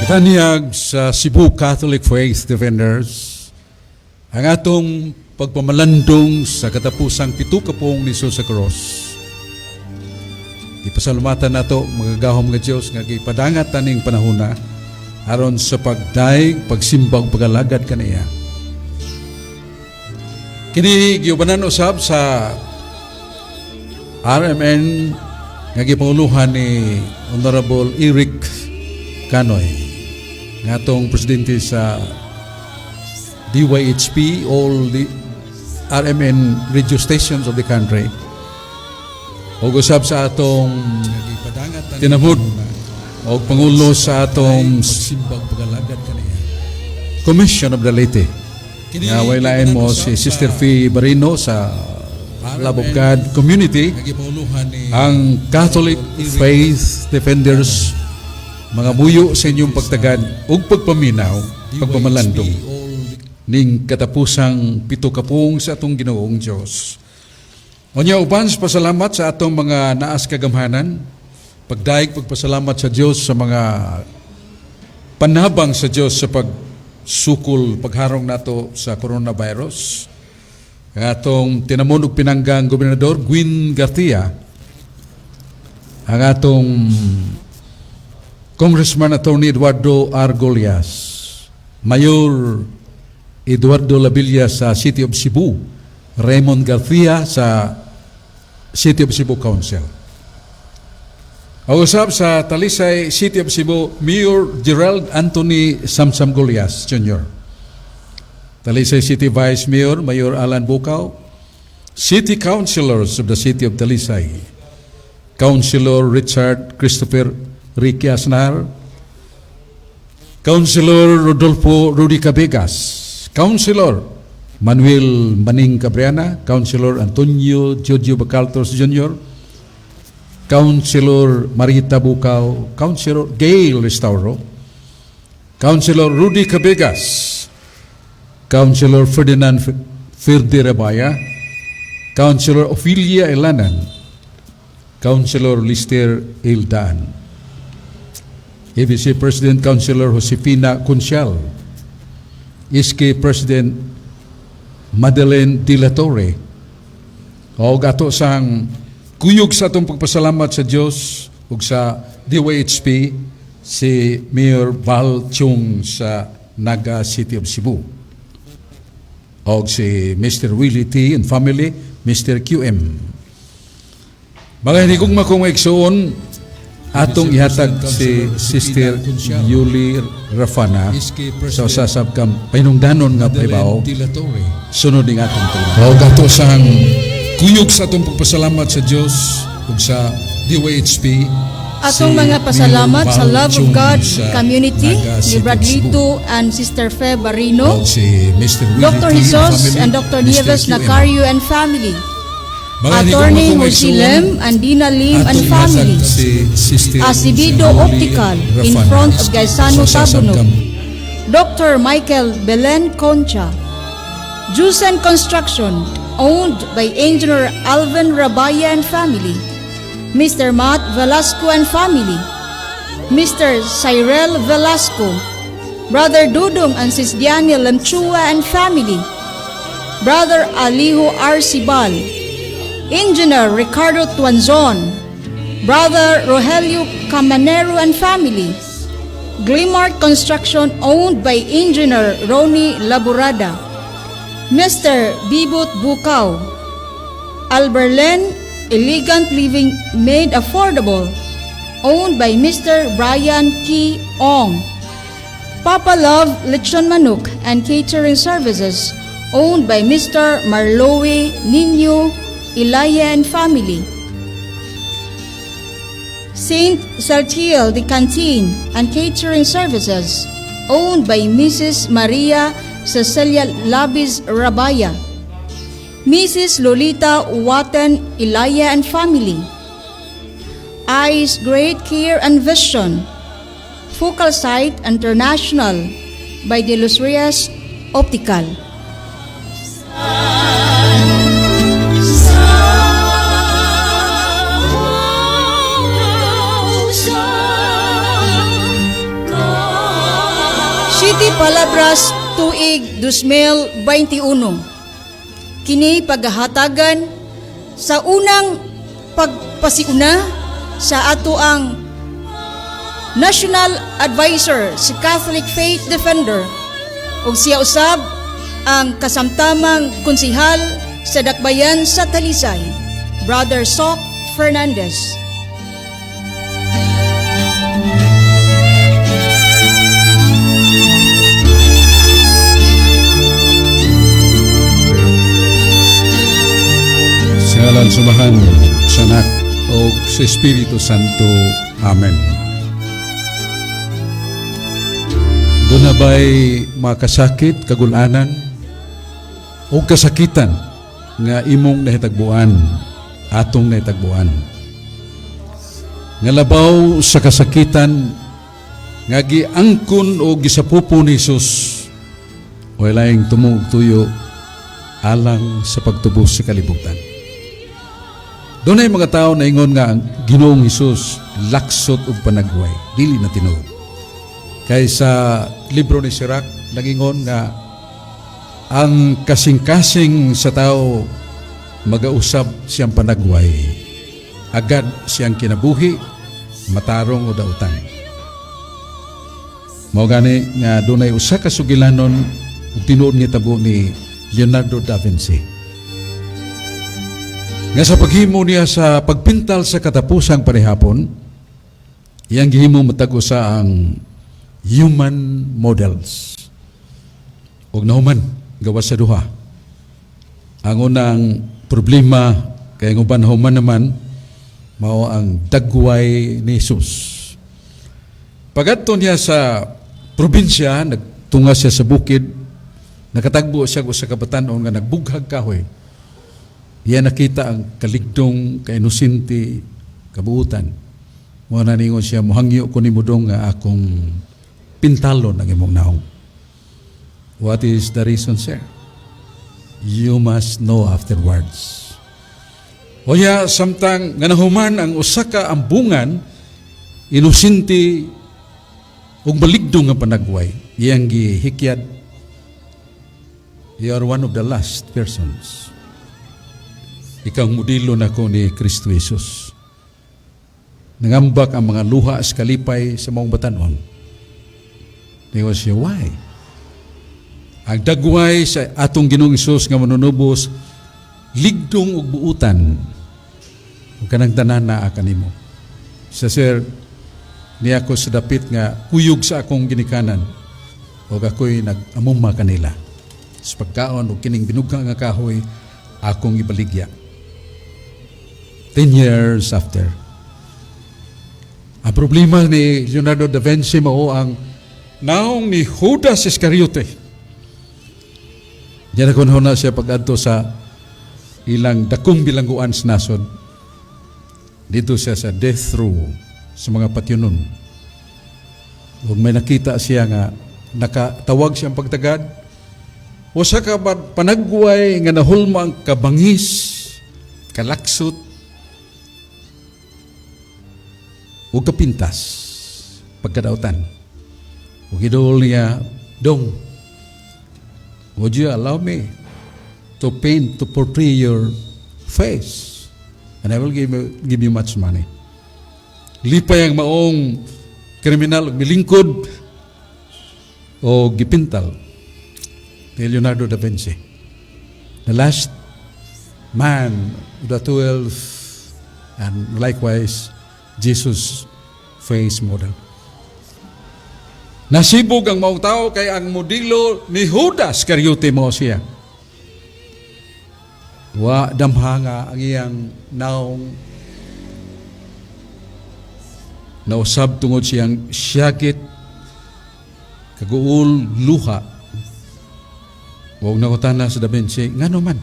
Kaniyag sa Cebu Catholic Faith Defenders, ang atong pagpamalandong sa katapusang 7 kapong ni Jesus sa cross. Ipasalamatan nato mga gahom nga Dios nga gipadangat taning panahona aron sa pagdaig, pagsimbang, pagalagad kaniya. Kini giubanan usab sa RMN nga gipanguluhan ni Honorable Eric Canoy, nga atong presidente sa DYHP, all the RMN radio stations of the country. O usab sa atong tinamod o pangulo sa atong Commission of the Leyte. Nga wailain mo si Sister Fee Barino sa Love of God Community, ang Catholic Faith Defenders, mga buyo sa inyong pagtagad ug pagpaminaw, pagpamalandong ning katapusang 7 kapong sa atong Ginoong Dios. Unya uban pasalamat sa atong mga naas kagamhanan, pagdaig pagpasalamat sa Dios sa mga panabang sa Dios sa pagsukol pagharong nato sa coronavirus. Ang atong tinamon ug pinanggang Gobernador Gwin Garcia, ang atong Congressman Attorney Eduardo Argolias, Mayor Eduardo Labilla sa City of Cebu, Raymond Garcia sa City of Cebu Council. Usab sa Talisay City of Cebu, Mayor Gerald Anthony Samsam Golias Jr. Talisay City Vice Mayor, Mayor Alan Bukaw, City Councilors of the City of Talisay, Councilor Richard Christopher Ricky Asnar, Councilor Rodolfo Rudy Cabegas, Councilor Manuel Maning Cabriana, Councilor Antonio Giorgio Bacaltos Jr., Councilor Marita Bukaw, Councilor Gail Restauro, Councilor Rudy Cabegas, Councilor Ferdinand Ferdi Rabaya, Councilor Ophelia Elanan, Councilor Lister Ildan, ABC President Councilor Josefina Consial, ISKE President Madeleine De La Torre, o gato sang kuyog sa atong pagpasalamat sa Dios ug sa DYHP si Mayor Val Chung sa Naga City of Cebu, o si Mr. Willie T. and family, Mr. QM. Mga hindi kong maigsoon, atong ihatag si Sister Yuli Rafana sa usasab kam painungdanon nga paibaw sunod ning atong tulong. O gato sang kuyog sa atong pagpasalamat sa Dios ug sa DYHP, atong mga pasalamat sa Love of God Community ni Bradlito and Sister Fe Barino, Dr. Jesus and Dr. Nieves Nacario and family, Attorney Musilem and Dina Lim and family, Asibido Optical in front of Gaisano Tabunog, Dr. Michael Belen Concha, Jusen Construction owned by Engineer Alvin Rabaya and family, Mr. Matt Velasco and family, Mr. Cyril Velasco, Brother Dudong and Sis Diane Lamchua and family, Brother Aliho Arcibal, Engineer Ricardo Tuanzon, Brother Rogelio Camanero and family, Glimart Construction owned by Engineer Ronnie Laburada, Mr. Bibut Bukau, Alberlen Elegant Living Made Affordable owned by Mr. Brian Ki Ong, Papa Love Lechon Manuk and Catering Services owned by Mr. Marlowe Nino Ilaya and family, Saint Saltiel de Canteen and Catering Services owned by Mrs. Maria Cecilia Labis Rabaya, Mrs. Lolita Watan Ilaya and family, Eyes Great Care and Vision, Focal Sight International by De Los Rios Optical. City Palabras tuig 2021. Kini paghahatagan sa unang pagpasiuna sa ato ang National Advisor si Catholic Faith Defender ug siya usab ang kasamtamang konsihal sa Dakbayan sa Talisay, Brother Sok Fernandez. Sa ngalan sumahan sa Anak o sa Espiritu Santo. Amen. Doon na ba'y makasakit, kagulanan, o kasakitan nga imong nahitagbuan, atong nahitagbuan. Nga labaw sa kasakitan, nga giangkon o gisapupo ni Jesus, o ilayang tumug tuyo, alang sa pagtubos sa kalibutan. Doon ay mga tao na ingon nga ang Ginoong Hesus laksot ug panagway, dili na tinuod. Kay sa libro ni Sirach, nagingon nga ang kasing-kasing sa tao magausab siyang panagway, agad siyang kinabuhi, matarong o dautan. Mao gani nga doon ay usa ka sugilanon ug tinuod nga tabo ni Leonardo da Vinci. Nga sa paghimo niya sa pagpintal sa katapusang panihapon, iyang gihimo matago sa ang human models. Og nahuman gawas sa duha. Ang unang problema kay nguban human naman mao ang dagway ni Jesus. Pagadto niya sa probinsya, nagtunga siya sa bukid, nakatagbo siya sa kabatan-on nga nagbughag kahoy. Iyan nakita ang kaligdong, kainusinti, kabuutan. Mo na ningon siya, muhangyo ko ni mudong nga akong pintalon ang imong naong. What is the reason, sir? You must know afterwards. O ya, samtang nga nahuman ang usaka ambungan, inusinti, ug baligdong nga panagway, iyang gihikyad, you are one of the last persons. Ikaw modelo na ko ni Kristo Jesus. Nangambak ang mga luha sa kalipay sa maong batanon. Ningon siya, why? Ang dagway sa atong Ginoong Hesus nga manunubos, ligdong ug buutan. Ug kanang tanan naa kanimo. Sa sir, niya ko sa dapit nga kuyog sa akong ginikanan. Ug ako'y nag-amuma kanila. Sa pagkaon ug kining binugang nga kahoy, akong ibaligya. 10 years after. Ang problema ni Leonardo da Vinci mao ang naong ni Judas Iscariote. Diyan ako na siya pag-adto sa ilang dakong bilangguan sa nasod. Dito siya sa death row sa mga patyunon. Huwag may nakita siya nga nakatawag siyang pagtagad. O sa panagway nga nahulma ang kabangis, kalaksot, o kapintas, pagkadautan. ug idol niya, Dong, would you allow me to portray your face? And I will give you much money. Lipay ang maong kriminal, milingkod o gipintal ni Leonardo da Vinci. The last man, the 12, and likewise, Jesus face model. Nasibog ang maong tao kay ang modelo ni Judas Iscariote mo siya. Wa damhanga ang iyang naong nausab tungod siyang syakit kaguul luha. Huwag nakutana sa Da Vinci, ngano man,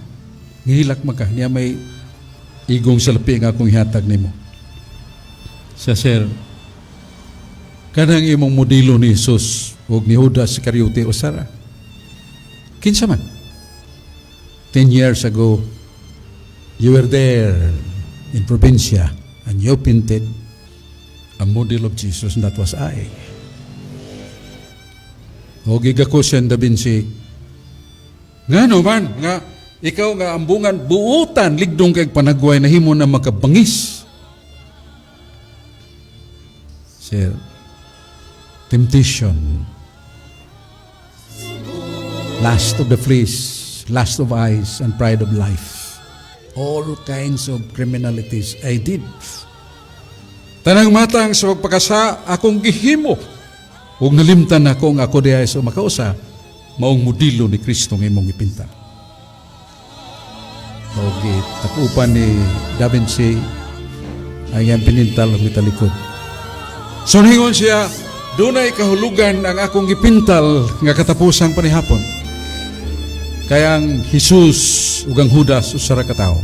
ngihilak maka, niya may igong salapi nga akong ihatag nimo. Sa sir, kanang imong modelo ni Jesus huwag ni Judas Iscariote o Sara. Kinsa man? 10 years ago, you were there in probinsya and you painted a model of Jesus, and that was I. O gigako siya Da Vinci, nga man, nga ikaw nga ambungan, buutan, ligdong kay panagway na himo na makabangis. Sir, temptation, lust of the flesh, lust of eyes, and pride of life. All kinds of criminalities I did. Tanang matang sa pagpakasa, akong gihimo. Huwag nalimtan ako nga ako diay sa makausa, maong modelo ni Kristo ng imong ipinta. Okay, takupan ni Da Vinci ay ang pinintal ng italikod. So ningon siya, dunay kahulugan ang akong gipintal nga katapusang panihapon. Kaya ang Jesus ug ang Judas usara ka tawo.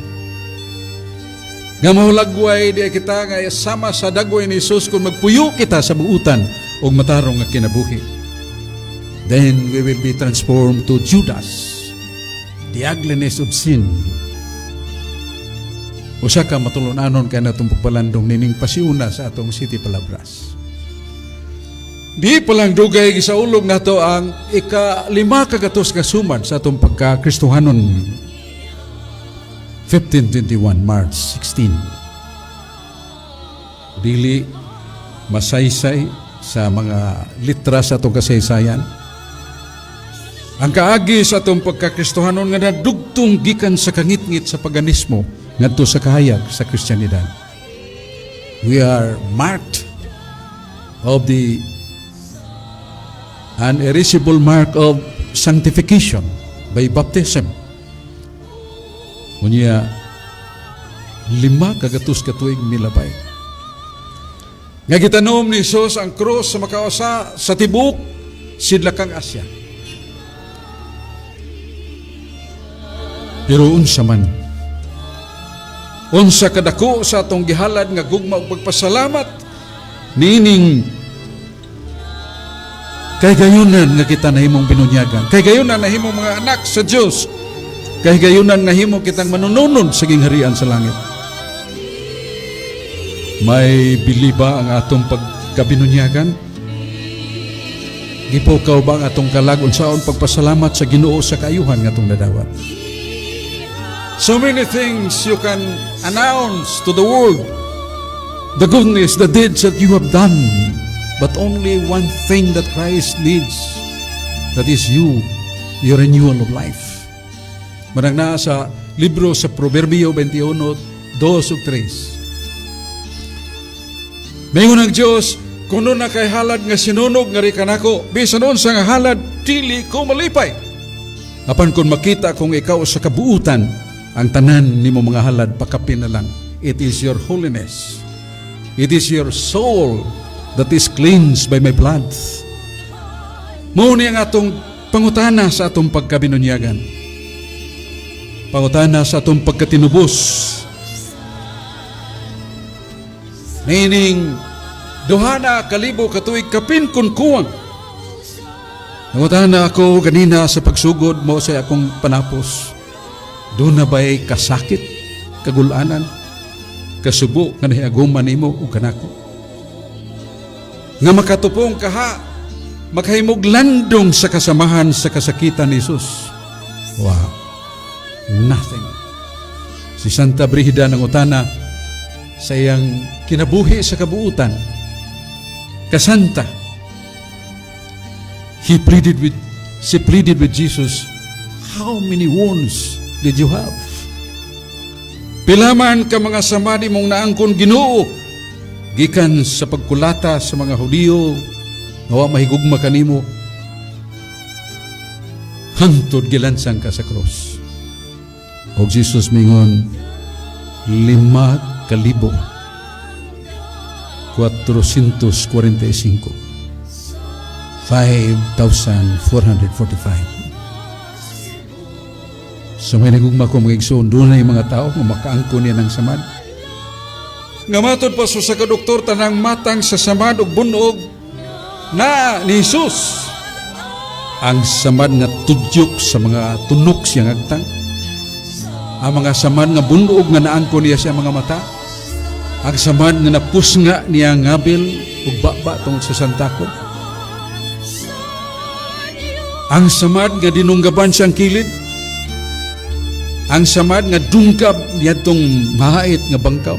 Nga mahulagway di kita nga sama sa dagway ni Jesus kung magpuyo kita sa buutan ug matarong nga kinabuhi. Then we will be transformed to Judas, the ugliness of sin. Usa ka matulunanon kay natong pagpalandong nining pasiuna sa atong City Palabras. Di palang dugay gisaulog nato ang ika-5 kagatos ka sumad sa atong pagka-Kristohanon. 1521 March 16. Dili masaysay sa mga litra sa atong kasaysayan. Ang kaagi sa atong pagka-Kristohanon nga nadugtong gikan sa kangit-ngit sa paganismo ngadto sa kahayag sa Kristyanidad. We are marked of the an irresistible mark of sanctification by baptism. Unya 5 kagatos ka tuig milabay. Nga gitanom ni Jesus ang krus sa makausa sa tibok sidlakang Asya. Pero unsa man, unsa kadako sa atong gihalad nga gugma ug pagpasalamat nining kay gayunan nga kita nahimong binunyagan, kay gayunan nahimong mga anak sa Dios, kay gayunan nahimo kitang manununod sa gingharian sa langit. May biliba ang atong pagkabinunyagan? Gipukaw ba ang atong kalag unsaon pagpasalamat sa Ginoo sa kaayuhan nga atong nadawat? So many things you can announce to the world, the goodness, the deeds that you have done. But only one thing that Christ needs, that is you, your renewal of life. Manang naa sa libro sa Proverbio 21, 2 ug 3. Mayon ang Diyos, kuno na kay halad nga sinunog nga ri kanako, bisan unsa nga halad dili ko malipay. Apan kung makita kung ikaw sa kabuutan, ang tanan nimo mga halad pakapin na lang. It is your holiness. It is your soul that is cleansed by my blood. Muna ang atong pangutana sa atong pagkabinunyagan. Pangutana sa atong pagkatinubos. Meaning, 2,000 katuig kapin kun kuwang. Pangutana ako ganina sa pagsugod mo sa akong panapos. Doon na ba'y kasakit, kagulanan, kasubo, nga nahiaguman nimo o kanako? Nga makatupong kaha, makahimog landong sa kasamahan sa kasakitan ni Jesus. Wow. Nothing. Si Santa Brigida ng Utana sa iyang kinabuhi sa kabuutan, kasanta, she pleaded with Jesus, how many wounds did you have? Pilaman ka mga samadi mong naangkon Ginoo, gikan sa pagkulata sa mga Hudiyo, nawa mahigugma kanimo, hangtod gilansang ka sa cross. O Jesus mingon, 5,445. 5,445. So may nagugma ko mga igsoon, doon na yung mga tao nga makaangko niya ng samad. Nga matod pa so sa kadoktor tanang matang sa samad o bunog na ni Jesus. Ang samad nga tudyok sa mga tunok siyang agtang. Ang mga samad nga bunog nga naangko niya sa mga mata. Ang samad nga napusnga niya ngabil o baba tungkol sa santako. Ang samad nga dinunggaban siyang kilid. Ang samad nga dungkab niya itong mahait nga bangkaw.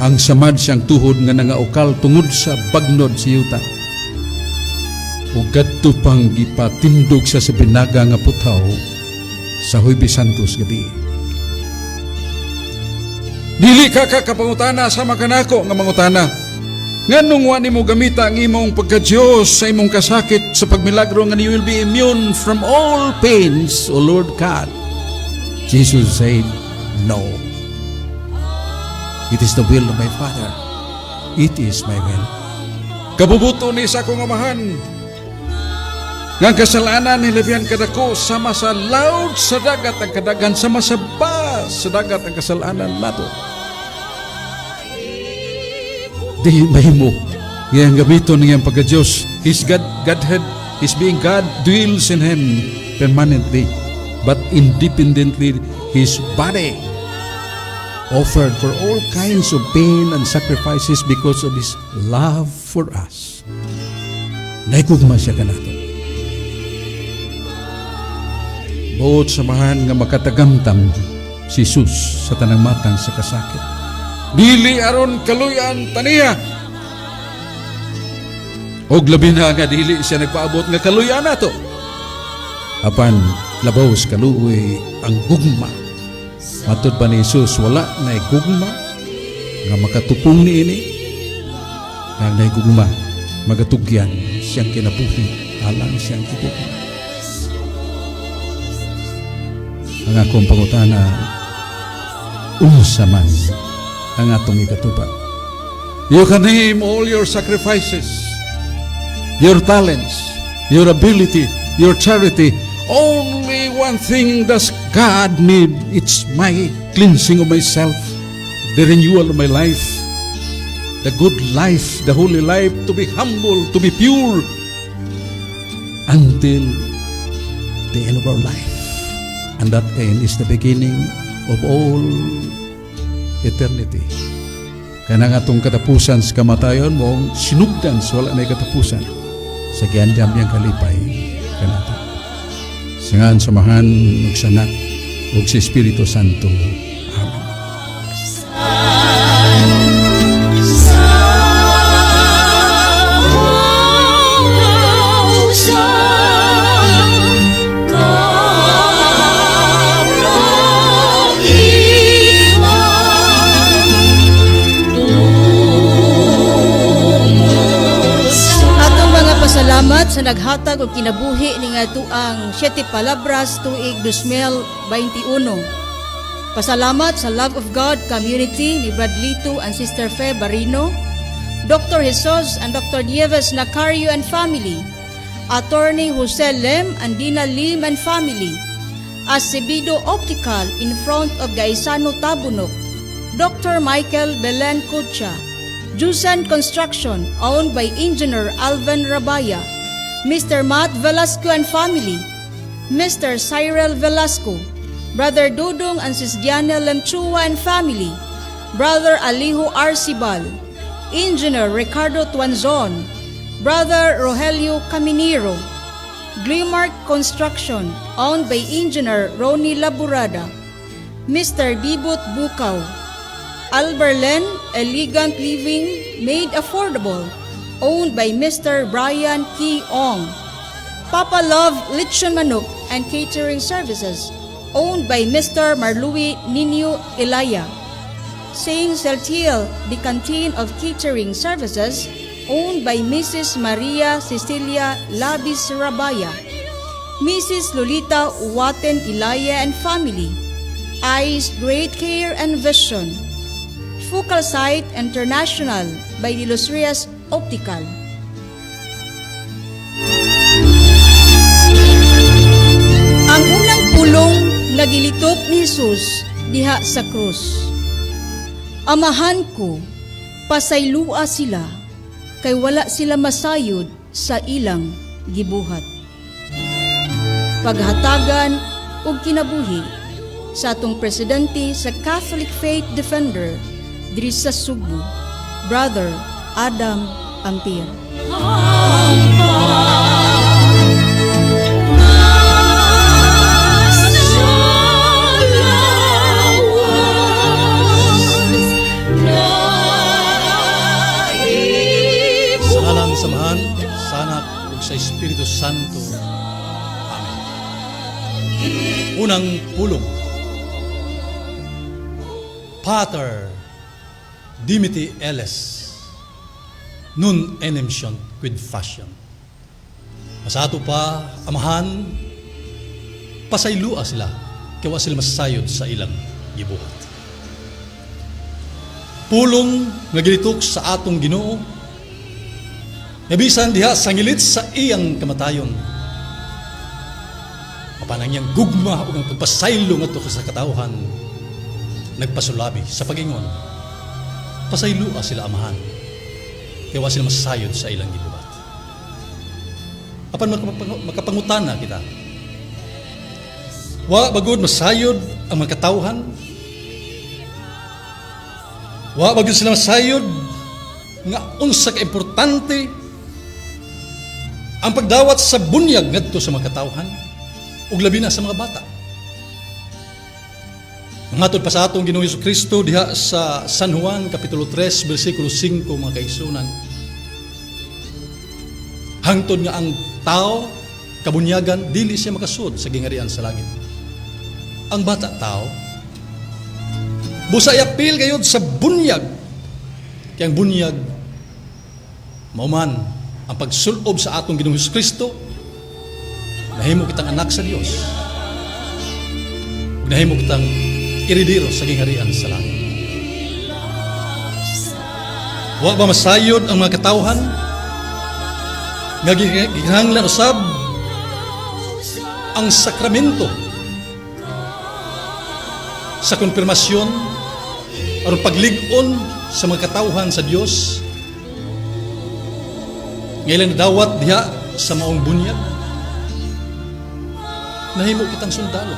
Ang samad siyang tuhod nga nangaukal tungod sa bagnod si yuta. O gadto pang gipatindog sa binaga nga putaw sa Huwebes Santos gabi. Dili ka kapangutana sa makanako nga mangutana. Nganong wa nimo gamita ang imong pagka-Dios sa imong kasakit sa pagmilagro nga you will be immune from all pains, O Lord God. Jesus said, no. It is the will of my Father. It is my will. Kabubuto ni sa akong amahan. Nga kasalanan ni Levian kadako sama sa laud sa dagat ang kadagan, sama sa bas sa dagat ang kasalanan nato. Di mahimo ngayang gamiton ngayang pagka-Diyos. His Godhead, His being God dwells in Him permanently, but independently His body offered for all kinds of pain and sacrifices because of His love for us. Naikugma siya kanato. Buot samahan nga makatagamtam si Jesus sa tanang matang sa kasakit. Dili aron kaluyan taniya. Og labi na nga dili siya nagpaabot nga kaluyan nato. Apan labaw sa kaluoy ang gugma. Matod pa ni Jesus wala na gugma nga makatupong ni ini. Nga na gugma magatugyan siyang kinabuhi alang siyang kibugma. Ang akong pangutana, unsa man ang atong ikatupa. You can name all your sacrifices, your talents, your ability, your charity. Only one thing does God need. It's my cleansing of myself, the renewal of my life, the good life, the holy life, to be humble, to be pure until the end of our life. And that end is the beginning of all eternity. Kaya nga itong katapusan sa kamatayon mo, sinugdan sa wala na katapusan sa giandam niyang kalipay kanata. Singan samahan ng sanak ug si Espiritu Santo. Amen. Salamat sa naghatag og kinabuhi ni nga tuang 7 Palabras tuig 2021. Pasalamat sa Love of God Community ni Bradlito and Sister Fe Barino, Dr. Jesus and Dr. Nieves Nacario and family, Attorney Jose Lem and Dina Lim and family, Acevedo Optical in front of Gaisano Tabunok, Dr. Michael Belen Kucha, Jusan Construction owned by Engineer Alvin Rabaya, Mr. Matt Velasco and family, Mr. Cyril Velasco, Brother Dudong and Sis Diana Lemchua and family, Brother Alijo Arcibal, Engineer Ricardo Tuanzon, Brother Rogelio Caminero, Gleemark Construction, owned by Engineer Ronnie Laburada, Mr. Dibut Bukaw, Alberlen Elegant Living Made Affordable, owned by Mr. Brian K. Ong, Papa Love Lechon Manok and Catering Services, owned by Mr. Marlui Nino Elaya, Saint Celtiel, the Canteen of Catering Services, owned by Mrs. Maria Cecilia Labis Rabaya, Mrs. Lolita Uwaten Ilaya and family, Eyes Great Care and Vision, Focal Sight International by De Los Rios Optical. Ang unang pulong nagilitok ni Jesus diha sa krus. Amahan ko, pasaylua sila, kay wala sila masayod sa ilang gibuhat. Paghatagan og kinabuhi sa atong presidente sa Catholic Faith Defender diri sa Subo, Brother Adam Ampir. Samahan sa Anak ug sa Espiritu Santo. Amen. Unang pulong. Pater dimiti eles nun enemsion quid fashion. Masato pa, amahan, pasaylua sila, kaya sila masayod sa ilang gibuhat. Pulong nga gilitok sa atong Ginoo, nabisan diha sa ngilit sa iyang kamatayon. Mapanang niyang gugma o ang pagpasaylo nga sa katauhan, nagpasulabi sa pagingon. Pasaylua sila amahan, kaya wa sila masayod sa ilang gibuhat. Apan makapangutana kita, wa bagod masayod ang mga katauhan? Wa bagod sila masayod nga unsa ka importante ang pagdawat sa bunyag ngadto sa mga katawhan ug labi na sa mga bata. Mangatod pa sa atong Ginoong Jesucristo diha sa San Juan kapitulo 3 bersikulo 5 mga kaigsunan. Hangtod nga ang tao kabunyagan dili siya makasud sa gingarian sa langit. Ang bata tao busay apil gayud sa bunyag. Kaya ang bunyag mauman ang pagsulob sa atong Ginoong Jesucristo, nahimo kitang anak sa Dios. Nahimo kitang iridiro sa gingarian sa langit. Wa ba masayod ang mga katawhan nga gikinahanglan usab ang sakramento sa konfirmasyon aron paglig-on sa mga katawhan sa Dios? Ngaylan dawat diha sa maong bunyag, nahimo kitang sundalo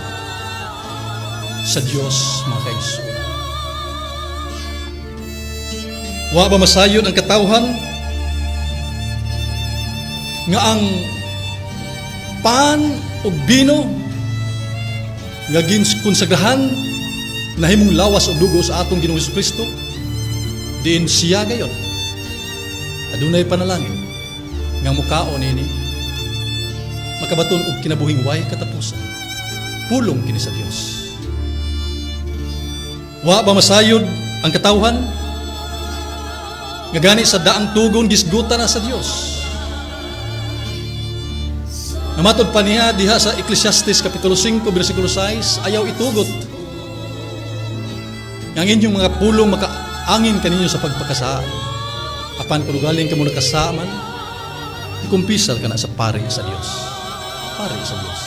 sa Dios mga kaigsunan. Wa ba masayod ang katawhan nga ang pan ug bino nga ginkonsagrahan nahimong lawas og dugo sa atong Ginoong Jesucristo, diin siya gayon adunay panalangin nga mukaon nini makabaton og kinabuhing way katapusan. Pulong kini sa Dios. Wa ba masayod ang katawhan nga gani sa daang tugon gisgutan na sa Dios. Namatod pa niya diha sa Ecclesiastes kapitulo 5 bersikulo 6, ayaw itugot ang inyong mga pulong makaangin kaninyo sa pagpakasaan. Apan kung galing ka muna kasaman, kumpisal ka na sa pari sa Dios. Pari sa Dios.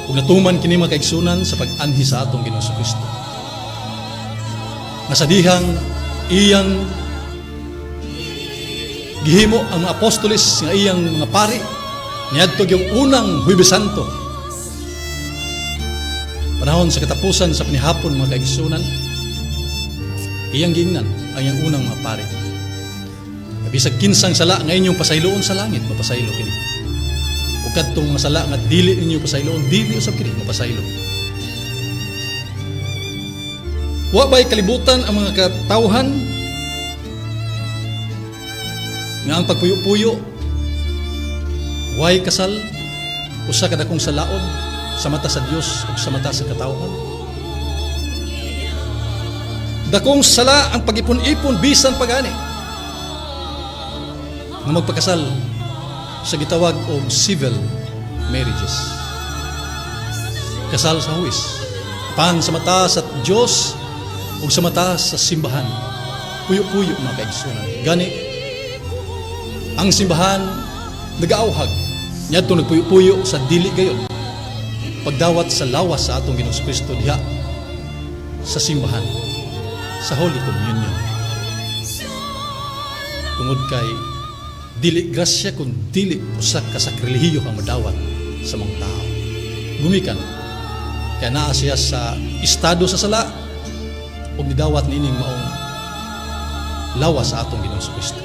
Kung natuman kini mga kaigsunan sa pag-anhi sa atong Ginoong Jesucristo, nasadihang iyang gihimo ang mga apostoles nga iyang mga pari niadto yung unang Huwebes Santo, panahon sa katapusan sa panihapon mga kaigsunan, iyang gingnan ang iyang unang mga pari. bisag kinsang sala nga inyong pasayloon sa langit, mapasaylo kini. Ug kadtong mga sala nga dili ninyo pasayloon, dili usab kini mapasaylo. Wa ba'y kalibutan ang mga katawhan nga ang pagpuyo-puyo, way kasal, usa ka dakong salaod sa mata sa Dios ug sa mata sa katawhan. Dakong sala ang pag-ipon-ipon bisan pagani nga magpakasal sa gitawag og civil marriages. Kasal sa huwis, pan sa mata sa Dios ug sa mata sa simbahan. Puyo-puyo mga kaigsunan. Gani ang simbahan nagaawhag niadto nagpuyo-puyo sa dili gayon pagdawat sa lawas sa atong Ginoong Kristo diha sa simbahan, sa Holy Communion. Tungod kay dili grasya kun dili usa ka sakrilihiyo ang madawat sa mga tao. Gumikan kaya naa siya sa estado sa sala ug nidawat niining maong lawas sa atong Ginoong Kristo.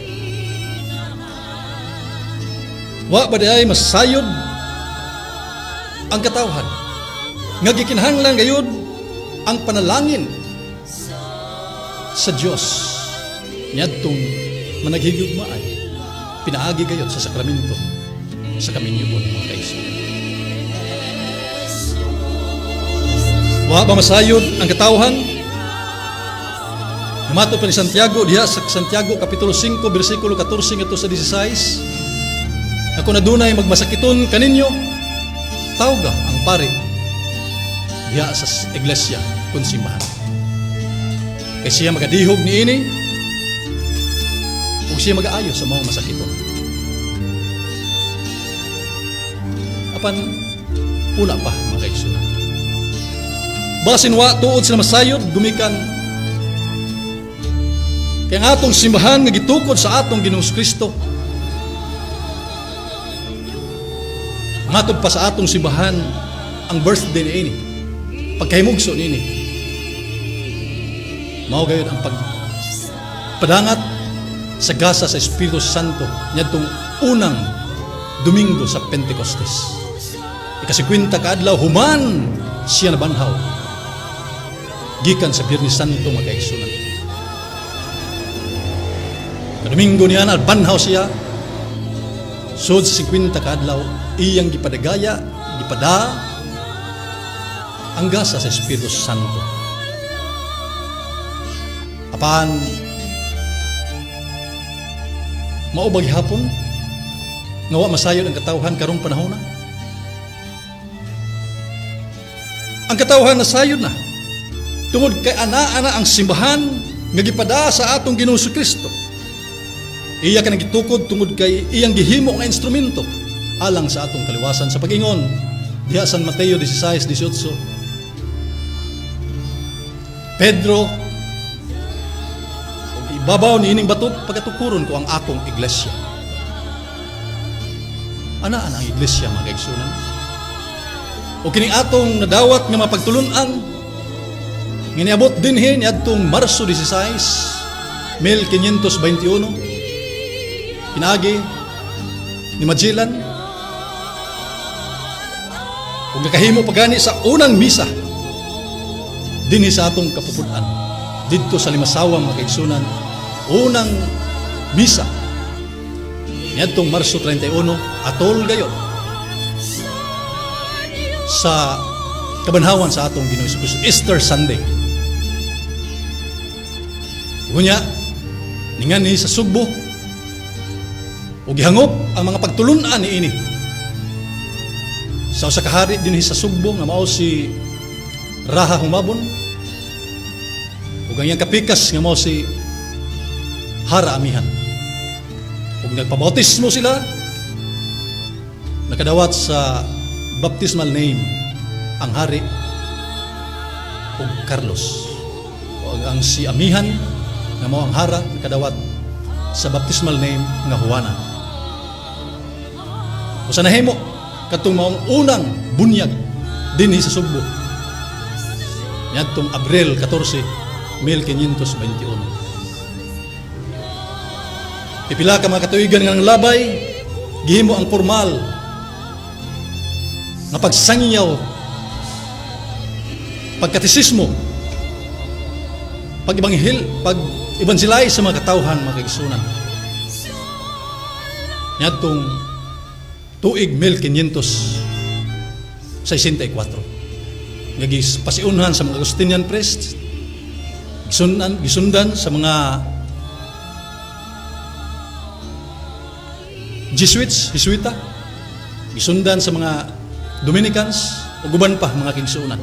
Wa ba diay masayod ang katawhan nga gikinahanglan gayud ang panalangin sa Dios niadtong managhigugma ay pinaagi gayud sa sakramento sa kaminyuon mga kaigsunan. Wa ba masayod ang katawhan? Mato pa ni Santiago diha sa Santiago kapitulo 5 bersikulo 14 ngadto sa 16. Ako na dunay magmasakiton kaninyo, tawga ang pare diha sa iglesia kun simbahan. Kay siya magadihog niini ug siya magaayo sa mga masakiton. Apan una pa mga kaigsunan. Basin wa tuod sila masayod gumikan kay ang atong simbahan nga gitukod sa atong Ginoong Kristo. Matod pa sa atong simbahan ang birthday niini, pagkahimugso niini. Mao gayud ang pagpadangat sa gasa sa Espiritu Santo niadtong unang Domingo sa Pentecostes. Ika-50 ka adlaw human siya nabanhaw gikan sa Biyernes Santo mga kaigsunan. Domingo niya na banhaw siya sud sa 50 ka adlaw iyang gipadagaya, gipada ang gasa sa Espiritu Santo. Apan maubag hapon nga wa masayod ang katawhan karong panahon na. Ang katawhan nasayod na tungod kay ana-ana ang simbahan nga gipada sa atong Ginoong Kristo. Iya ka nagitukod tungod kay iyang gihimo nga instrumento alang sa atong kaliwasan sa pag-ingon diha San Mateo 16:18. Pedro ug ibabaw niining batok pagatukuron ko ang akong iglesia. Ana ang iglesia mga kaigsunan. O kining atong nadawat nga mapagtulun-an nga niabot dinhi niadtong Marso 16, 1521 pinaagi ni Magellan ug nakahimo pagani sa unang misa dinhi sa atong kapupunan didto sa Limasawa mga kaigsunan. Unang misa niadtong Marso 31 atol gayon sa kabanhawan sa atong Ginoong Kristo, Easter Sunday. Unya ningan ni sa Sugbo ug gihangop ang mga pagtulun-an niini sa usa ka hari dinhi sa Sugbo nga mao si Raha Humabon ug ang iyang kapikas nga mao si Hara Amihan. Ug nagpabautismo sila, nakadawat sa baptismal name ang hari ug Carlos. Ug ang si Amihan nga mao ang Hara nakadawat sa baptismal name nga Juana. Usa nahimo katong maong unang bunyag dinhi sa Sugbo niadtong Abril 14, 1521. Pipila ka mga katuigan nga ng labay, gihimo ang formal nga pagsangyaw, pagkatisismo, pag-evangelay sa mga katawhan, mga kaigsunan. Niyadtong tuig 1564. Ngagis pasiunhan sa mga Agustinian priest, gisundan sa mga Jesuita, gisundan sa mga Dominicans, o guban pa mga kaigsunan.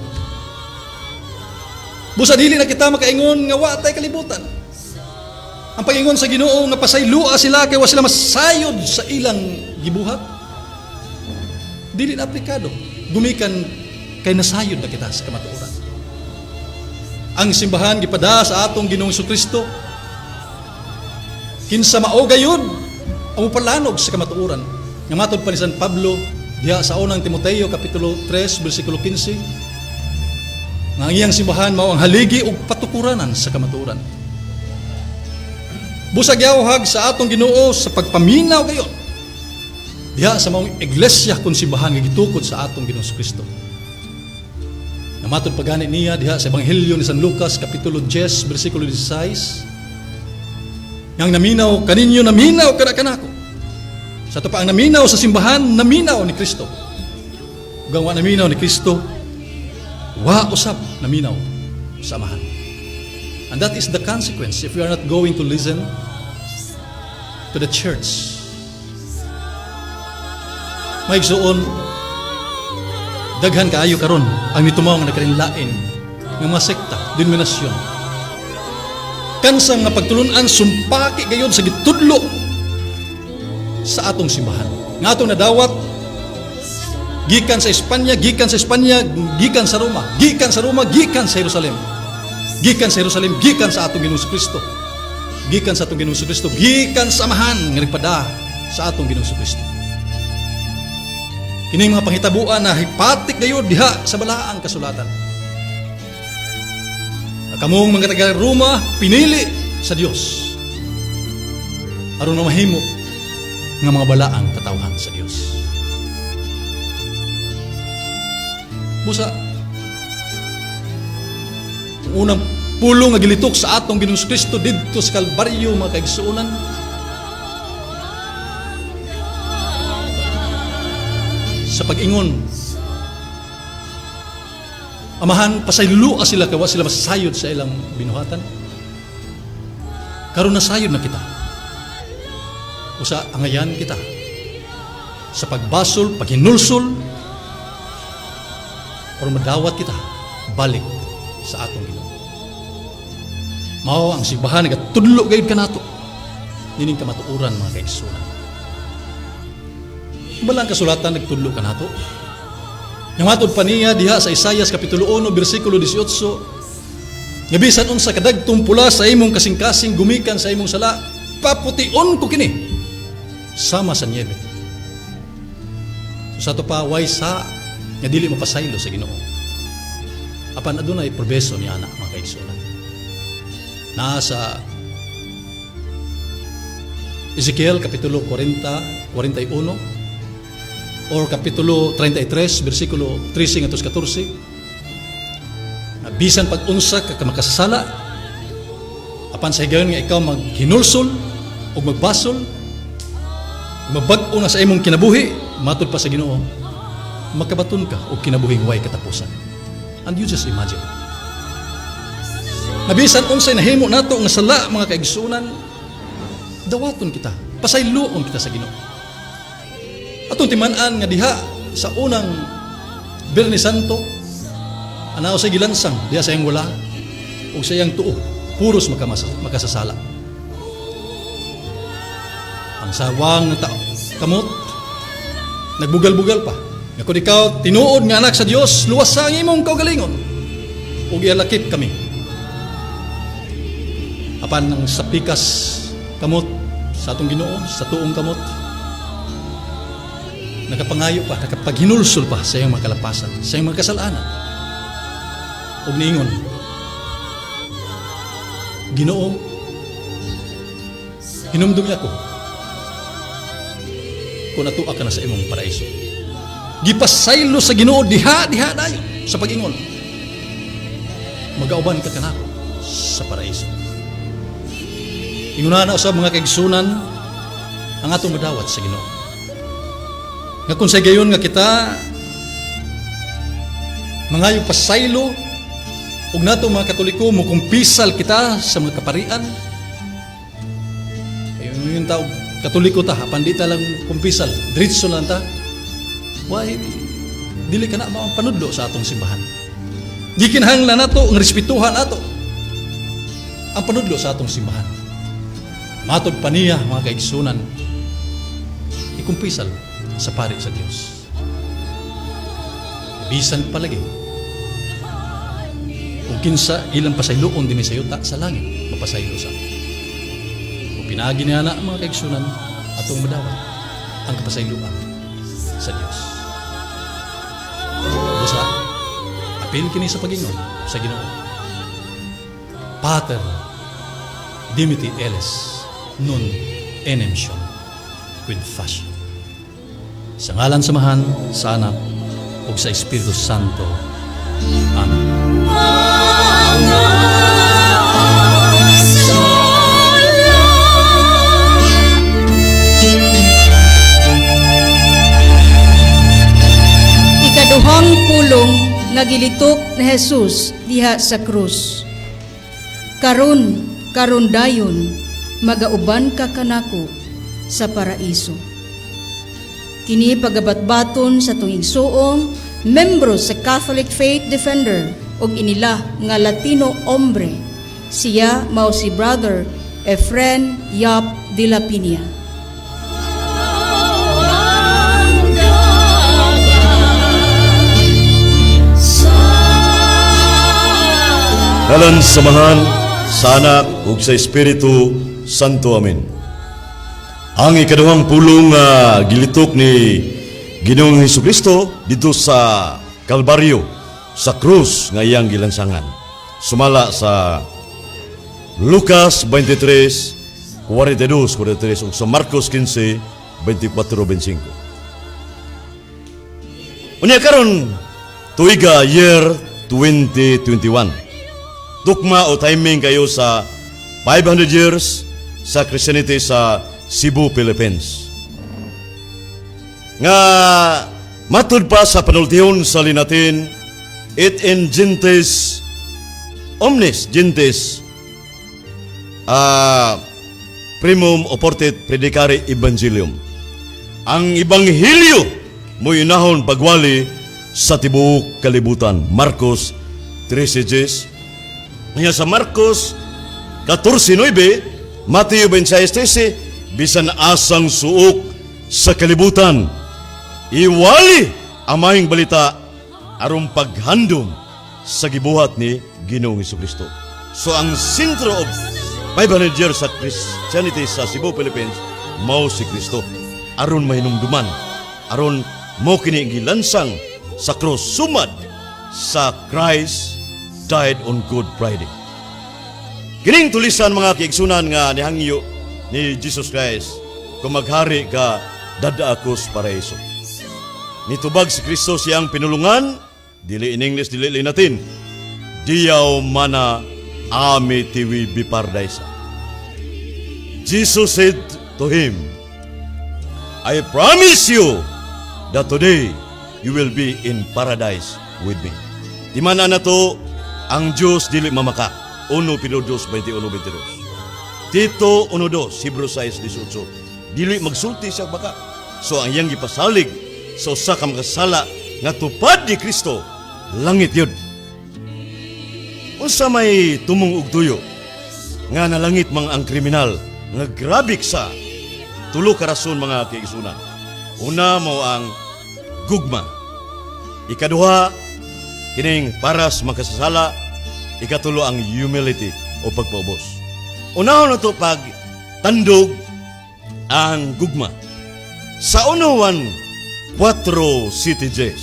Busa dili na kita makaingon nga wa tay kalibutan. Ang pagingon sa Ginoo nga pasaylua sila kay wa sila masayod sa ilang gibuhat. Dili na aplikado. Gumikan kay nasayod na kita sa kamatuoran. Ang simbahan gipada sa atong Ginoong Jesucristo kinsa mao gayud ang palanog sa kamatuoran. Nga matod pa ni San Pablo diha sa unang Timoteo kapitulo 3 bersikulo 15 nga ang iyang simbahan mao ang haligi ug patukuranan sa kamatuoran. Busag yawhag sa atong Ginoo sa pagpaminaw gayon diha sa maong iglesia kun simbahan nga gitukod sa atong Ginoong Kristo. Namatod pagani niya diha sa Ebanghelyo ni San Lucas kapitulo 10 bersikulo 16. Yang naminaw kaninyo naminaw kanako. Sa to pa ang naminaw sa simbahan naminaw ni Kristo. Ug ang wa naminaw ni Kristo wa usab naminaw sa amahan. And that is the consequence if we are not going to listen to the church. Maigsuon, daghan kaayo karon ang nitumaw nga nakarinlain ng mga sekta, denominasyon. Kansang nga pagtulunan sumpaki gayon sa gitudlo sa atong simbahan. Nga atong nadawat gikan sa Espanya, gikan sa Roma, gikan sa Jerusalem. Gikan sa Jerusalem, gikan sa atong Ginoong Kristo. Gikan sa atong Ginoong Kristo, gikan sa amahan nga nagpada sa atong Ginoong Kristo. Kining mga panghitabuan na hipatik gayud diha sa balaang kasulatan. Kamong mga taga Roma pinili sa Dios aron mahimo nga mga balaang katawhan sa Dios. Busa unang pulong nga gilitok sa atong Ginoong Kristo didto sa Kalbaryo, mga kaigsuonan, sa pag-ingon, amahan, pasaylua sila kawa sila masayod sa ilang binuhatan. Karon nasayod na kita. Usa angayan kita sa pagbasol, paghinulsol, o madawat kita balik sa atong Ginoo. Mao ang simbahan nagatudlo gayud kanato dining kamatuoran, mga kaigsuonan. Balang kasulatan nagtudlo kanato. Yang matod pa niya diha sa Isaias kapitulo 1 bersikulo 18, nga bisan unsa kadagtong pula sa imong kasing-kasing gumikan sa imong sala, papution ko kini sama sa niebe. So sa to pa way sa nga dili mapasaylo sa Ginoo. Apan adunay probeso ni ana, mga kaigsuonan. Nasa Ezekiel kapitulo 41 or kapitulo 33 bersikulo 13 hangtod 14, bisan pag-unsa ka makasasala apan sa higayon nga ikaw maghinulsol o magbasol, mabag-o na sa imong kinabuhi, matod pa sa Ginoo, makabaton ka o kinabuhing way katapusan. And you just imagine, nabisan unsay nahimo nato nga sala, mga kaigsuonan, dawaton kita, pasayloon kita sa Ginoo. Atong timan-an nga diha sa unang Biyernes Santo, anaw sa gilansang diha sa iyang wala o sa iyang tuo, puros makasasala. Ang sawang na tao, kamot, nagbugal-bugal pa. Nga kung ikaw tinuod nga anak sa Dios, luwas sa imong kaugalingon ug ialakip kami. Apan ang sapikas kamot sa atong Ginoo, sa tuong kamot, nakapangayo pa, nakapaghinulsol pa sa iyong mga kalapasan, sa iyong mga kasalanan. Ug niingon, Ginoo, hinumdumi ako kung natuwa ka na sa imong paraiso. Gipasaylo sa Ginoo diha dayo sa pag-ingon. Magauban ka kanako sa paraiso. Inguna na usab mga kaigsunan ang atong madawat sa Ginoo. Nga kung sa gayon nga kita mangayo pasaylo ug nato mga Katoliko mo kumpisal kita sa mga kaparian. Yung tao Katoliko ta, pandita lang kumpisal, diretso lang ta. Why dili ka na panudlo sa atong simbahan. Di kinahanglan nato ang respetuhan ato ang panudlo sa atong simbahan. Matod pa niya mga kaigsunan, ikumpisal sa pari sa Dios. Bisan palagi kung kinsa ilang pasayloon din sa yuta sa langit, mapasaylo sa kung pinagi niya na mga kaigsunan atong madawat ang kapasayloan sa Dios. Busa, apil kini sa pag-ingon sa Ginoo. Pater dimiti eles nun enem sium quid facie. Sa ngalan samahan, sa Anak, ug sa Espiritu Santo. Amen. Ikaduhang pulong nga gilitok ni Jesus diha sa krus. Karon dayon magauban ka kanako sa paraiso. Kini pagabatbaton sa tuwing suong membro sa Catholic Faith Defender ug inila nga Latino hombre. Siya mao si Brother Efren Yap de la Piña. Ngalan samahan, sa Anak, ug sa Espiritu Santo. Amen. Ang ikaduhang pulong gilitok ni Ginoong Hesukristo dito sa Kalbaryo, sa krus nga iyang gilansangan. Sumala sa Lucas 23:42-43 ug sa Marcos 15:24-25. Unya karon tuiga year 2021. Tukma o timing kayo sa 500 years sa Christianity sa Cebu, Philippines. Nga matud pa sa panultihon sa linatin, et in gentes omnes gentes primum oportet predicare evangelium. Ang ebanghelyo mo inahon pagwali sa tibuok kalibutan. Marcos 13:10. Nga sa Marcos 14:9, Mateo 26:13, bisan asang suok sa kalibutan, iwali ang mahing balita aron paghandom sa gibuhat ni Ginoong Hesukristo. So ang sentro of 500 years sa Christianity sa Cebu, Philippines, mao si Kristo. Aron mahinumduman, aron mo kini gilansang sa cross, sumad sa Christ died on Good Friday. Kining tulisan mga kiigsunan nga nihangyo ni Jesus Christ kung maghari ka dada ako sa paraiso. Nitubag si Kristo siyang pinulungan, dili in English, dili natin, diyaw mana ami tiwi bi paradise. Jesus said to him, I promise you that today you will be in paradise with me. Di man na to ang Diyos dili mamaka. 1 Pedro 2:21-22. Tito 1:2, Hebrews 6:18. Dili magsulti siya baka. So ang iyang gipasalig sa usa ka makasala nga tupad ni Kristo, langit yun. Unsa may tumong ug tuyo nga nalangit mang ang kriminal nga grabik sa tulo ka rason mga kaigsunan. Una mo ang gugma. Ikaduha kining paras makasasala. Ikatulo ang humility o pagpaubos. Unahon na ito pag tandog ang gugma. Sa unuwan 4 CTJs.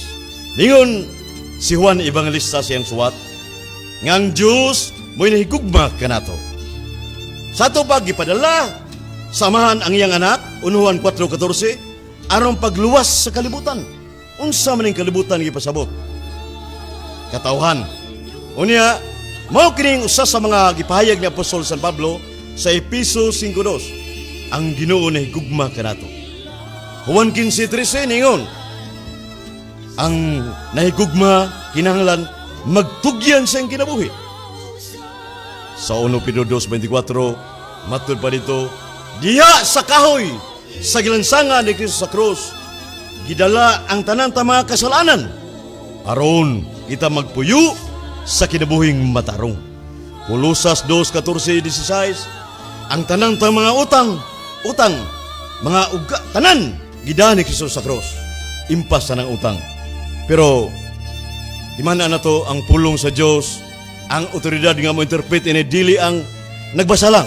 Ningon si Juan Evangelista siyang suwat, ngang Diyos mo'y nahigugma ka nato. Sa ito pag ipadala, samahan ang iyang anak, unuwan 4:14, aron pagluwas sa kalibutan. Unsa man ning kalibutan gipasabot? Katawhan. Unya, mao kining usa sa mga gipahayag ni Apostol San Pablo sa Efeso 5:2. Ang Ginoo nahigugma kanato. Juan 15:13 ningon, ang nahigugma kinahanglan magtugyan sa iyang kinabuhi. Sa 1 Pedro 2:24, matud pa dito, diha sa kahoy sa gilansangan ni Kristo sa krus, gidala ang tanan ta mga kasalanan aron kita magpuyo sa kinabuhing matarong. Kolosas 2:14-16, ang tanan ta mga utang, mga uga, tanan gidala ni Kristo sa krus, impas sa ng utang. Pero di man na to ang pulong sa Dios, ang otoridad nga mo interpret ini dili ang nagbasa lang,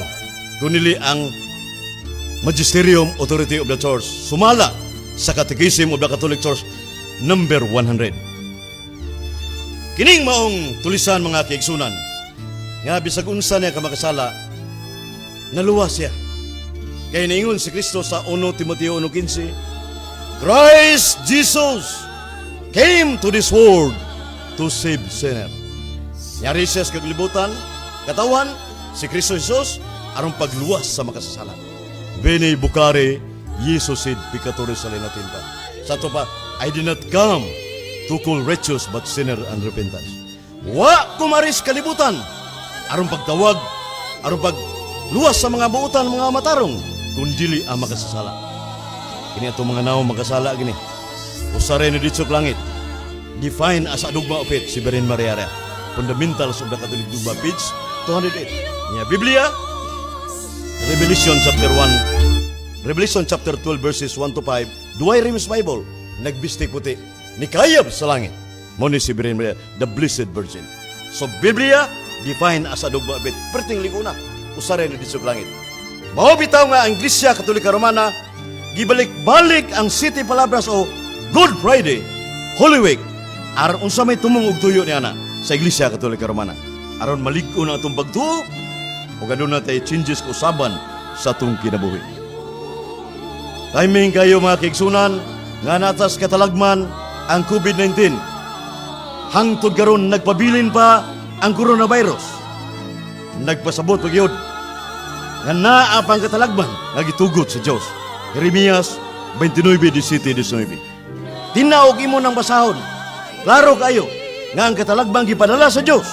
kundi ang Magisterium Authority of the Church, sumala sa Catechism of the Catholic Church number 100. Kining maong tulisan mga kaigsunan, nga bisag unsa niya kamakasala, naluwas siya. Kaya naingon si Kristo sa 1 Timoteo 1:15, Christ Jesus came to this world to save sinner. Nyari siya sa kaglibutan, katawan, si Kristo Jesus, aron pagluwas sa makasasala. Bene Bukare, Jesus said, peccatori salinatin pa. Sa to pa, I did not come to call righteous but sinner and repentance. Wa kumaris kalibutan, aron pagtawag, aron pagluwas sa mga buutan, mga matarong, kundili ang makasasala. Kini ato mga naong makasala gini. Usare ni dito sa langit. Define as adugma of it, si Berin Mariara. Fundamentals of the Catholic Dogma, page 208. Nya Biblia, Revelation chapter 12 verses 1 to 5. Duay Remis Bible, nagbistik puti, nikayab sa langit. Mo ni si Berin Mariara, the Blessed Virgin. So Biblia, define as adugma of it. Perting liguna, usare ni dito sa langit. Mao bitaw nga ang Iglesia Katolika Romana, gibalik-balik ang City Palabras o Good Friday, Holy Week, aron unsa may tumong og tuyo niana sa Iglesia Katolika Romana, aron malig-o na atong pagtuo o ganoon na tayo changes ko usaban sa atong kinabuhi. Timing kayo mga kaigsunan nga natas katalagman ang COVID-19. Hangtod karon nagpabilin pa ang coronavirus. Nagpasabot pagyud nga naa pang katalagman nga gitugot sa Dios. Jeremias 29:17-19. Tinaog imo ng basahon. Klaro kayo nga ang katalagbang gipadala sa Dios.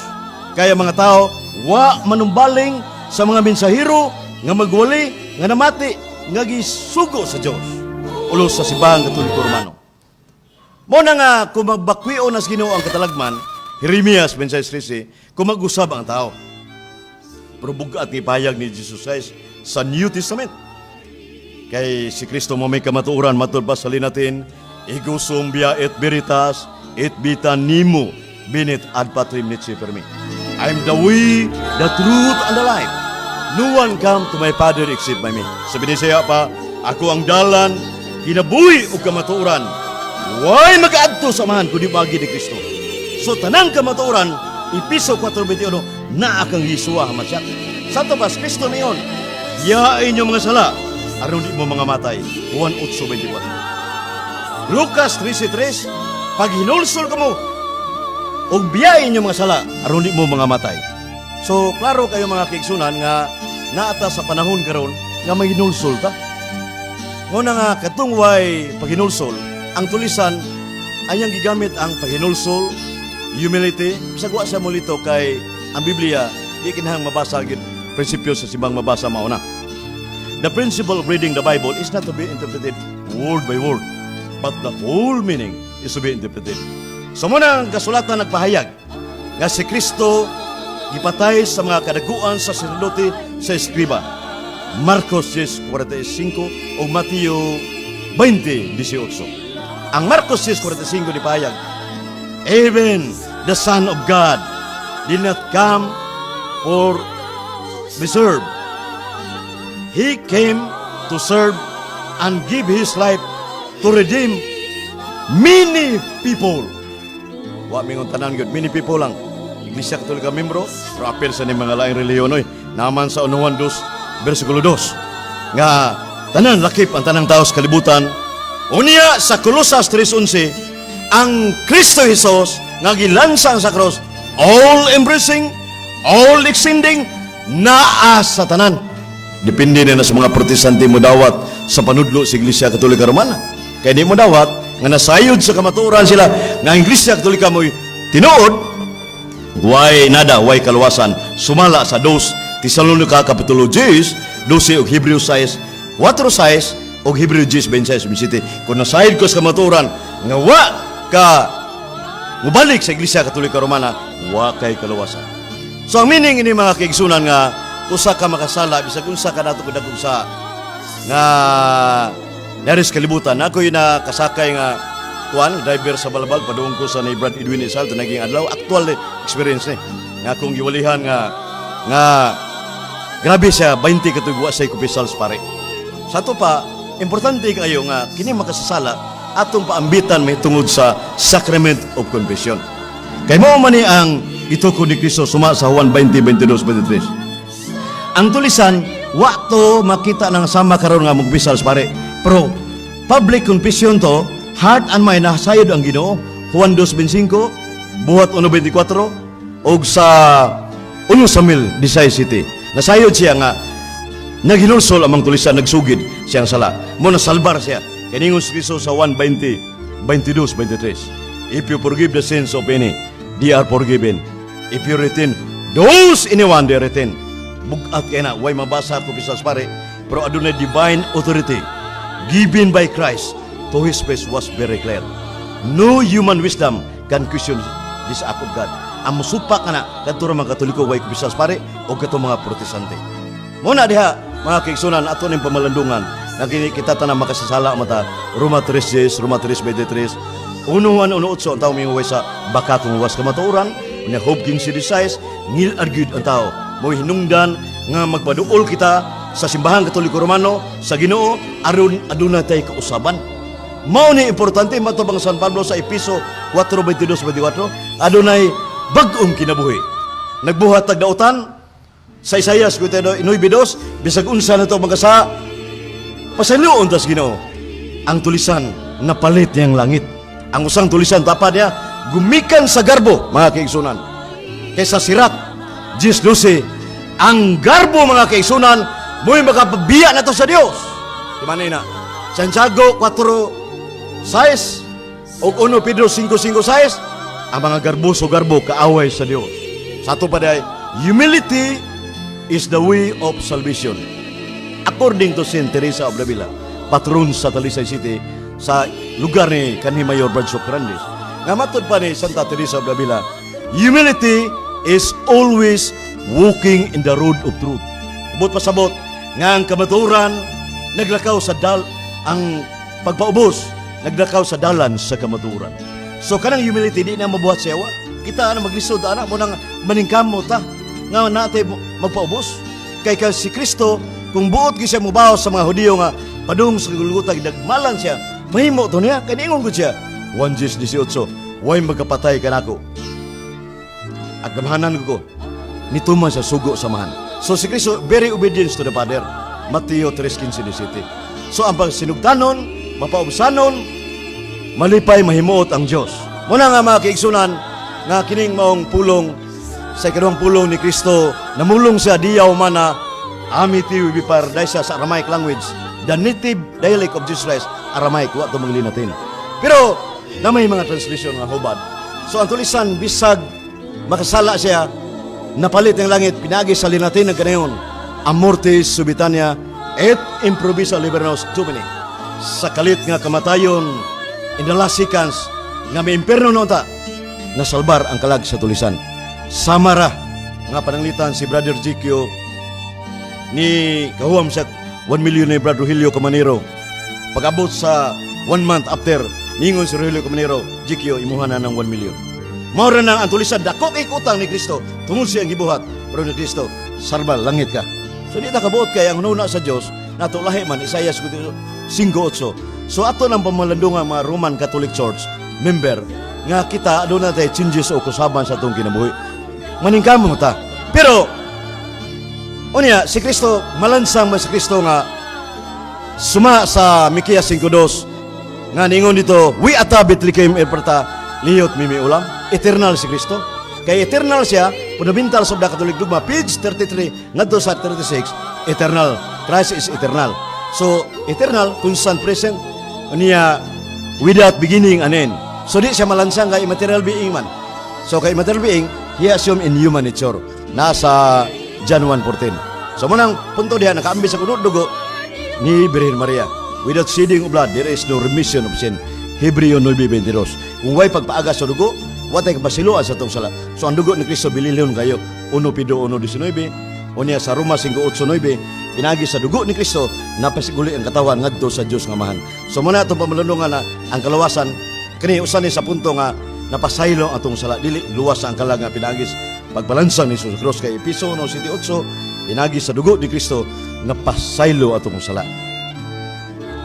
Kaya mga tao wa manumbaling sa mga mensahero nga magwali, nga namati, nga gisugo sa Dios. Ulos sa simbahang Katoliko Romano. Mo na nga kung magbakwio nas Ginoo ang katalagman, Jeremias 26:13, kung mag-usab ang tao. Pero bugat ni payag ni Jesus Christ sa New Testament. Kay si Kristo mo may kamatuoran matud pa sa linatin, igusum bia et veritas et vita nimo binit ad patrim nitsi per me. I am the way, the truth, and the life. No one come to my Father except by me. Sabi ni siya pa, ako ang dalan, kinabuhi o kamatuoran. Why mag-aadto samahan kundi bagi ni Kristo. So tanang kamatuoran, Episo 4:21, na akang Yesua hamasyak. Sa tabas, Kristo na yun. Yain yung mga sala, aron di mo mga matay. Juan 8:24. Lucas 13:3, pag hinulsol ka mo, o biyain yung mga sala, aron di mo mga matay. So, klaro kayo mga kaigsunan nga naata sa panahon karon nga may hinulsol ta. Nguna nga, katungway paghinulsol, ang tulisan, ayang gigamit ang paghinulsol, humility, sagwa sa mulito kay ang Biblia, di kinahang mabasa agad prinsipyo sa simbang mabasa mauna. The principle of reading the Bible is not to be interpreted word by word, but the whole meaning is to be interpreted. So muna ang kasulatan nagpahayag nga si Kristo gipatay sa mga kadaguan sa sacerdote sa eskriba. Marcos 10:45 o Mateo 20:18. Ang Marcos 10:45 dipahayag, even the Son of God did not come for be served. He came to serve and give His life to redeem many people. Wa mingon tanan gyud, many people lang. Iglesia Katolika membro, pero apel sa ni mga laing reliyon oy. Naman sa 1:2 versikulo 2 nga tanan lakip ang tanang tao sa kalibutan Unya sa Colosas 3:11, ang Kristo Jesus nga gilansang sa cross, all embracing, all extending, naa sa tanan. Depende na sa mga protestante mo dawat sa panudlo sa Iglesia Katolika Romana. Kaya di mo dawat nga nasayod sa kamaturan sila nga ang Iglesia Katolika mo'y tinuod, way nada, way kaluwasan, sumala sa 2 Tesalonica Kapitulo 10, 12 o Hebreo 6, 4:6 o Hebreo 10:26. Kung nasayod ko sa kamaturan nga wa ka mubalik sa Iglesia Katolika Romana, wa kay kaluwasan. So ang meaning ini mga kaigsunan nga usa ka makasala bisag unsa ka nato kadagog sa nga naris kalibutan. Ako'y nakasakay nga tuwan driver sa balabal padung ko sa ni Brad Edwin Isal naging adlaw actual experience ni nga akong giwalihan nga grabe siya 20 katugwa sa kupisals pare. Sa to pa importante kayo nga kini makasasala atong paambitan may tungod sa Sacrament of Confession. Kay mao man ni ang ituko ni Kristo suma sa Juan 20:22-23. Ang tulisan wa to makita ng sama karon nga magbisals pare. Pero public confession to, heart and mind nasayod ang Ginoo. Juan 2:25, buhat 1:24 og sa 1 Samuel 17. Nasayod siya nga naghinulsol amang tulisan nagsugid siyang sala. Mo nasalbar siya. Kaningon si Kristo sa 1:22-23. If you forgive the sins of any, they are forgiven. If you retain those anyone, they retain. Bugat kaya na, way mabasa ko bisas pare, pero adunay divine authority given by Christ to His face was very clear. No human wisdom can question this act of God. Ang musupak ka na, kadto mga Katoliko, way ko bisas pare, o kato mga protestante. Muna diha, mga kaigsunan, ato ng pamalandungan, na kita tanang makasasala mata, Roma 3:10, Roma 3:23, unuhan unuotso ang tao minguway sa baka kung was kamatuuran, unya hope king si desires, ngil argued ang tao, mo hinungdan nga magpaduol kita sa simbahan Katoliko Romano sa Ginoo aron aduna tay kausaban. Mao ni importante matubang San Pablo sa Episo 4:22-24, adunay bag-ong kinabuhi. Nagbuhat tag dautan sa Isaias 9:2, bisag unsa na to magasa pasaluon tas Ginoo. Ang tulisan napalit niyang langit. Ang usang tulisan tapad niya gumikan sa garbo, mga kaigsunan. Kaysa sirat 10:12, ang garbo mga kaigsunan mo'y makapabiya na to sa Dios. Di man na Santiago 4:6 o 1 Pedro 5:5, ang mga garbo so garbo kaaway sa Dios. Sa ato pa day, humility is the way of salvation. According to Saint Teresa of Davila, patron sa Talisay City, sa lugar ni kanhi Mayor Bradshaw Grandes, nga matod pa ni Santa Teresa of Davila, humility is always walking in the road of truth. Ubot pasabot nga ang kamaturan naglakaw sa ang pagpaubos naglakaw sa dalan sa kamaturan. So kanang humility di na mabuhat sa yawa. Kita na maglisod anak mo nang maningkamot ta nga natin magpaubos. Kay si Kristo kung buot gi siya mubaw sa mga Hudiyo nga padung sa Golgota nagmalan siya, mahimo to niya kaningon gud siya 1:18, way magkapatay kanako. Agamahanan ko nituman sa sugo samahan. So si Kristo very obedience to the Father. Mateo 3:15-17. So ang pagsinugtanon, mapaubsanon, malipay mahimuot ang Dios. Muna nga mga kaigsunan nga kining maong pulong sa ikaduhang pulong ni Kristo namulong sa diyaw mana amiti we paradise sa Aramaic language. The native dialect of Jesus Christ, Aramaic, wa to maglin natin. Pero na may mga translation nga hubad. So ang tulisan bisag makasala siya, napalit ng langit, pinagi sa linatin ng kanayon, amortis subitania et improvisa libernos domini. Sa kalit nga kamatayon, in the last seconds, nga may imperno nota, nasalbar ang kalag sa tulisan. Samara, nga pananglitan si Brother Jikyo, ni kahuam sa 1 million ni Brother Rogelio Camanero. Pag-abot sa 1 month after, ningon si Rogelio Camanero, Jikyo, imuha na ng 1 million. Maura na ang tulisan, dakok ikutang ni Kristo, tungod siyang gibuhat, pero ni Kristo, sarbal, langit ka. So di na kabuot kay ang nuna sa Diyos, natulahi man, Isaias 5:8. So ato ng pamalandungan mga Roman Catholic Church member, nga kita, doon natin changes o kusaban sa itong kinabuhi. Maningkamo ta. Pero, unya, si Kristo, malansang ba si Kristo nga, suma sa Mikias 5:2, nga ningon dito, we atabit likim erperta liyot mimi ulam, eternal si Kristo. Kay eternal siya, fundamental sa Katolik dogma, page 33 ngadto sa 36, eternal. Christ is eternal. So, eternal, constant present, niya without beginning and end. So, di siya malansang kay immaterial being man. So, kay immaterial being, he assumed in human nature. Nasa John 1:14. So, munang punto diha, nakaambi sa kunod dugo ni Birhen Maria. Without shedding of blood, there is no remission of sin. Hebreo 9:22. Kung way pagpaaga sa dugo, watay kapasiluan sa itong sala. So, ang dugo ni Kristo bililyon kayo. 1 Pedro 1:19. Unya sa Roma 5:8-9, pinagi sa dugo ni Kristo, napasiguli ang katawan ngadto sa Dios nga Amahan. So muna itong pamalunungan na ang kalawasan, kini usan ni sa punto nga napasaylo atong sala. Dili, luwas ang kalag nga pinagis. Pagbalansang ni Jesus Cross kay Episo 1:7, pinagi sa dugo ni Kristo, napasaylo atong sala.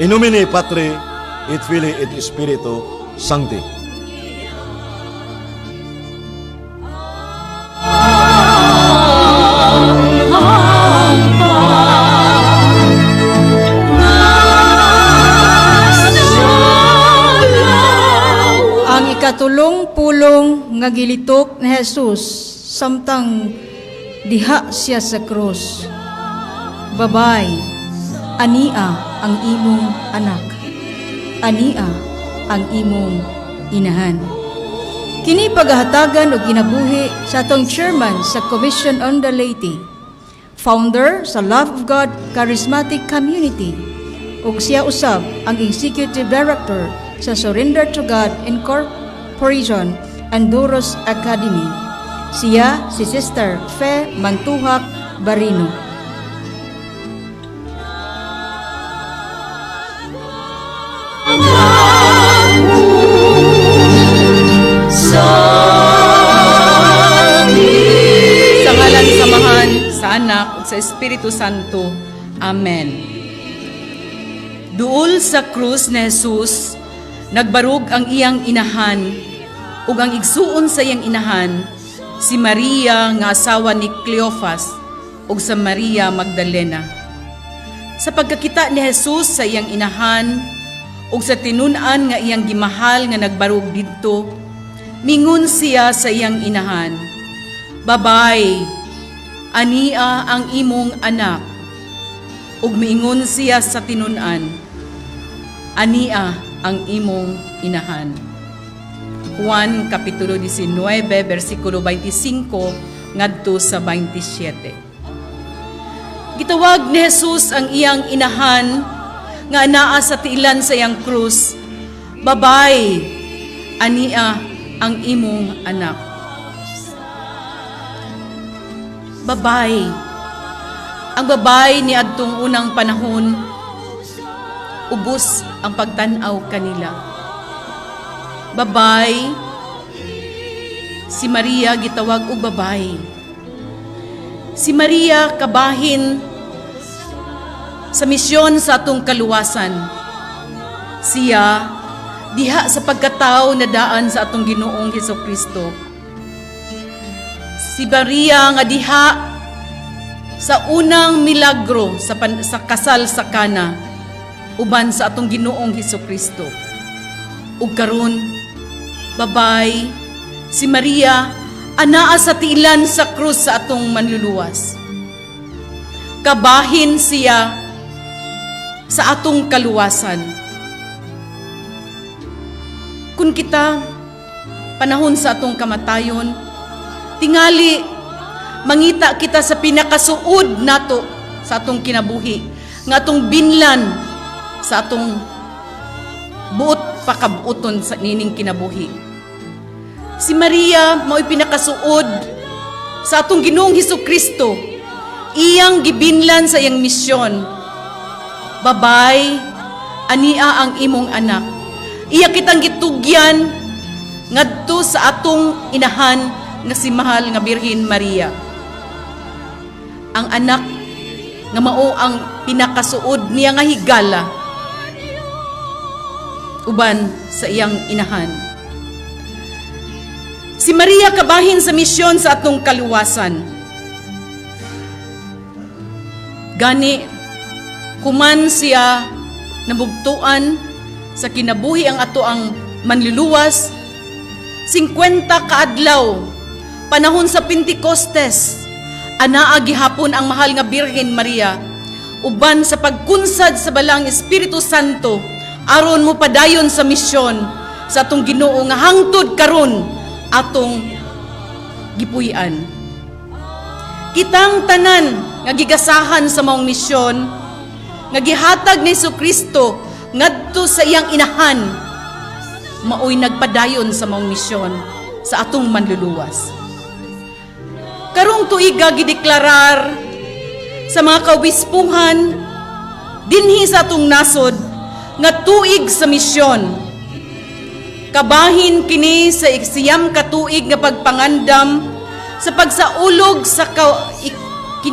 In nomine Patri, et Filii, et Spiritu Sancti. Katulong pulong nga gilitok ni Jesus samtang diha siya sa krus. Babay, ania ang imong anak. Ania ang imong inahan. Kini paghahatagan og ginabuhi sa atong chairman sa Commission on the Laity, founder sa Love of God Charismatic Community, ug siya usab ang Executive Director sa Surrender to God Incorporation and Doros Academy. Siya si Sister Fe Mantuhak Barino. Sa ngalan samahan sa Anak at sa Espiritu Santo. Amen. Duol sa krus ni Jesus, nagbarug ang iyang inahan, ug ang igsuon sa iyang inahan, si Maria nga asawa ni Cleophas, ug sa Maria Magdalena. Sa pagkakita ni Jesus sa iyang inahan, ug sa tinun-an nga iyang gimahal nga nagbarug didto, mingon siya sa iyang inahan, "Babay, ania ang imong anak." Ug miingon siya sa tinun-an, "Ania ang imong inahan." Juan Kapitulo 19, versikulo 25 ngadto sa 27. Gitawag ni Jesus ang iyang inahan nga anaa sa tiilan sa iyang krus, "Babay, ania ang imong anak." Babay. Ang babay ni adtong unang panahon, ubos ang pagtanaw kanila. Babay, si Maria gitawag og babay. Si Maria kabahin sa misyon sa atong kaluwasan. Siya diha sa pagkatao na daan sa atong Ginoong Hesukristo. Si Maria nga diha sa unang milagro sa kasal sa Kana, uban sa atong Ginoong Hesukristo. Ug karon, babay, si Maria anaa sa tiilan sa krus sa atong manluluwas. Kabahin siya sa atong kaluwasan. Kung kita panahon sa atong kamatayon, tingali mangita kita sa pinakasuod nato sa atong kinabuhi, nga atong binlan sa atong buot pakabuoton sa nining kinabuhi. Si Maria mao'y pinakasuod sa atong Ginoong Hesukristo, iyang gibinlan sa iyang misyon. Babay, ania ang imong anak. Iya kitang gitugyan ngadto sa atong inahan nga si mahal nga Birhen Maria. Ang anak nga mao ang pinakasuod niya nga higala uban sa iyang inahan. Si Maria kabahin sa misyon sa atong kaluwasan. Gani kuman siya nabugtuan sa kinabuhi ang ato ang manluluwas, 50 kaadlaw, panahon sa Pentecostes, anaa gihapon ang mahal nga Birhen Maria, uban sa pagkunsad sa balang Espiritu Santo, aron mo padayon sa misyon sa atong Ginoo nga hangtod karon atong gipuy-an. Kitang tanan nga gigasahan sa maong misyon, nga gihatag ni Jesucristo ngadto sa iyang inahan, maoy nagpadayon sa maong misyon sa atong manluluwas. Karong tuiga gideklarar sa mga kaobispuhan dinhi sa atong nasod nga tuig sa misyon. Kabahin kini sa iksiyam ka tuig nga pagpangandam sa pagsaulog sa 500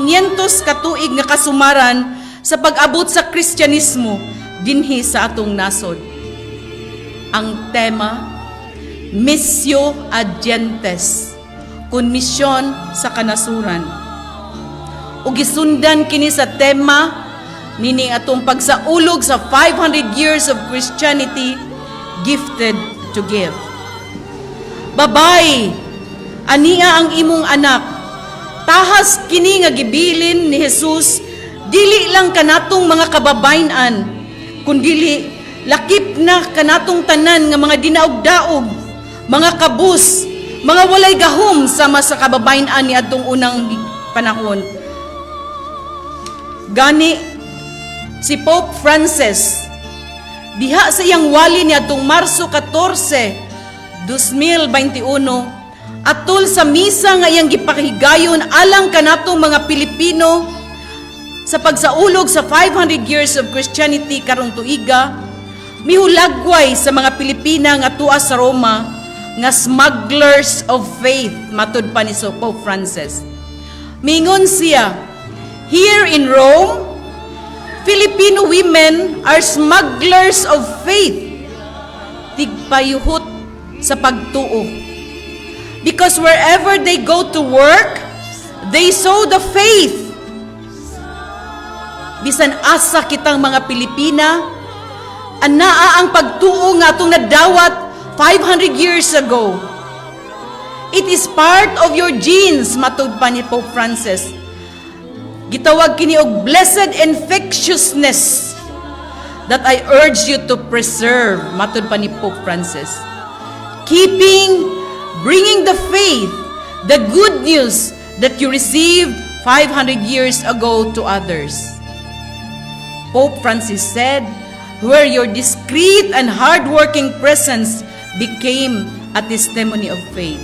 ka tuig nga kasumaran sa pag-abot sa Kristyanismo dinhi sa atong nasod. Ang tema, Missio ad Gentes, kun misyon sa kanasuran. Ug gisundan kini sa tema nini atong pagsaulog sa 500 years of Christianity, gifted to give. Babay, ania ang imong anak. Tahas kini nga gibilin ni Jesus, dili lang kanatong mga kababayan-an, kundili lakip na kanatong tanan nga mga dinaog-daog, mga kabus, mga walay gahom sama sa kababayan-an ni adtong unang panahon. Gani si Pope Francis diha sa iyang wali ni adtong Marso 14, 2021 atol sa misa nga iyang gipahigayon alang kanatong mga Pilipino sa pagsaulog sa 500 years of Christianity karong tuiga, mihulagway sa mga Pilipina nga tuwa sa Roma nga smugglers of faith, matud pa ni Pope Francis. Mingon siya, here in Rome, Filipino women are smugglers of faith, tigpayuhot sa pagtuo. Because wherever they go to work, they sow the faith. Bisan asa kitang mga Pilipina, anaa ang pagtuo nga atong nadawat 500 years ago. It is part of your genes, matud pa ni Pope Francis. Gitawag kini og blessed infectiousness that I urge you to preserve, matud pa ni Pope Francis. Bringing the faith, the good news that you received 500 years ago to others. Pope Francis said, where your discreet and hardworking presence became a testimony of faith.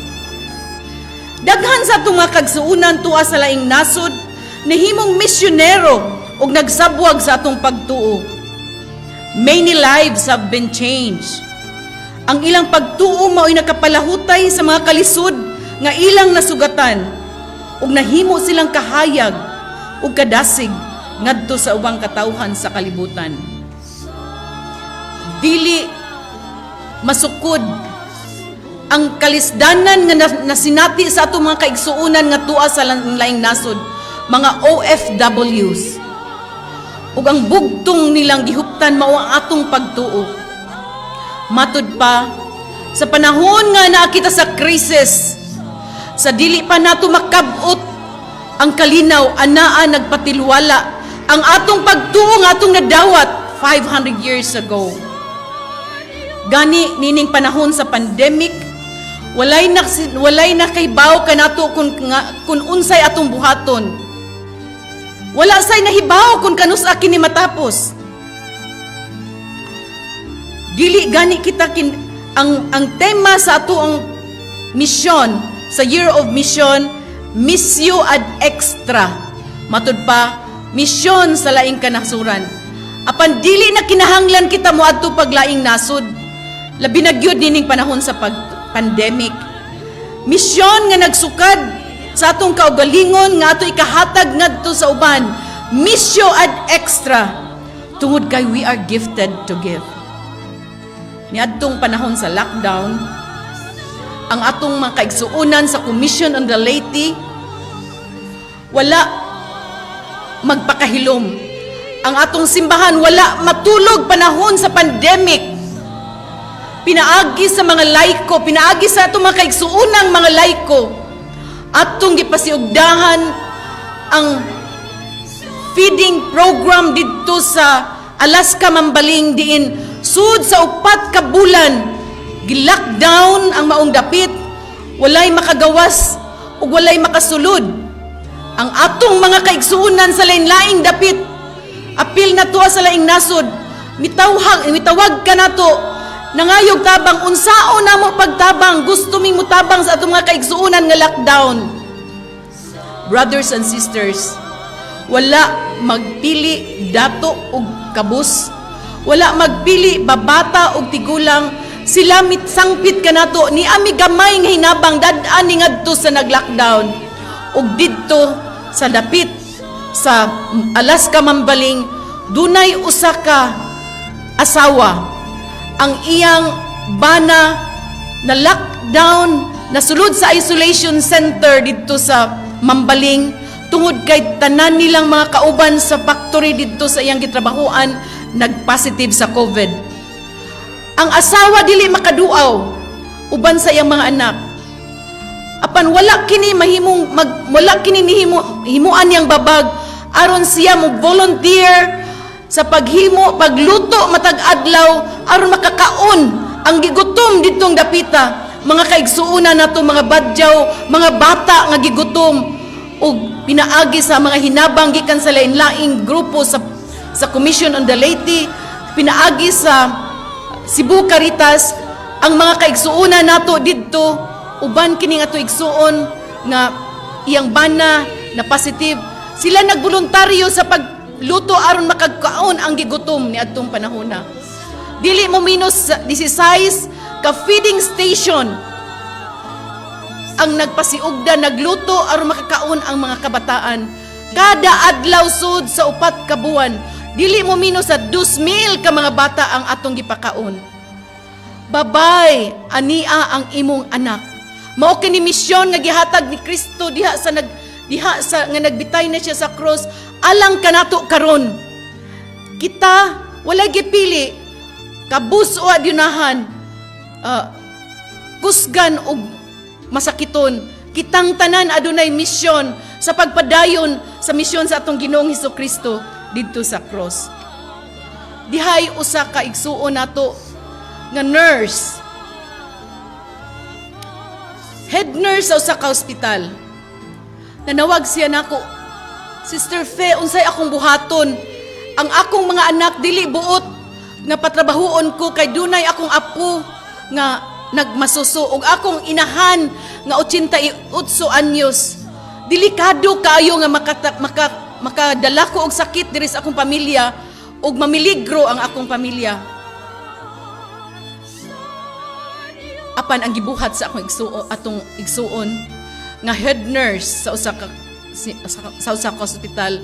Daghan sa itong mga kagsuunan tuwa sa laing nasod, nahimong misyonero ug nagsabwag sa atong pagtuo. Many lives have been changed. Ang ilang pagtuo mao'y nakapalahutay sa mga kalisod nga ilang nasugatan ug nahimo silang kahayag ug kadasig ngadto sa ubang katawhan sa kalibutan. Dili masukod ang kalisdanan nga nasinati sa atong mga kaigsuunan nga tuwa sa laing nasod, mga OFWs. Ug ang bugtong nilang gihuptan mao ang atong pagtuo. Matud pa, sa panahon nga naa kita sa krisis, sa dili pa nato makabot ang kalinaw, anaa nagpatilwala ang atong pagtuo nga atong nadawat 500 years ago. Gani nining panahon sa pandemic, walay na kahibaw kanato kun unsay atong buhaton. Wala say nahibaw kun kanus-a kini matapos. Dili gani kita ang tema sa ato ang mission sa Year of Mission, Missio ad Extra. Matud pa, misyon sa laing kanasuran. Apan dili na kinahanglan kita moadto paglaing nasod. Labi na gyud nining panahon sa pandemic. Misyon nga nagsukad sa atong kaugalingon nga ato ikahatag ngadto sa uban. Missio ad Extra. Tungod kay we are gifted to give. Niadtong panahon sa lockdown, ang atong mga kaigsuunan sa Commission on the Laity, wala magpakahilom. Ang atong simbahan wala matulog panahon sa pandemic. pinaagi sa mga laiko, pinaagi sa atong mga kaigsuunang mga laiko, atong gipasiugdahan ang feeding program dito sa Alaska Mambaling diin sud sa 4 ka bulan gi-lockdown ang maong dapit, walay makagawas ug walay makasulod. Ang atong mga kaigsuunan sa lain-laing dapit, apil na tuwa sa laing nasod, mitawag ka nato, nangayog tabang, unsaon na mo pagtabang, gusto ming mutabang sa atong mga kaigsuunan nga lockdown. Brothers and sisters, wala magpili dato ug kabus, wala magpili babata ug tigulang, sila mitsangpit kanato ni ami gamay nga hinabang dad-an ni ngadto sa nag-lockdown ug didto sa dapit sa Alaska Mambaling dunay usa ka asawa ang iyang bana na lockdown, nasulod sa isolation center dito sa Mambaling tungod kay tanan nilang mga kauban sa factory dito sa iyang gitrabahuan nag-positive sa COVID. Ang asawa dili makaduaw uban sa iyang mga anak. Apan wala kini himuan niyang babag aron siya mo volunteer sa pagluto matag adlaw aron makakaon ang gigutom ditong dapita. Mga kaigsuunan nato, mga badyaw, mga bata nga gigutom ug pinaagi sa mga hinabang gikan sa lain-laing grupo sa Commission on the Laity, pinaagi sa Cebu Caritas, ang mga kaigsuunan nato didto uban kini nga igsuon nga iyang bana na positive, sila nagboluntaryo sa pagluto aron makagkaon ang gigutom ni adtong panahona. Dili mo minus 16 ka feeding station ang nagpasiugda, nagluto aron makakaon ang mga kabataan kada adlaw sud sa 4 ka buwan. Dili mo minus sa 2,000 ka mga bata ang atong gipakaon. Babay ania ang imong anak. Mao kini misyon nga gihatag ni Kristo diha sa nga nagbitay na siya sa cross alang kanato karon. Kita wala gipili kabus o adyunahan, kusgan o masakiton. Kitang tanan adunay misyon sa pagpadayon sa misyon sa atong Ginoong Hesukristo didto sa cross. Dihay usa ka igsuon nato nga nurse, head nurse sa usa ka ospital. Nanawag siya nako, Sister Fe, unsay akong buhaton? Ang akong mga anak dili buot nga patrabahoon ko kay dunay akong apo nga nagmasuso ug akong inahan nga 88 anyos. Delikado kaayo nga makadala ko og sakit diri sa akong pamilya ug mamiligro ang akong pamilya. Apan ang gibuhat sa akong igsuon nga head nurse sa usa ka hospital,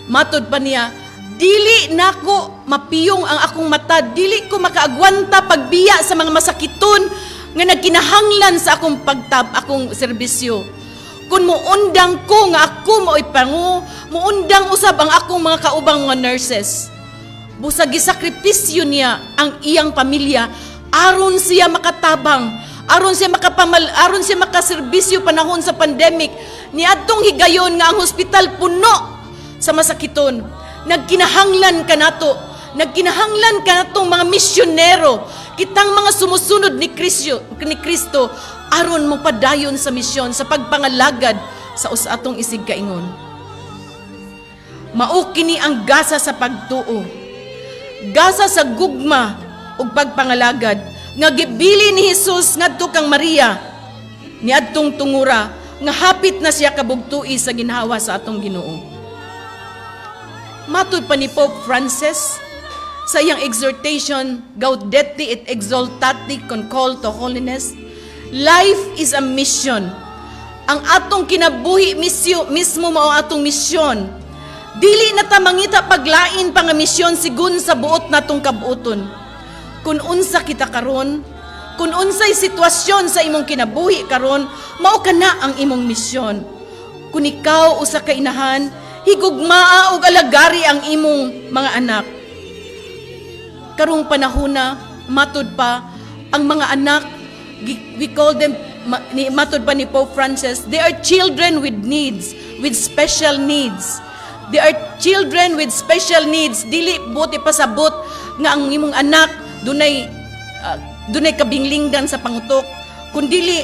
matod pa niya, dili nako mapiyong ang akong mata, dili ko makaagwanta pagbiya sa mga masakiton nga nagkinahanglan sa akong serbisyo. Kung muundang ko nga ako mao'y pangu, muundang usab ang akong mga kaubang mga nurses. Busag gisakripisyo niya ang iyang pamilya aron siya makatabang, aron siya makaserbisyo panahon sa pandemic. Niadtong higayon nga ang hospital puno sa masakiton. Nagkinahanglan kanatong mga misyonero, kitang mga sumusunod ni Kristo aron mo padayon sa misyon sa pagpangalagad sa atong isig kaingon. Mao kini ang gasa sa pagtuo, gasa sa gugma ug pagpangalagad nga gibili ni Hesus ngadto kang Maria niadtong tungura nga hapit na siya kabugtui sa ginhawa sa atong Ginoo. Matud pa ni Pope Francis sa iyang exhortation Gaudete et Exsultate con call to holiness, life is a mission. Ang atong kinabuhi mismo mao atong misyon. Dili na ta mangita paglain pa nga misyon sigun sa buot natong kabuoton. Kung unsa kita karon, kung unsay sitwasyon sa imong kinabuhi karon, mao kana ang imong misyon. Kung ikaw usa ka inahan, higugmaa og alagari ang imong mga anak. Karong panahona, matud pa, ang mga anak, we call them, matod pa ni Pope Francis, they are children with needs, with special needs. They are children with special needs. Dili buti pasabot nga ang imong anak dunay kabinglinggan sa pangutok. Kundili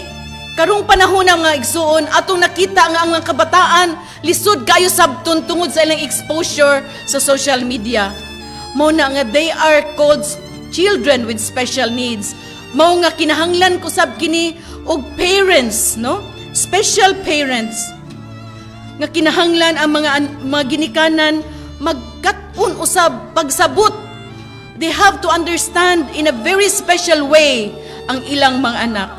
karong panahon ng mga igsuon atong nakita nga ang mga kabataan lisod kayo sabton tungod sa ilang exposure sa social media. Mao na nga they are called children with special needs. Mao nga kinahanglan ko sab kini og parents, no? Special parents nga kinahanglan ang mga ginikanan magkat-on usab pagsabot. They have to understand in a very special way ang ilang mga anak.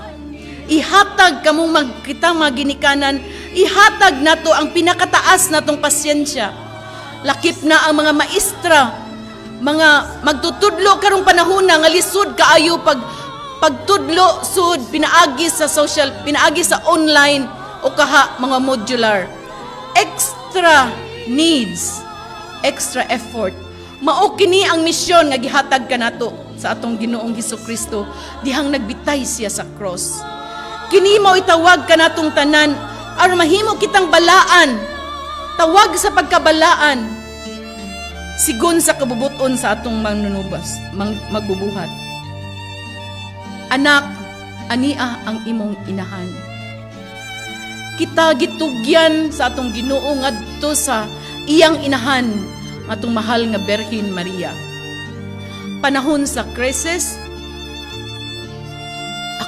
Ihatag kamong kita mga ginikanan, ihatag nato ang pinakataas natong pasyensya. Lakip na ang mga maestra, mga magtutudlo karong panahon nga lisod kaayo pagtudlo sud pinaagi sa online o kaha mga modular. Extra needs, extra effort. Mao kini ang misyon nga gihatag kanato sa atong Ginoong Hesukristo dihang nagbitay siya sa cross. Kini mao itawag kanatong tanan aron mahimo kitang balaan. Tawag sa pagkabalaan sigon sa kabubuton sa atong manunubas, magbubuhat. Anak, ania ang imong inahan. Kita gitugyan sa atong Ginoo ngadto sa iyang inahan, atong mahal nga Birhen Maria. Panahon sa krisis,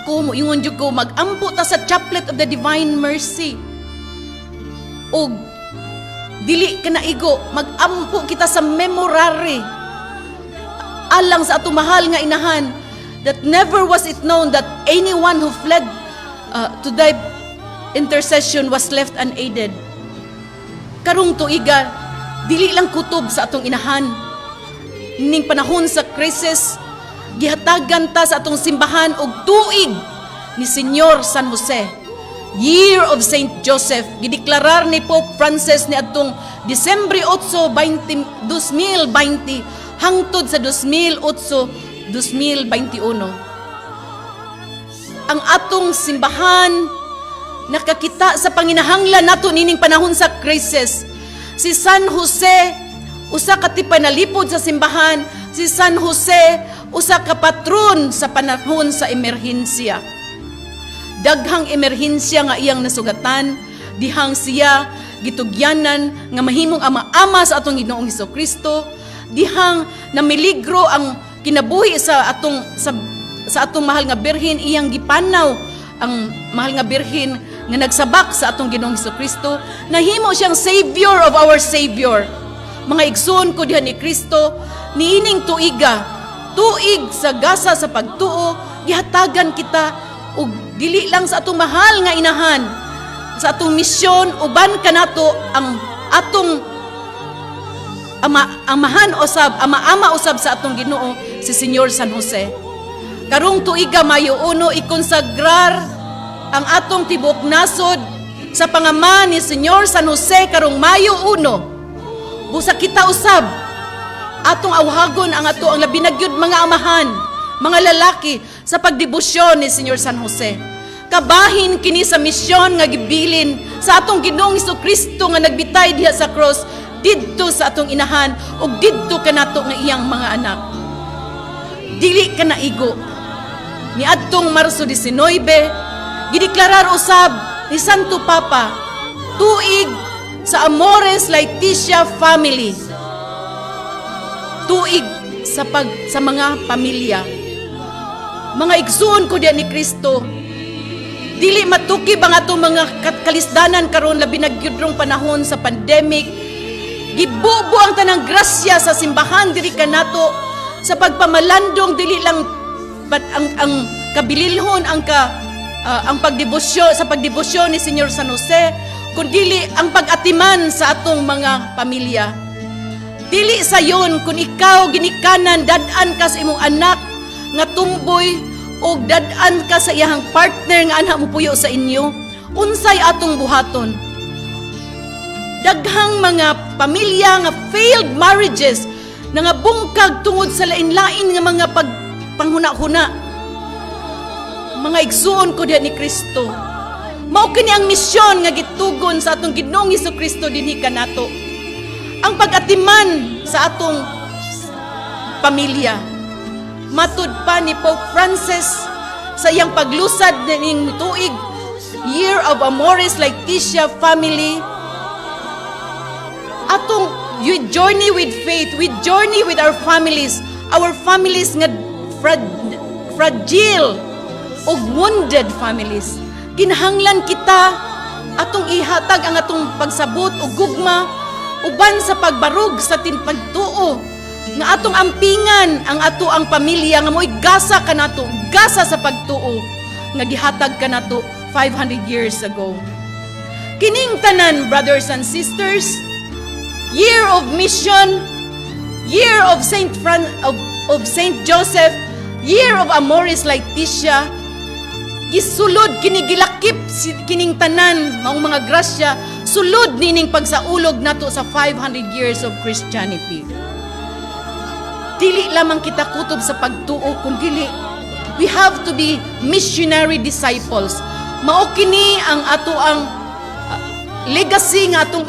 ako mo ingon jud ko magampo ta sa Chaplet of the Divine Mercy. Og dili ka na igo, magampo kita sa memorare alang sa atong mahal nga inahan, that never was it known that anyone who fled to thy intercession was left unaided. Karong tuiga, dili lang kutob sa atong inahan. Ning panahon sa krisis, gihatagan ta sa atong simbahan og tuig ni Senyor San Jose. Year of Saint Joseph, gideklarar ni Pope Francis ni atong Disyembre 8, 2020 hangtod sa 2008-2021. Ang atong simbahan nakakita sa panginahanglan nato nining panahon sa krisis. Si San Jose, usa ka tipanalipod sa simbahan. Si San Jose, usa ka patron sa panahon sa emerhensya. Daghang emerhensya nga iyang nasugatan, dihang siya gitugyanan nga mahimong ama-ama sa atong Ginoong Hesukristo, dihang namiligro ang kinabuhi sa atong mahal nga Birhen, iyang gipanaw ang mahal nga Birhen nga nagsabak sa atong Ginoong Hesukristo, nahimo siyang Savior of our Savior. Mga igsoon ko diha ni Kristo, niining tuiga, tuig sa gasa sa pagtuo, gihatagan kita ug dili lang sa atong mahal nga inahan, sa atong misyon uban kanato ang atong amahan usab, ama usab sa atong Ginoo si Senyor San Jose. Karong tuiga Mayo 1 ikonsagrar ang atong tibok nasod sa pangaman ni Senyor San Jose karong Mayo 1. Busa kita usab atong awhagon ang ato ang labinagyud mga amahan, mga lalaki sa pagdebosyon ni Senyor San Jose. Kabahin kini sa misyon nga gibilin sa atong Ginoong Hesukristo nga nagbitay diha sa cross didto sa atong inahan ug didto kanato nga iyang mga anak. Dili ka naigo. Niadtong Marso 19, gideklarar usab ni Santo Papa tuig sa Amores Laetitia Family. Tuig sa mga pamilya. Mga igsuon ko diyan ni Kristo, dili matukib ang atong mga kalisdanan karon labi na gyudrong panahon sa pandemic. Gibubo ang tanang grasya sa simbahan diri kanato sa pagpamalandong, dili lang ang kabililhon ang pagdebosyon sa pagdebosyon ni Senyor San Jose, kundi ang pag-atiman sa atong mga pamilya. Dili sayon kung ikaw ginikanan dad-an ka sa imong anak nga tumboy o dad-an ka sa iyang partner nga anha mupuyo sa inyo, unsay atong buhaton? Daghang mga pamilya nga failed marriages na nga bungkag tungod sa lain-lain nga mga panghuna-huna. mga igsuon ko diha ni Kristo. Mao kini ang misyon nga gitugon sa atong Ginoong Hesukristo dinhi kanato. Ang pag-atiman sa atong pamilya. Matud pa ni Pope Francis sa iyang paglusad ning tuig Year of Amoris Laetitia Family. Atong journey with faith, we journey with our families nga fragile o wounded families. Kinahanglan kita atong ihatag ang atong pagsabot o gugma uban sa pagbarug sa tinpagtuo nga atong ampingan ang ato ang pamilya nga mo'y gasa kanato, gasa sa pagtuo nga gihatag kanato 500 years ago. Kining tanan, brothers and sisters, year of mission, year of Saint Joseph, year of Amoris Laetitia, gisulod kinigilakip kining tanan maong mga grasya sulod nining pagsaulog nato sa 500 years of Christianity. Dili lamang kita kutob sa pagtuo kundi we have to be missionary disciples. Mao kini ang ato ang legacy nga atong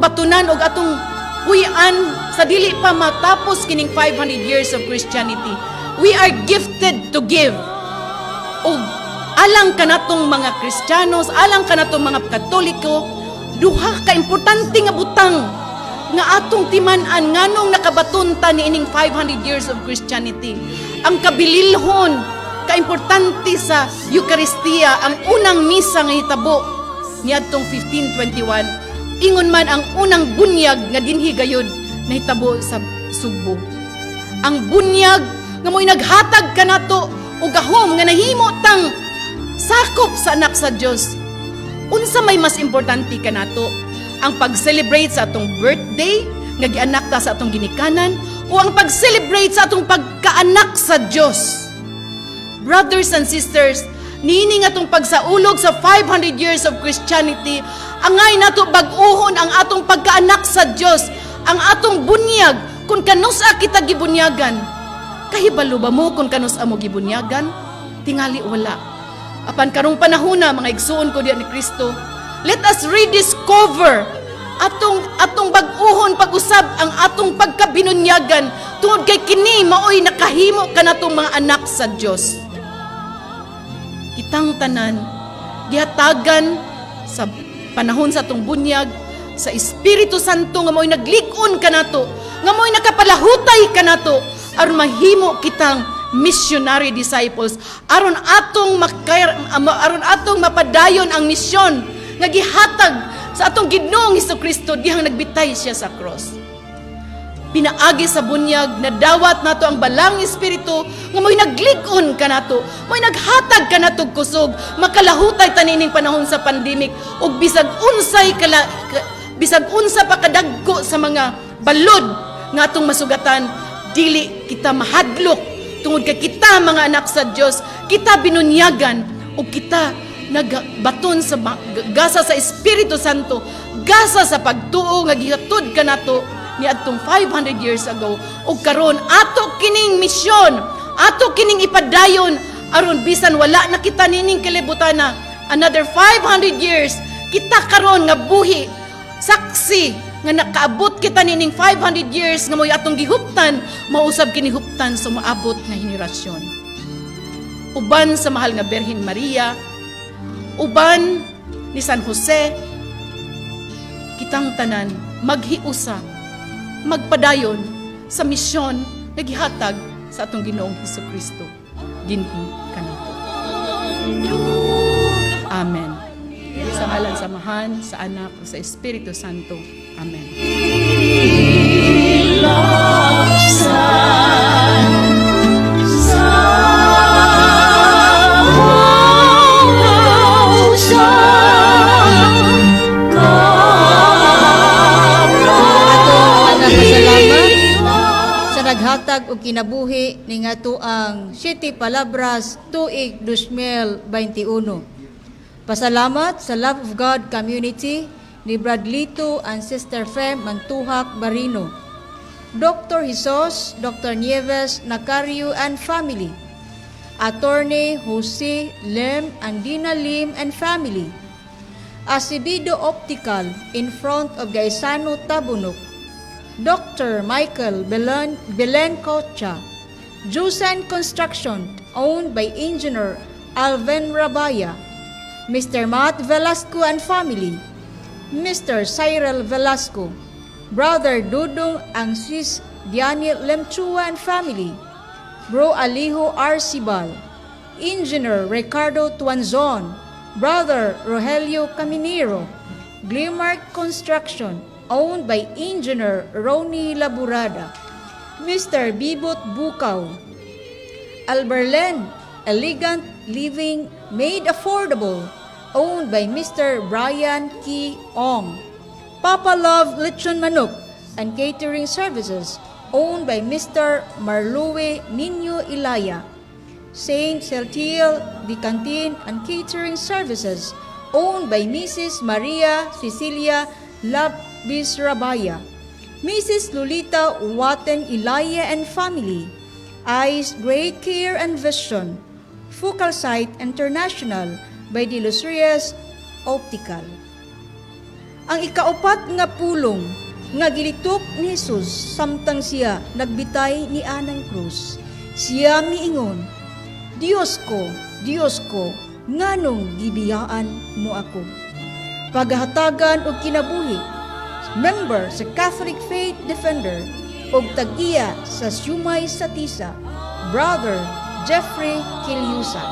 batunan og atong huyan sa dili pa matapos kining 500 years of Christianity. We are gifted to give. O alang kanatong mga Kristiyanos, alang kanatong mga Katoliko, duha ka importante nga butang nga atong timan-an nganong nakabaton ta niining 500 years of Christianity. Ang kabililhon, kaimportante sa Eucharistia, ang unang misa nga hitabo niadtong 1521, ingon man ang unang bunyag nga dinhi gayud nahitabo sa Sugbo. Ang bunyag nga mo'y naghatag kanato o gahom nga nahimo tang sakop sa anak sa Dios. Unsa may mas importante kanato? Ang pag-celebrate sa atong birthday nga gianak ta sa atong ginikanan o ang pag-celebrate sa atong pagkaanak sa Dios? Brothers and sisters, nining atong pagsaulog sa 500 years of Christianity, angay nato bag-uhon ang atong pagkaanak sa Dios, ang atong bunyag kung kanusa kita gibunyagan. Kahibalo ba mo kung kanus amo gibunyagan? Tingali wala. Apan karong panahon na mga igsuon ko diha ni Kristo, let us rediscover atong bag-uhon pag-usab ang atong pagkabinunyagan tungod kay kini maoy nakahimo kanatong mga anak sa Dios. Kitang tanan gihatagan sa panahon sa atong bunyag sa Espiritu Santo nga mo'y naglig-on kanato, nga mo'y nakapalahutay kanato aron mahimo kitang missionary disciples, aron atong mapadayon ang misyon nga gihatag sa atong Ginoong Hesukristo dihang nagbitay siya sa cross. Pinaagi sa bunyag na dawat nato ang balang Espiritu nga mo'y naglig-on kanato, mo'y naghatag kanato kusog, makalahutay tanining panahon sa pandemic ug bisag unsa pa kadagko sa mga balod nga atong masugatan, dili kita mahadlok tungod kay kita mga anak sa Dios, kita binunyagan ug kita nagbaton sa gasa sa Espiritu Santo, gasa sa pagtuo nga gihatod kanato niadtong 500 years ago. Ug karon ato kining misyon, ato kining ipadayon aron bisan wala na kita nining kalibutan na another 500 years, kita karon nga buhi saksi nga nakaabot kita nining 500 years nga mo'y atong gihuptan, mausab kini huptan sa maabot nga henerasyon. Uban sa mahal nga Birhen Maria, uban ni San Jose, kitang tanan maghiusa, magpadayon sa misyon nga gihatag sa atong Ginoong Hesukristo dinhi kanito. Amen. Sa ngalan sa Amahan, sa Anak, sa Espiritu Santo. Amen. Naghatag og kinabuhi ning ato ang Siete Palabras tuig 2021. Pasalamat sa Love of God Community ni Bradlito and Sister Fem Mantuhak Barino, Dr. Jesus, Dr. Nieves Nacario and family, Attorney Jose Lim and Dina Lim and family. Acevedo Optical in front of Gaisano Tabunok. Dr. Michael Belen Cocha. Jusan Construction owned by Engineer Alvin Rabaya. Mr. Matt Velasco and family. Mr. Cyril Velasco. Brother Dudong Angsis Diani Lemchua and family. Bro Alijo Arcibal. Engineer Ricardo Tuanzon. Brother Rogelio Caminero. Glimmark Construction owned by Engineer Roni Laburada. Mr. Bibot Bukaw. Alberlen Elegant Living Made Affordable owned by Mr. Brian Ki Ong. Papa Love Lechon Manok and Catering Services owned by Mr. Marlue Nino Ilaya. Saint Celtiel The Canteen and Catering Services owned by Mrs. Maria Cecilia Labis Rabaya. Mrs. Lolita Waten Ilaya and family. Eyes Great Care and Vision. Focal Sight International by De Los Reyes Optical. Ang ikaupat nga pulong nga gilitok ni Jesus samtang siya nagbitay ni Anang Cruz. Siya miingon, Diyos ko, nganong gibiyaan mo ako? Paghahatagan og kinabuhi, member sa Catholic Faith Defender og tag-iya sa Siyumay sa Tisa, Brother Jeffrey Kilyusa.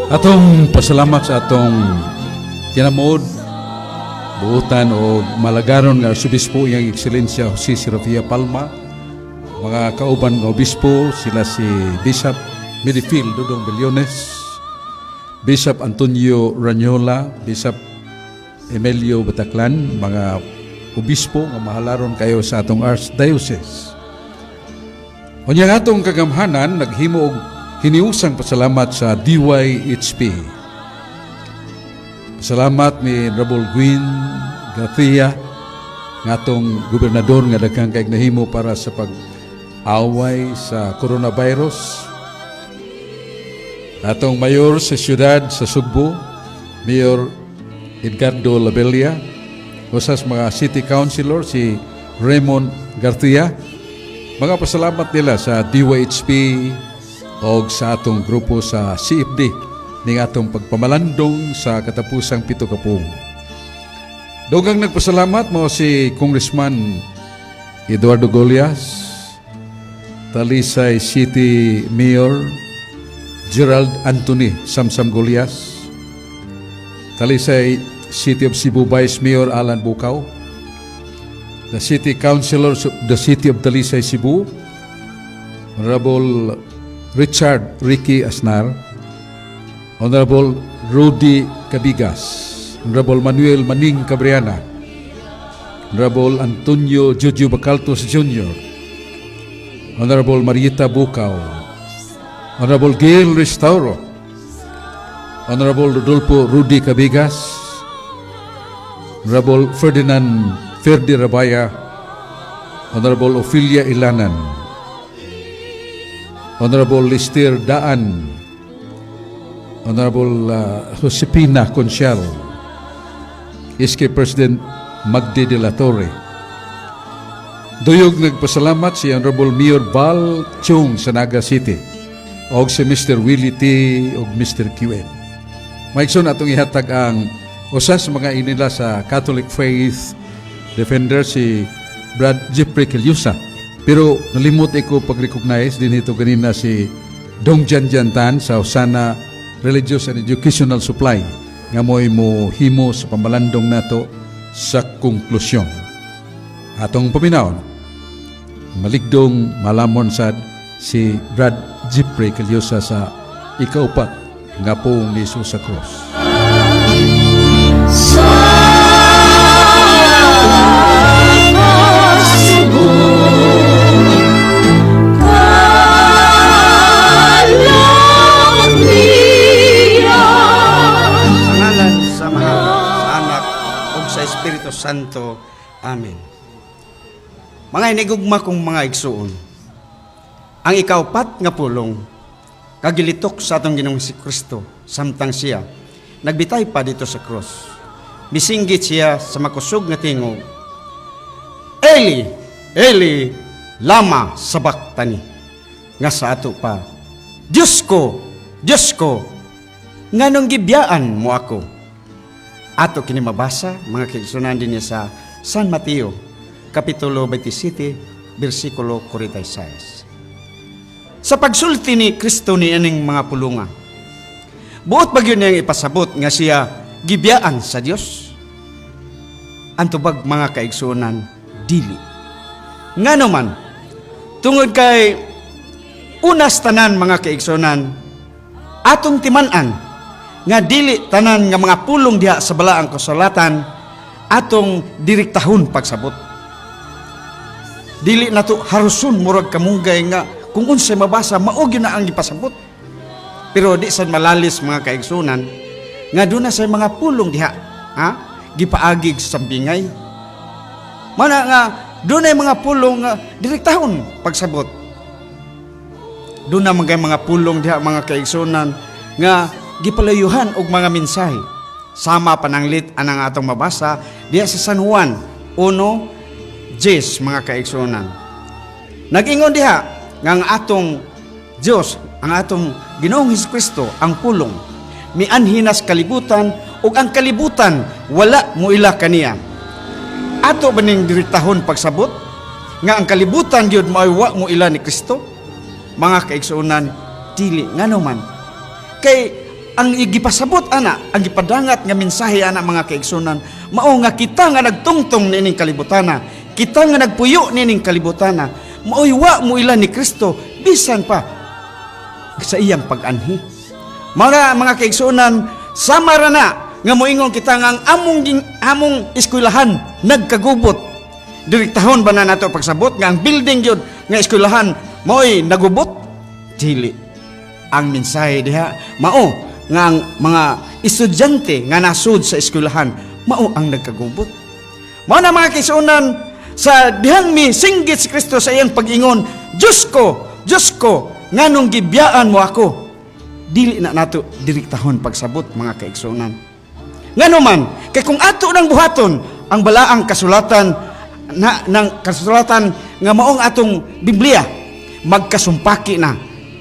Atong pasalamat sa atong tinamod, buutan o malagaron nga Arsobispo iyang Ekscelensya Jose Serafia Palma, mga kauban nga obispo, sila si Bishop Medifil Dudong Bellones, Bishop Antonio Ranyola, Bishop Emilio Bataclan, mga obispo nga mahalaron kayo sa atong Archdiocese. Unyang atong kagamhanan, naghimo og hiniusang pasalamat sa DYHP. Salamat ni Honorable Gwen Garcia, nga atong gobernador nga daghang kay nahimo para sa pag-away sa coronavirus. Atong mayor sa siyudad sa Sugbo, Mayor Edgardo Labella, usas mga city councilor si Raymond Garcia. Mga pasalamat nila sa DYHP o sa atong grupo sa CFD ning atong pagpamalandong sa katapusang 7 ka pung. Dugang nagpasalamat mo si Congressman Eduardo Golias, Talisay City Mayor Gerald Anthony Samsam Golias, Talisay City of Cebu Vice Mayor Alan Bukaw, the City Councilors of the City of Talisay Cebu, Honorable Richard Ricky Asnar, Honorable Rudy Cabigas, Honorable Manuel Maning Cabriana, Honorable Antonio Jojo Bacaltos Jr., Honorable Marieta Bukaw, Honorable Gail Restauro, Honorable Rodolfo Rudy Cabigas, Honorable Ferdinand Ferdi Rabaya, Honorable Ophelia Ilanan, Honorable Lister Daan, Honorable Josepina Conchal, SK President Magdi de la Torre. Duyog nagpasalamat si Honorable Mayor Val Chung sa Naga City o si Mr. Willie T. o Mr. QN. Maikson atong ihatag ang usas mga inila sa Catholic Faith Defender si Brad Jeffrey Kilyusa. Pero nalimot ko pag-recognize din ito kanina si Dong Janjantan sa Osana Religious and Educational Supply nga mo'y mo himo sa pamalandong nato sa konklusyon. Atong paminaw, maligdong malamon sad si Brad Jeffrey Kilyusa sa ikaupat nga pong ni Jesus sa cross. Love me. Santo. Amen. Mga inigugma kong mga igsuon, ang ikaapat nga pulong kagilitok sa atong Ginoong Kristo samtang siya nagbitay pa dito sa cross. Misinggit siya sa makusog nga tingog, Eli, Eli, lama sabachthani, nga sa ato pa, Diyos ko, nganong gibiyaan mo ako. Ato kini mabasa, mga kaigsunan din niya sa San Mateo, Kapitulo 27, versikulo 46. Sa pagsulti ni Kristo ni aning mga pulunga, buot bagyo niyang ipasabot nga siya gibiyaan sa Dios. Antubag mga kaigsunan, dili. Ngano man, tungod kay unas tanan mga kaigsunan, atong timan-an nga dili tanan nga mga pulong diha sa balaang kasulatan atong direktahon pagsabot. Dili nato haruson murag kamunggay nga kung unsay mabasa mao gyud na ang gipasabot. Pero di sad malalis mga kaigsunan nga doon na say mga pulong diha, gipaagig sa sambingay. Mana nga doon ay mga pulong nga direktahon pagsabot. Doon na mga pulong diha mga kaigsunan nga gipalayuhan og mga mensahe. Sama pananglit anang atong mabasa diha sa San Juan 1:10 mga kaigsunan. Nag-ingon diha nga ang atong Dios, ang atong Ginoong Hesukristo ang pulong mianhinas kalibutan ug ang kalibutan wala moila kaniya. Ato baning direktahon pagsabot nga ang kalibutan gyud mao wa moila ni Kristo? Mga kaigsunan, dili ngano man. Kay ang igipasabot ana, ang gipadangat nga mensahe ana mga kaigsunan, mao nga kita nga nagtungtong nining kalibutana, kita nga nagpuyo nining kalibutana, mao'y wa moila ni Kristo bisan pa sa iyang pag-anhi. Mga kaigsunan, sama ra na nga moingon kita nga ang among eskwelahan nagkagubot. Direktahon ba na nato pagsabot nga ang building yun nga eskwelahan mao'y nagubot? Dili. Ang mensahe diha mao nga ang mga estudyante nga nasud sa eskwelahan mao ang nagkagubot. Mao na mga kaigsunan, sa dihang misinggit si Kristo sa iyang pag-ingon, Diyos ko, nganong gibiyaan mo ako. Dili na nato direktahon pagsabot mga kaigsunan. Ngano man, kay kung ato nang buhaton ang balaang kasulatan ng kasulatan nga maong atong Biblia, magkasumpaki na.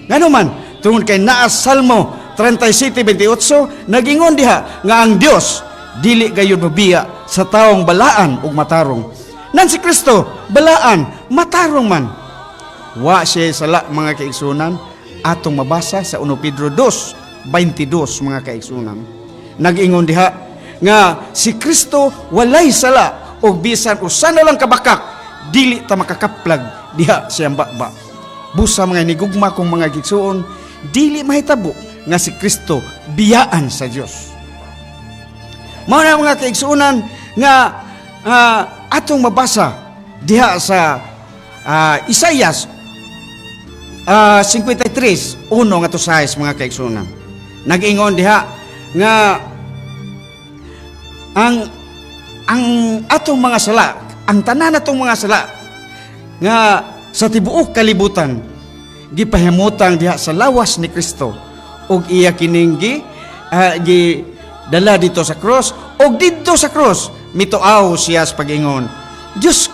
Ngano man, tungod kay naa Salmo 37:28 nagingon diha nga ang Dios dili gayud mabiya sa taong balaan ug matarong. Nan si Kristo balaan matarong man. Wa siya sala mga kaigsunan atong mabasa sa 1 Pedro 2:22 mga kaigsunan. Nagingon diha nga si Kristo walay sala ug bisan usa na lang kabakak dili ta makakaplag diha siyang bakba. Busa mga nigugma kong mga igsuon, dili mahitabo nga si Kristo biyaan sa Dios. Mao na mga kaigsuonan nga atong mabasa diha sa Isaias 53:1 nga to 6 mga kaigsuonan. Nag-ingon diha nga ang atong mga sala, ang tanan natong mga sala nga sa tibuok kalibutan gipahimutang diha sa lawas ni Kristo ug iya kining dala dito sa cross ug didto sa cross mituaw siya sa pag-ingon, Diyos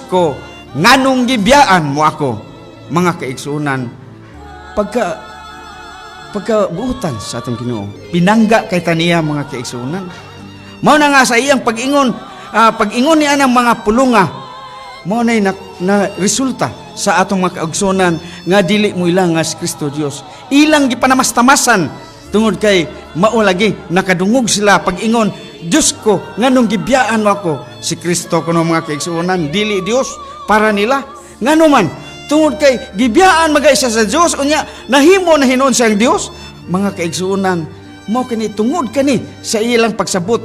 ko, nganong gibiyaan mo ako. Mga kaigsuonan, pagkabuutan sa atong Ginoo, pinangga kay taniya mga kaigsuonan. Mao na nga sa iyang pag-ingon niya ng mga pulunga, mao na resulta sa atong mga kaigsuonan nga dili mo ilang nga si Kristo Dios. Ilang gipanamastamasan tungod kay mao lagi nakadungog sila pag-ingon, Diyos ko, nganong gibiyaan mo ako. Si Kristo kuno mga kaigsuonan, dili Dios para nila. Ngano man, tungod kay gibiyaan magay siya sa Dios unya nahimo na hinuon siyang Dios. Mga kaigsuonan, mao kini tungod kani sa ilang pagsabot,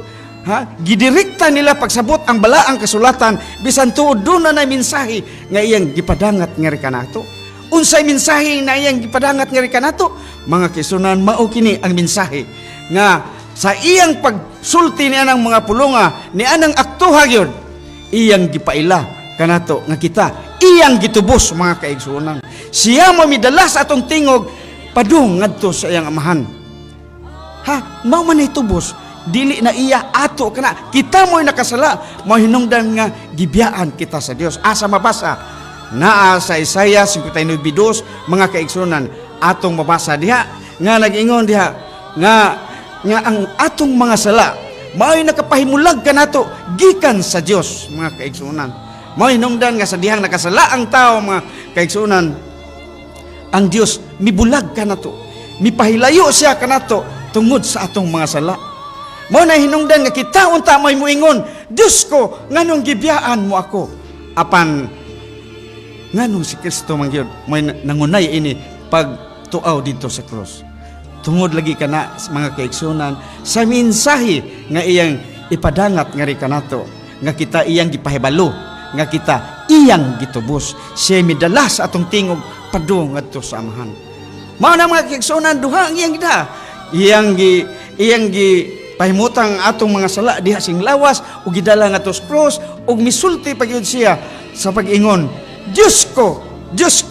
gidirekta nila pagsabot ang balaang kasulatan bisan tuod do na mensahe nga iyang gipadangat nga kanato. Unsay mensahe na iyang gipadangat nga kanato? Mga kaigsuonan, mao kini ang mensahe nga sa iyang pagsulti niya ng mga pulunga ni anang aktuha gyud iyang gipaila kanato nga kita iyang gitubos mga kaigsuonan. Siya mamidala sa atong tingog padung ngadto sa iyang amahan. Ha, mao man itubos dili na iya ato kana kita mo'y nakasala mo hinungdan nga gibiyaan kita sa Dios. Asa mabasa naa sa Isaiah 59:2 mga kaigsuonan atong mabasa diha nga nag-ingon diha nga ang atong mga sala mao'y nakapahimulag kanato gikan sa Dios mga kaigsuonan. Mao hinungdan nga sa dihang nakasala ang tao mga kaigsuonan ang Dios mibulag kanato mipahilayo siya kanato tungod sa atong mga sala. Mao na hinungdan nga kita unta may muingon Dios ko nganong gibiyaan mo ako apan nganong si Kristo man gyud may nangunay ini pagtuaw dito sa krus. Tungod lagi kana mga kaigsuonan sa mensahe nga iyang ipadangat nga ri kanato nga kita iyang gipahibalo nga kita iyang gitubos siya midala sa atong tingog padung ngadto sa amahan. Mao na mga kaigsuonan duha ang iyang gida iyang gi pahimutang atong mga sala diha sing lawas ug gidala ngadto sa krus ug misulti pagyud siya sa pag-ingon Dios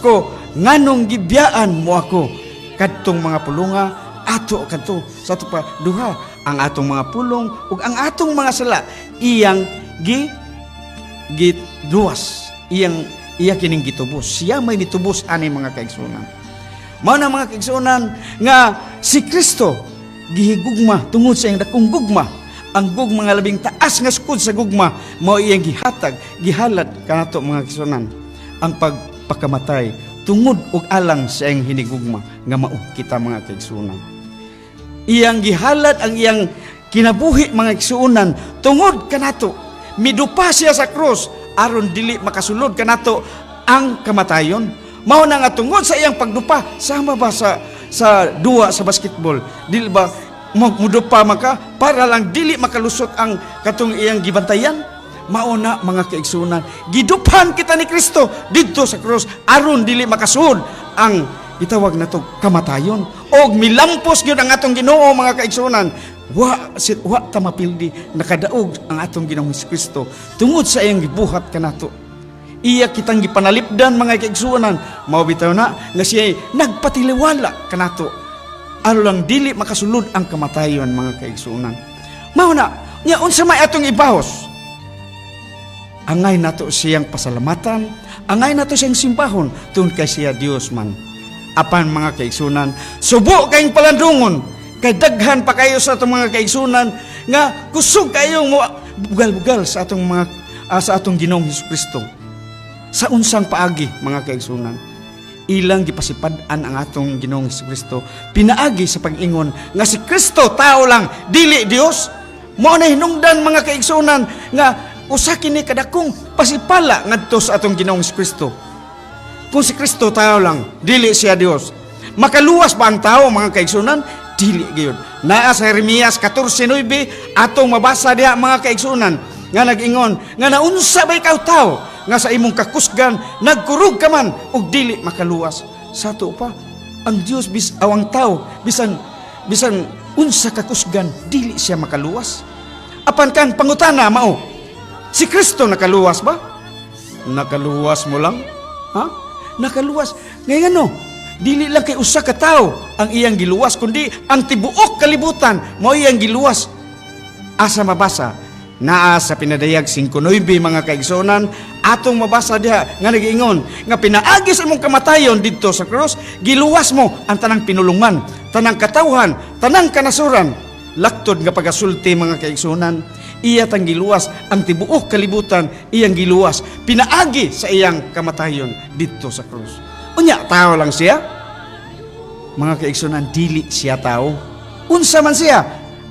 ko nganong gibiyaan mo ako kadtong mga pulunga ato kadto sa ato pa duha ang atong mga pulong ug ang atong mga sala iyang giluwas iya kining gitubos siya may nitubos ani mga kaigsuonan. Mao na mga kaigsuonan nga si Kristo gihigugma tungod sa iyang dakong gugma ang gugma nga labing taas nga skud sa gugma mao iyang gihalad kanato mga kaigsuonan ang pagpakamatay tungod og alang sa iyang hinigugma nga mao kita mga kaigsuonan. Iyang gihalad ang iyang kinabuhi mga kaigsuonan tungod kanato midupa siya sa krus aron dili makasulod kanato ang kamatayon. Mao na nga tungod sa iyang pagdupa sama ba sa duwa sa basketball dili ba mudupa maka para lang dili makalusot ang katong iyang gibantayan. Mao na mga kaigsuonan gidupan kita ni Kristo didto sa krus aron dili makasud ang gitawag nato kamatayon og milampos gyud ang atong Ginoo mga kaigsuonan. Wa ta mapildi nakadaog ang atong Ginoong Kristo tungod sa iyang gibuhat kanato. Iya kitang gipanalipdan mga kaigsuonan mao bitaw na nga siya nagpatiliwala kanato aron lang dili makasulod ang kamatayon mga kaigsuonan. Mao na nya unsa may atong ibahos angay nato siyang pasalamatan angay nato siyang simbahon tungod kay siya Dios man. Apan mga kaigsuonan subo kayong palandungon kay daghan pa kayo sa atong mga kaigsuonan nga kusog kayo mo bugal-bugal sa atong mga sa atong Ginoong Hesukristo. Sa unsang paagi mga kaigsuonan ilang gipasipad-an ang atong Ginoong Hesukristo pinaagi sa pag-ingon nga si Kristo tao lang dili Dios. Mao na hinungdan mga kaigsuonan nga usa kini kadakong pasipala ngadto sa atong Ginoong Hesukristo. Kung si Kristo tao lang dili siya Dios makaluwas ba ang tao mga kaigsuonan? Dili gyud. Naa sa Jeremias 14:9 atong mabasa diha mga kaigsuonan nga nag-ingon nga naunsa bay ikaw tao nga sa imong kakusgan nagkurog ka man ug dili makaluwas. Sa to pa ang Dios ang tao bisan unsa kakusgan dili siya makaluwas. Apan kan pangutana mao si Kristo nakaluwas ba? Nakaluwas mo lang? Ha? Nakaluwas. Ngayon no, dili lang kay usa ka tawo ang iyang giluwas kundi ang tibuok kalibutan mao iyang giluwas. Asa mabasa naa sa pinadayag 5:9 mga kaigsuonan atong mabasa diha nga nag-ingon nga pinaagi sa imong kamatayon didto sa krus giluwas mo ang tanang pinulungan tanang katawhan tanang kanasuran laktod nga pagasulti mga kaigsuonan iya tang giluwas ang tibuok kalibutan iyang giluwas pinaagi sa iyang kamatayon didto sa krus. Unya tao lang siya mga kaigsuonan dili siya tao. Unsa man siya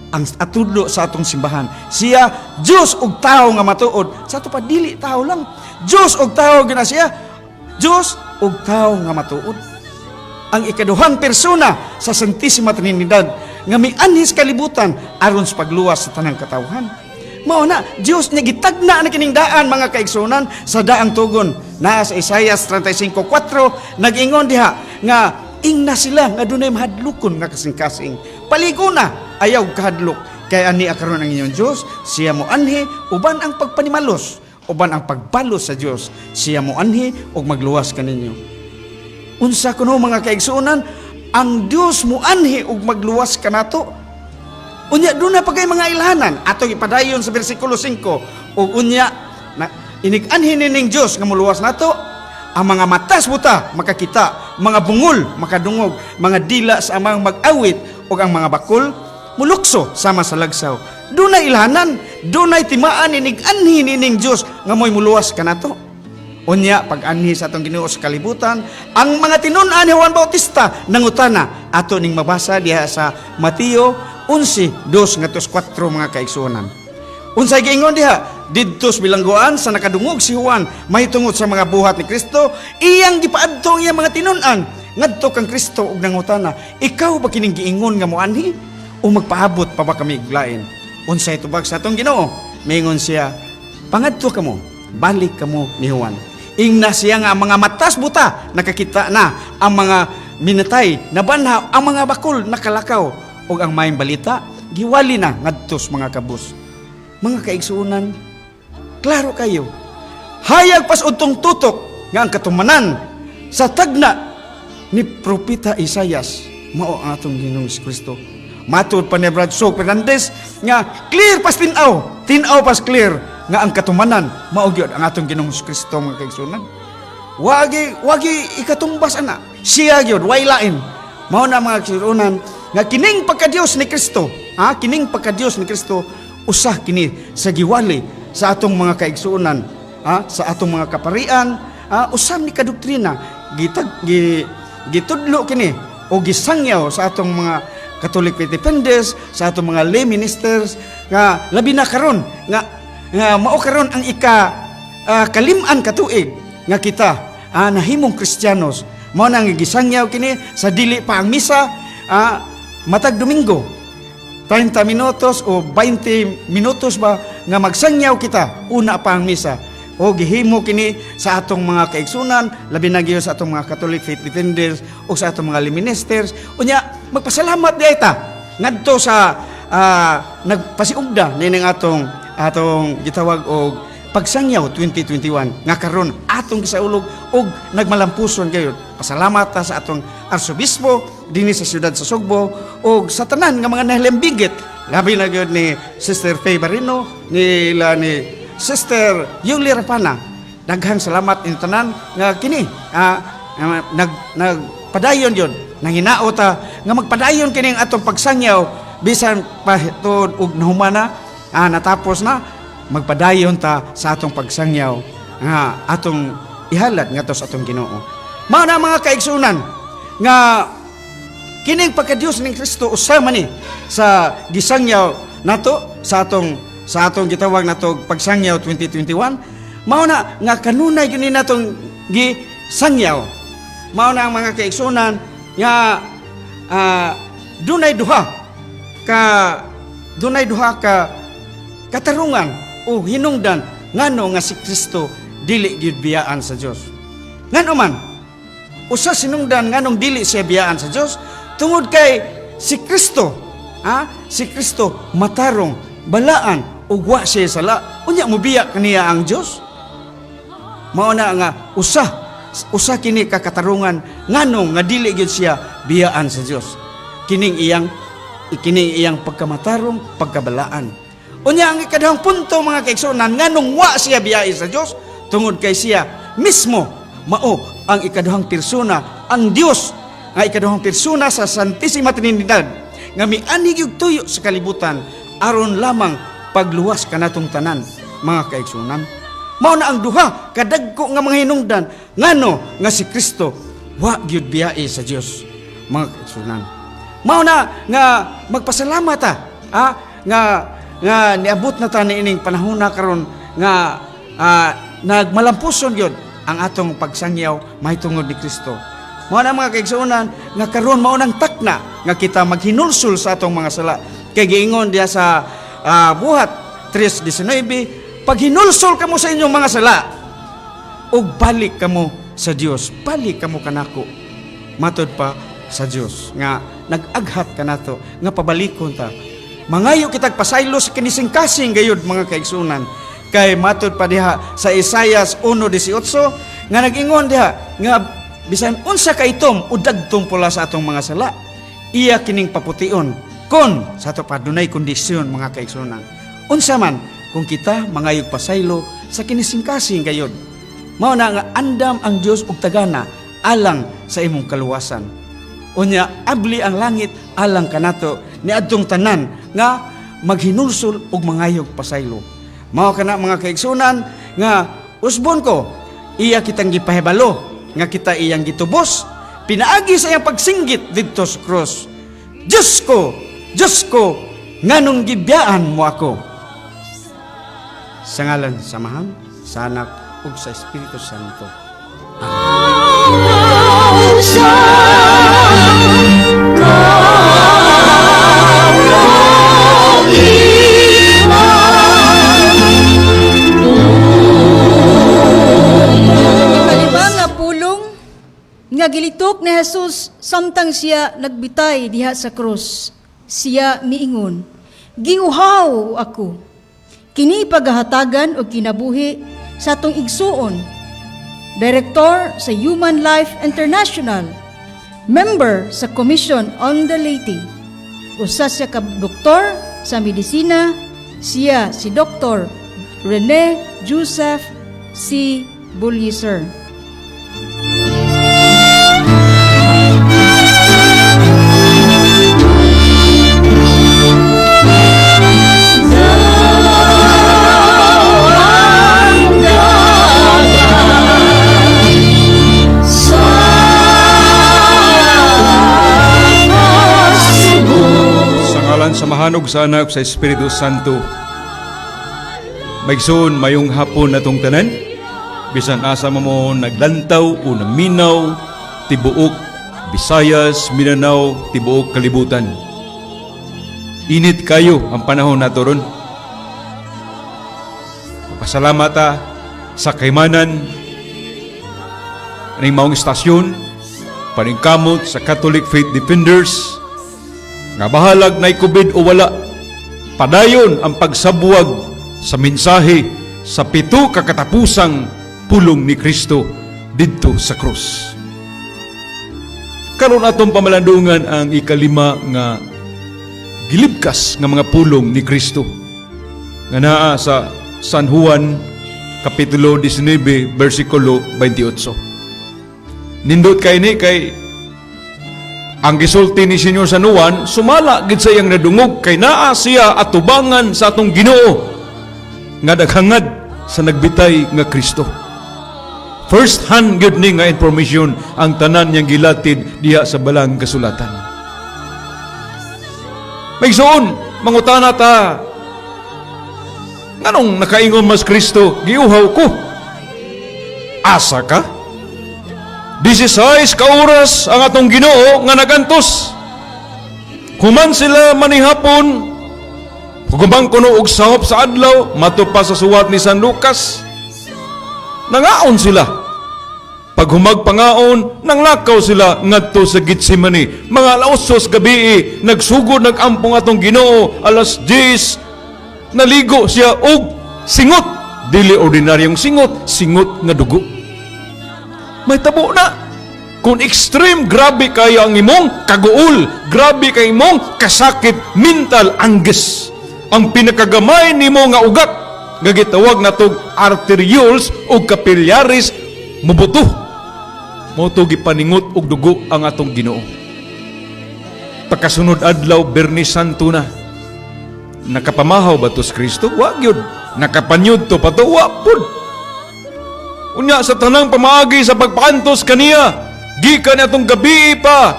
ang atudlo sa atong simbahan siya Dios ug tao nga matuod sa ato pa dili tao lang Dios ug tao gina siya Dios ug tao nga matuod ang ikaduhang persona sa Santisima Trinidad nga mianhis kalibutan aron sa pagluwas sa tanang katawhan. Mao na Dios niya gitagna na kining daan mga kaigsuonan sa daang tugon naa sa Isaiah 35:4 nag-ingon diha nga ingna sila nga dunay mahadlukon nga kasing-kasing paliguna ayaw kahadlok kay ani akaron ang inyong Dios, siya mo anhi uban ang pagpanimalos, uban ang pagbalos sa Dios, siya mo anhi ug magluwas kaninyo. Unsa kuno mga kaigsuonan, ang Dios mo anhi ug magluwas kanato. Unya doon na pagay mga ilhanan atong ipadayon sa bersikulo 5 ug unya na inig-anhin ning Dios nga muluwas nato ang mga matas buta makakita, mga bungol makadungog, mga dila sa amang mag-awit ug ang mga bakol mulukso sama sa lagsaw. Doon na ilhanan, doon na timaan inig-anhin ning Dios nga mo'y muluwas kanato. Unya pag-anhi sa atong Ginoo sa kalibutan, ang mga tinun-an ni Juan Bautista nangutana ato ning mabasa diha sa Mateo 11:2-4 mga kaigsuonan. Unsay giingon diha? Didto sa bilangguan sa nakadungog si Juan mahitungod sa mga buhat ni Kristo, iyang gipaadto ang iyang mga tinun-an ngadto kang Kristo ug nangutana, ikaw ba kining giingon nga moanhi o magpaabot pa ba kami iglain? Unsay tubag sa atong Ginoo? Mingon siya, pangadto kamo, balik kamo ni Juan. Ingna siya nga ang mga matas buta nakakita na, ang mga minatay nabanhaw, ang mga bakol nakalakaw ug ang maayong balita giwali na ngadto sa mga kabus. Mga kaigsuonan, klaro kayo, hayag pas udtong tutok nga ang katumanan sa tagna ni Propeta Isaias mao ang atong Ginoong Kristo. Matud pa ni Bradshaw Fernandez nga clear pas tinaw pas clear nga ang katumanan mao gyud ang atong Ginoong Kristo mga kaigsuonan. Wagi ikatumbas ana. Siya gyud way lain. Mao na mga kaigsuonan nga kining pagka-Dios ni Kristo, kining pagka-Dios ni Kristo usah kini sa giwali sa atong mga kaigsuonan, sa atong mga kaparian, usam ni kadoktrina gitudlo kini o gisangyaw sa atong mga Catholic Faith Defenders, sa atong mga lay ministers nga labi na karon nga mao karon ang kalim-an katuig nga kita nahimong Kristiyanos. Mao nang gisangyaw kini sa dili pa ang misa matag Domingo 30 minutos o 20 minutos ba nga magsangyaw kita una pa ang misa o gihimo kini sa atong mga kaigsunan labi na gyud sa atong mga Catholic Faith Defenders o sa atong mga lay ministers. Unya magpasalamat di ta ngadto sa nagpasiugda ning atong gitawag og pagsangyaw 2021 nga karon atong gisaulog og nagmalampuson gayud. Pasalamat ta sa atong arsobispo dinhi sa siyudad sa Sugbo og sa tanan nga mga nahilambigit labi na gyud ni Sister Faye Barino ni Sister Yuli Rapana. Daghang salamat in tanan nga kini nagpadayon yun nanginao ta nga magpadayon kini ang atong pagsangyaw bisan pa tud og nahumana natapos na magpadayon ta sa atong pagsangyaw nga atong ihalad ngadto sa atong Ginoo. Mao na mga kaigsunan nga kining pagka-Dios ning Kristo usama ni sa gisangyaw nato sa atong gitawag nato pagsangyaw 2021. Mao na nga kanunay gini natong gisangyaw. Mao na ang mga kaigsunan nga dunay duha ka katarungan o hinungdan ngano nga si Kristo dili gyud biyaan sa Dios. Ngano man usa sinungdan nganong dili siya biyaan sa Dios tungod kay si Kristo matarong balaan ug wa siya sala unya mobiya kaniya ang Dios. Mao na nga usa kini ka katarungan nganong nga dili gyud siya biyaan sa Dios. Kining iyang pagkamatarong pagkabalaan. Unya ang ikadahang punto mga kaigsunan nganong wa siya biyai sa Dios tungod kay siya mismo mao ang ikadahang persona, ang Dios nga ikadahang persona sa Santissima Trinidad nga mianig og tuyo sa kalibutan aron lamang pagluwas kanatong tanan mga kaigsunan. Mao na ang duha kadagko nga mga hinungdan ngano nga si Kristo wa gyud biyai sa Dios mga kaigsunan. Mao na nga magpasalamat ta nga niabot na ta niining panahon na karon nga nagmalampuson gyud ang atong pagsangyaw mahitungod ni Kristo. Mao na mga kaigsuonan nga karon mao nang takna nga kita maghinulsol sa atong mga sala. Kay giingon diya sa buhat 3:19, paghinulsol kamo sa inyong mga sala ug balik kamo sa Dios. Balik kamo kanako. Matod pa sa Dios nga nag-aghat kanato nga pabalikon ta. Mangayo kitag pasaylo sa kinising-kasing gayud mga kaigsunan. Kay matud pa diha sa Isaias 1:18 nga nag-ingon diha nga bisan unsa ka itom udagtong pula sa atong mga sala, iya kining papution kon sa ato padunay kondisyon mga kaigsunan. Unsa man kung kita mangayog pasaylo sa kinising-kasing gayud. Mao na nga andam ang Dios og tagana alang sa imong kaluwasan. Unya abli ang langit alang kanato niadtong tanan nga maghinulsol og mangayog pasaylo. Mao kana mga kaigsunan nga usbon ko iya kitang gipahibalo nga kita iyang gitubos pinaagi sa iyang pagsinggit didto sa krus. Diyos ko, nganong gibiyaan mo ako. Sa ngalan samahan sa Anak ug sa Espiritu Santo. Ikalima nga pulong nga gilitok ni Jesus samtang siya nagbitay diha sa krus. Siya miingon, "Giuhaw ako." Kini paghahatagan o kinabuhi sa atong igsuon. Director sa Human Life International, member sa Commission on the Laity, usa siya ka doktor sa medisina, siya si Dr. Rene Joseph C. Bulliser. Samahan og sa Anak sa Espiritu Santo. Maigsoon mayong hapon natong tanan. Bisan asa mo naglantaw o naminaw, tibuok Visayas, Mindanao, tibuok kalibutan. Init kayo ang panahon nato ron. Pasalamat sa kaymanan aning maong istasyon, paningkamot sa Catholic Faith Defenders, nga bahalag na COVID o wala, padayon ang pagsabuwag sa mensahe sa 7 kakatapusang pulong ni Kristo didto sa krus. Karon atong pamalandungan ang ikalima nga gilibkas nga mga pulong ni Kristo nga naa sa San Juan Kapitulo 19 versikulo 28. Nindot kay ni kay ang gisulti ni Senyor San Juan, sumala gid sa iyang nadungog kay naa siya atubangan sa atong Ginoo nga daghangad sa nagbitay nga Kristo. First hand gid ni nga information ang tanan niyang gilatid diha sa balang kasulatan. Maigsoon, mangutana ta, nganong nakaingon mas Kristo, giuhaw ko? Asa ka? 16 ka oras ang atong Ginoo nga nagantos. Human sila manihapon, hugubang kuno og sahop sa adlaw, matupa sa suwat ni San Lucas. Nangaon sila. Pag humagpangaon, nanglakaw sila ngadto sa Getsemani. Mga alas 8 gabi, nagsugod nagampong atong Ginoo, alas 10, naligo siya og singot. Dili ordinaryong singot, singot nga dugo. May tabo na. Kung extreme, grabe kayo ang imong kaguol, grabe kayo imong kasakit, mental anguish. Ang pinakagamay nimo nga ugat, nga gitawag na tog arterioles o capillaries, mubuto. Moto gipaningot og dugo ang atong Ginoo. Pagkasunod adlaw, Bernis Santo na. Nakapamahaw ba to sa Kristo? Wag yun. Nakapanyod to pa to? Wag pud. Unya sa tanang pamaagi sa pagpakantos kaniya, gikan atong gabi pa,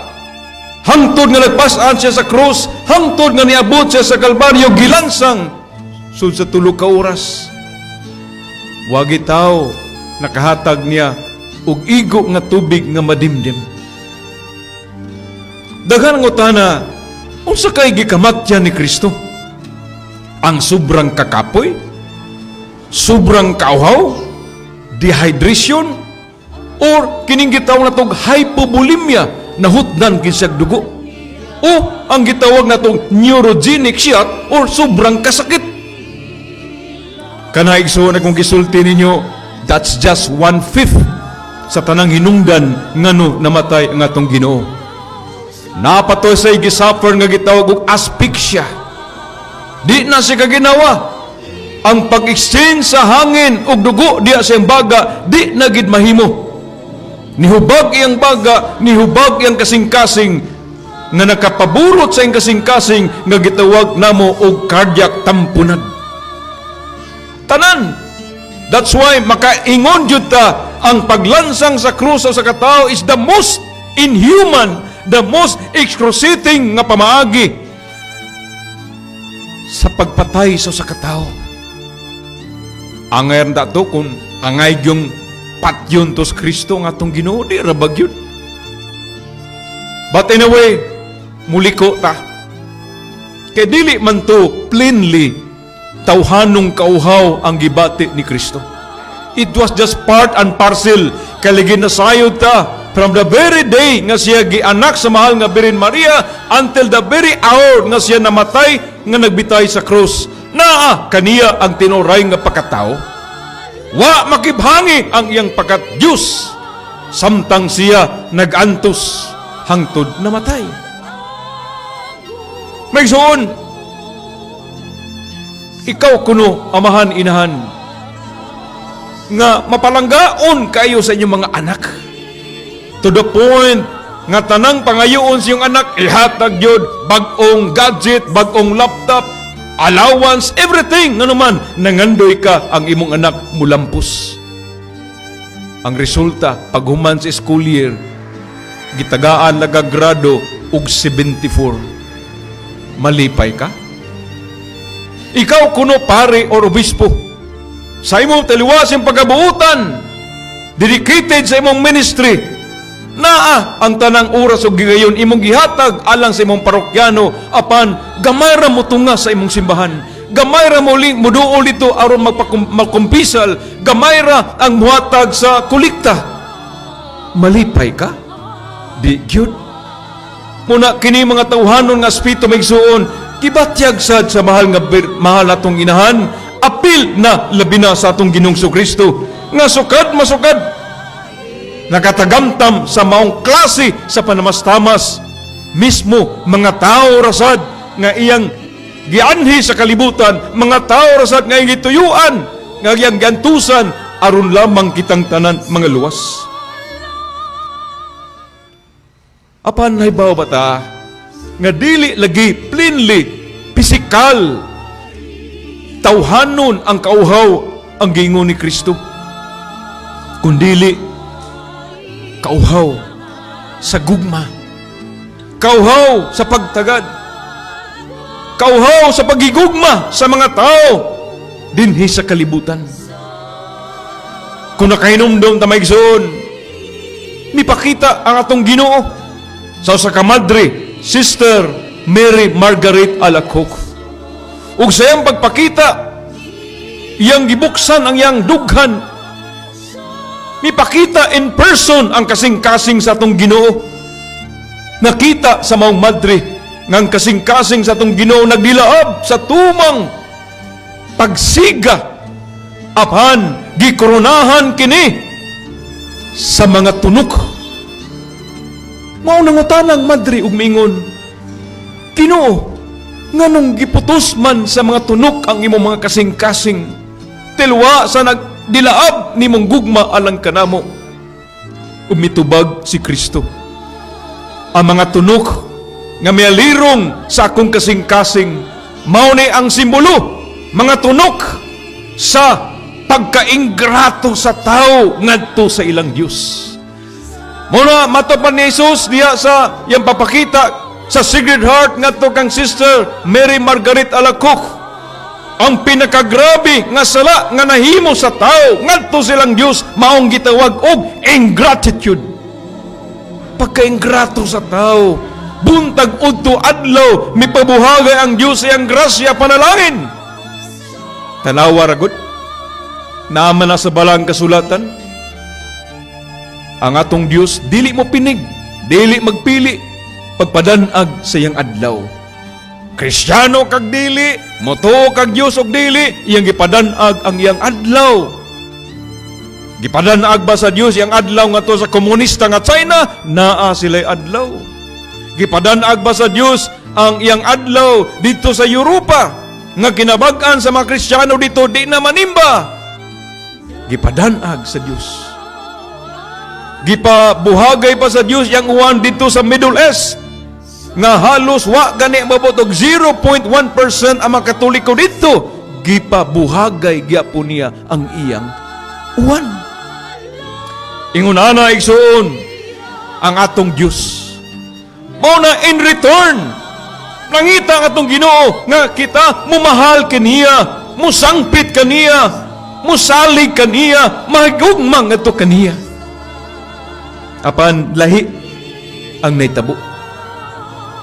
hangtod nga nagpasan siya sa krus, hangtod nga niabot siya sa Kalbaryo, gilansang sud sa 3 ka oras. Wagi tao nakahatag niya og igo nga tubig nga madimdim. Daghan nga utana, unsa kay gikamatyan ni Kristo? Ang sobrang kakapoy? Sobrang kauhaw? Dehydration, or kining gitawag na tog hypovolemia, nahutdan kinsag dugo. o ang gitawag natong neurogenic shock or sobrang kasakit. Kana igsoon akong gisulti ninyo, that's just 1/5 sa tanang hinungdan ngano namatay ang atong Ginoo. Napatoy sa gisuffer nga gitawag og asphyxia. Di na siya kaginawa. Ang pag-exchange sa hangin ug dugo diya sa iyang baga, di na gid mahimo. Nihubag iyang baga, nihubag iyang kasing-kasing nga nakapaburot sa iyang kasing-kasing nga gitawag namo og cardiac tamponad. Tanan. That's why makaingon jud ta ang paglansang sa krus sa katao is the most inhuman, the most excruciating nga pamaagi sa pagpatay sa katao. Angay ra to kung angay yung patyon tos Kristo nga atong Ginoo di ra bagyud. But anyway, muliko ta. Kay dili man to plainly tawhanong kauhaw ang gibati ni Kristo. It was just part and parcel kay ginasayod ta from the very day nga siya gianak sa mahal nga Birhen Maria until the very hour nga siya namatay nga nagbitay sa krus. Naa kaniya ang tinuray nga pagkatao. Wa makibhangi ang iyang pagkat Diyos samtang siya nagantos hangtod namatay. Maysoon, ikaw kuno amahan inahan nga mapalanggaon kayo sa inyong mga anak to the point nga tanang pangayoon sa iyong anak ihatag yun bag-ong gadget, bag-ong laptop, allowance, everything nga naman nangandoy ka ang imong anak mulampos. Ang resulta paghuman sa school year gitagaan nagagrado og 74. Malipay ka? Ikaw kuno pare or obispo sa imong taliwasing pagabuutan dedicated sa imong ministry, naa ang tanang oras ug gigayon imong gihatag alang sa imong parokyano apan gamay ra mo tunga sa imong simbahan, gamay ra mo muduol dito aron magkumpisal, gamay ra ang muhatag sa kolekta. Malipay ka? Di gyud. Muna kini mga tawhanon nga espiritu maigsuon kibatyag sad sa mahal mahal atong inahan, apil na labi na sa atong Ginoong Kristo nga sukad masukad nakatagamtam sa maong klase sa panamastamas mismo mga tao rasad nga iyang gianhi sa kalibutan, mga tao rasad nga iyang gituyuan nga iyang giantusan aron lamang kitang tanan mga luwas. Apan haybaw ba ta nga dili lagi plainly pisikal tawhanon ang kauhaw ang giingon ni Kristo, kundili kauhaw sa gugma, kauhaw sa pagtagad, kauhaw sa pagigugma sa mga tao dinhi sa kalibutan. Kung nakahinumdum ta maigsoon, mipakita ang atong Ginoo sa kamadre Sister Mary Margaret Alacoque. Ug sa iyang pagpakita, iyang gibuksan ang iyang dughan. Mipakita in person ang kasing-kasing sa atong Ginoo. Nakita sa maong madre nga ang kasing-kasing sa atong Ginoo nagdilaab sa tumang pagsiga apan gikoronahan kini sa mga tunok. Mao nangutanang madre ug miingon, Ginoo, nganong giputos man sa mga tunok ang imong mga kasing-kasing, tilwa sa nagdilaab nimong gugma alang kanamo. Ug mitubag si Kristo, ang mga tunok nga mialirong sa akong kasing-kasing mao ni ang simbolo, mga tunok sa pagkaingrato sa tao ngadto sa ilang Dios. Muna matapan ni Jesus diya sa iyang papakita sa Sacred Heart ngadto kang Sister Mary Margaret Alacoque, ang pinakagrabe nga sala nga nahimo sa tao ngadto silang Dios maong gitawag og ingratitude. Pagka-ingrato sa tao, buntag udto adlaw mipabuhagay ang Dios iyang grasya panalangin. Tanawa ragot naaman na sa balang kasulatan, ang atong Dios dili mo pinig, dili magpili, pagpadanag sa iyang adlaw. Kristiyano kag dili, motuo kag Dios og dili, iyang gipadanag ang iyang adlaw. Gipadanag ba sa Dios iyang adlaw ngadto sa komunista nga China? Naa sila'y adlaw. Gipadanag ba sa Dios ang iyang adlaw dito sa Europa nga kinabag-an sa mga Kristiyano dito di na manimba? Gipadanag sa Dios. Gipabuhagay pa sa Dios iyang uwan dito sa Middle East nga halos wa gani mabot og 0.1% ang mga Katoliko dito. Gipabuhagay gyapon niya ang iyang uwan. Ingon ana igsoon ang atong Dios. Mao na in return nangita ang atong Ginoo nga kita mumahal kaniya, musangpit kaniya, musalig kaniya, mahigugmang ato kaniya. Apan lahi ang naitabo.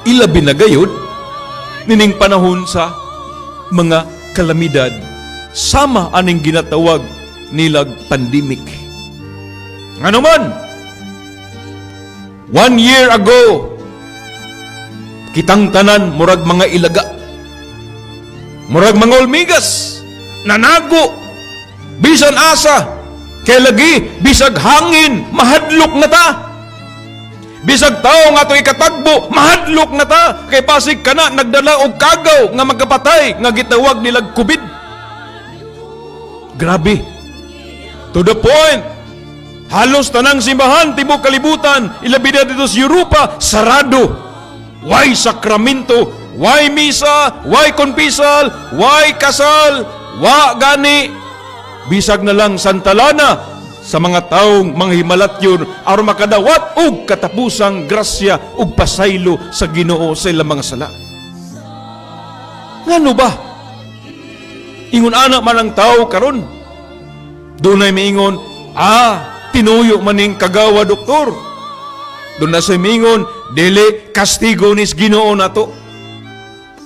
Ilabi na gayud nining panahon sa mga kalamidad sama aning ginatawag nilag pandemic. Ano man, 1 year ago, kitang tanan murag mga ilaga, murag mga ulmigas, nanago, bisan asa, kay lagi, bisag hangin, mahadlok na ta. Bisag tao nga ito ikatagbo, mahadlok na ta. Kay pasig ka na, nagdala og kagaw nga magkapatay, nga gitawag nilag COVID. Grabe. To the point, halos tanang simbahan, tibok kalibutan, ilabi na dito sa Europa, sarado. Why sakramento, why misa, why konpisal, why kasal, wa gani. Bisag na lang santalana sa mga taong mga himalatyon aron makadawat og katapusang grasya ug pasaylo sa Ginoo sa ilang mga sala. Ngano ba? Ingon ana man ang tao karon. Dunay miingon, tinuyo maning kagawa doktor. Doon na sa mingon, dili kastigo nis Ginoo nato.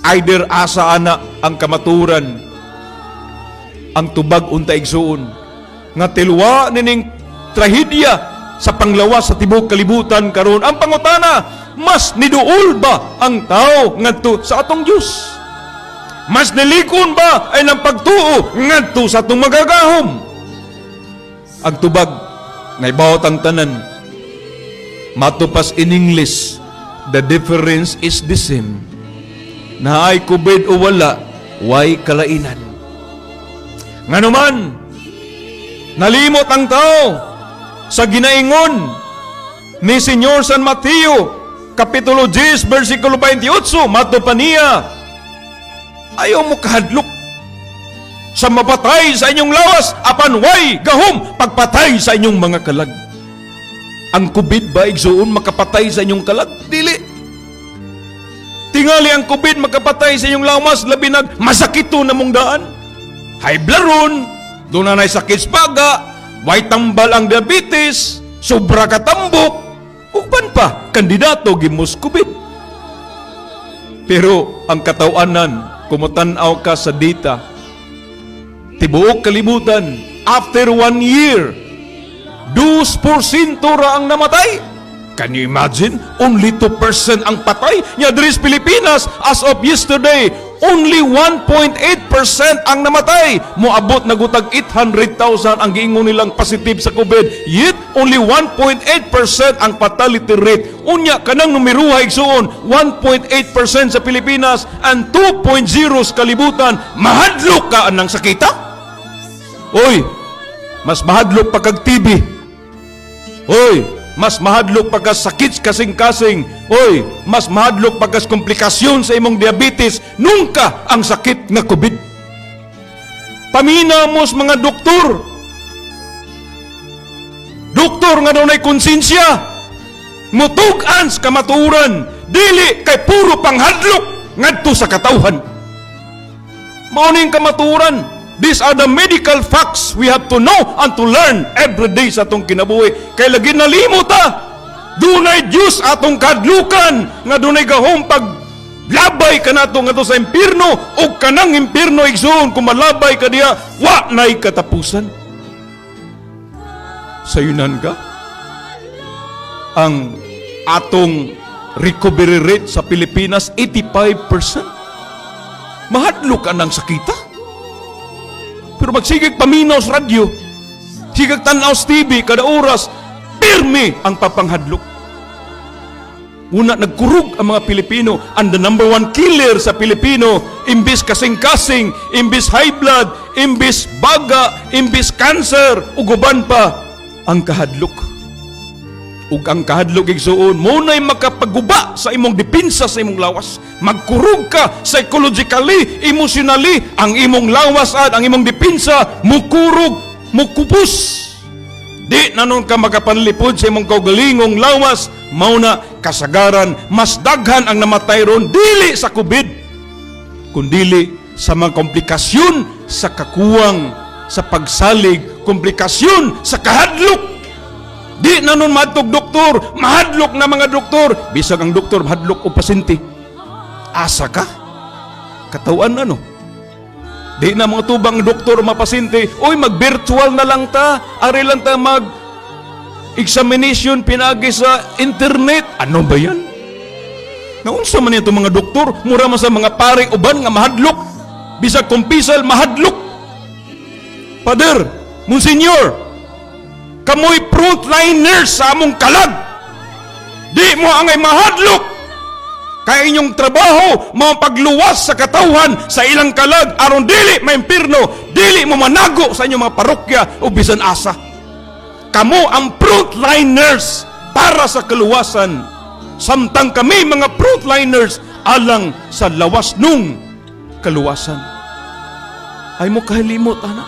Either asa ana ang kamaturan, ang tubag unta igsuon, nga tilwa nining trahedya sa panglawas sa tibok kalibutan karon. Ang pangutana, mas niduol ba ang tao ngadto sa atong Dios? Mas nilikon ba ay ng pagtuo ngadto sa atong magagahom? Ang tubag naibawat ang tanan. Matupas in English, the difference is the same. Naay kubid o wala, way kalainan. Nganuman, nalimot ang tao sa ginaingon ni Senyor San Mateo, Kapitulo 10, versikulo 28, matupan niya, ayaw mo kahadlok sa mapatay sa inyong lawas, apan way gahom pagpatay sa inyong mga kalag. Ang COVID ba igsuon makapatay sa inyong kalag? Dili. Tingali ang COVID makapatay sa inyong lawas, labi nag masakito na mong daan. High blood ron, doon na sakit spaga, way tambal ang diabetes, sobra katambok, upan pa, kandidato gimos COVID. Pero ang katawanan, kumutanaw ka sa data, tibuok kalibutan, after 1 year, 2% ra ang namatay. Can you imagine? Only 2% ang patay. Nya diri sa Pilipinas, as of yesterday, only 1.8% ang namatay. Moabot na gutag 800,000 ang giingon nilang positive sa COVID. Yet, only 1.8% ang fatality rate. Unya, kanang numeruha igsuon, 1.8% sa Pilipinas and 2.0 sa kalibutan. Mahadlok ka anang sakita? Oy, mas mahadlok pa kag TB. Oy, mas mahadlok pagkasakit kasing-kasing. Oy, mas mahadlok pagkas komplikasyon sa imong diabetes. Nungka ang sakit nga COVID. Paminamos mga doktor. Doktor nga daw na'y konsensya. Mutug-an sa kamaturan. Dili kay puro panghadlok ngadto sa katawhan. Mauning kamaturan. These are the medical facts we have to know and to learn every day sa atong kinabuhi. Kay lagi nalimot dunay Diyos atong kadlukan nga dunay gahom pag labay ka nato nga to sa impierno o kanang impierno igsoon kung malabay ka diya wa nay katapusan. Sayunan ka ang atong recovery rate sa Pilipinas 85%. Mahadlok ka ng sakita. Pero magsigig paminaw sa radyo, sigag tanaw sa TV kada oras, pirmi ang papanghadlok. Una, nagkurog ang mga Pilipino. And the number one killer sa Pilipino, imbis kasing-kasing, imbis high blood, imbis baga, imbis cancer, uguban pa, ang kahadlok. Ug ang kahadlok igsuon, muna'y makapaguba sa imong depensa sa imong lawas. Magkurog ka psychologically, emotionally, ang imong lawas at ang imong depensa, mukurog, mukupos. Di na nun ka makapanlipod sa imong kaugalingong lawas, mauna kasagaran, mas daghan ang namatay ron, dili sa COVID, kundili sa mga komplikasyon sa kakuwang, sa pagsalig, komplikasyon sa kahadlok. Di na nun mahadlok doktor, mahadlok na mga doktor, bisag ang doktor mahadlok o pasyente. Asa ka? Katawan ano? Di na mga tubang doktor mapasyente, oy mag-virtual na lang ta, ari lang ta mag-examination pinagi sa internet. Ano ba yan? Naunsa man ito mga doktor, mura man sa mga pare uban nga mahadlok, bisag kumpisal mahadlok. Father, Monsignor, kamoy frontliners sa among kalag. Di mo angay mahadlok. Kaya inyong trabaho, mga pagluwas sa katawhan sa ilang kalag, aron dili maimpirno, dili mo manago sa inyong mga parokya o bisan asa. Kamo ang frontliners para sa kaluwasan. Samtang kami mga frontliners alang sa lawas nung kaluwasan. Ay mo kahilimot, anak.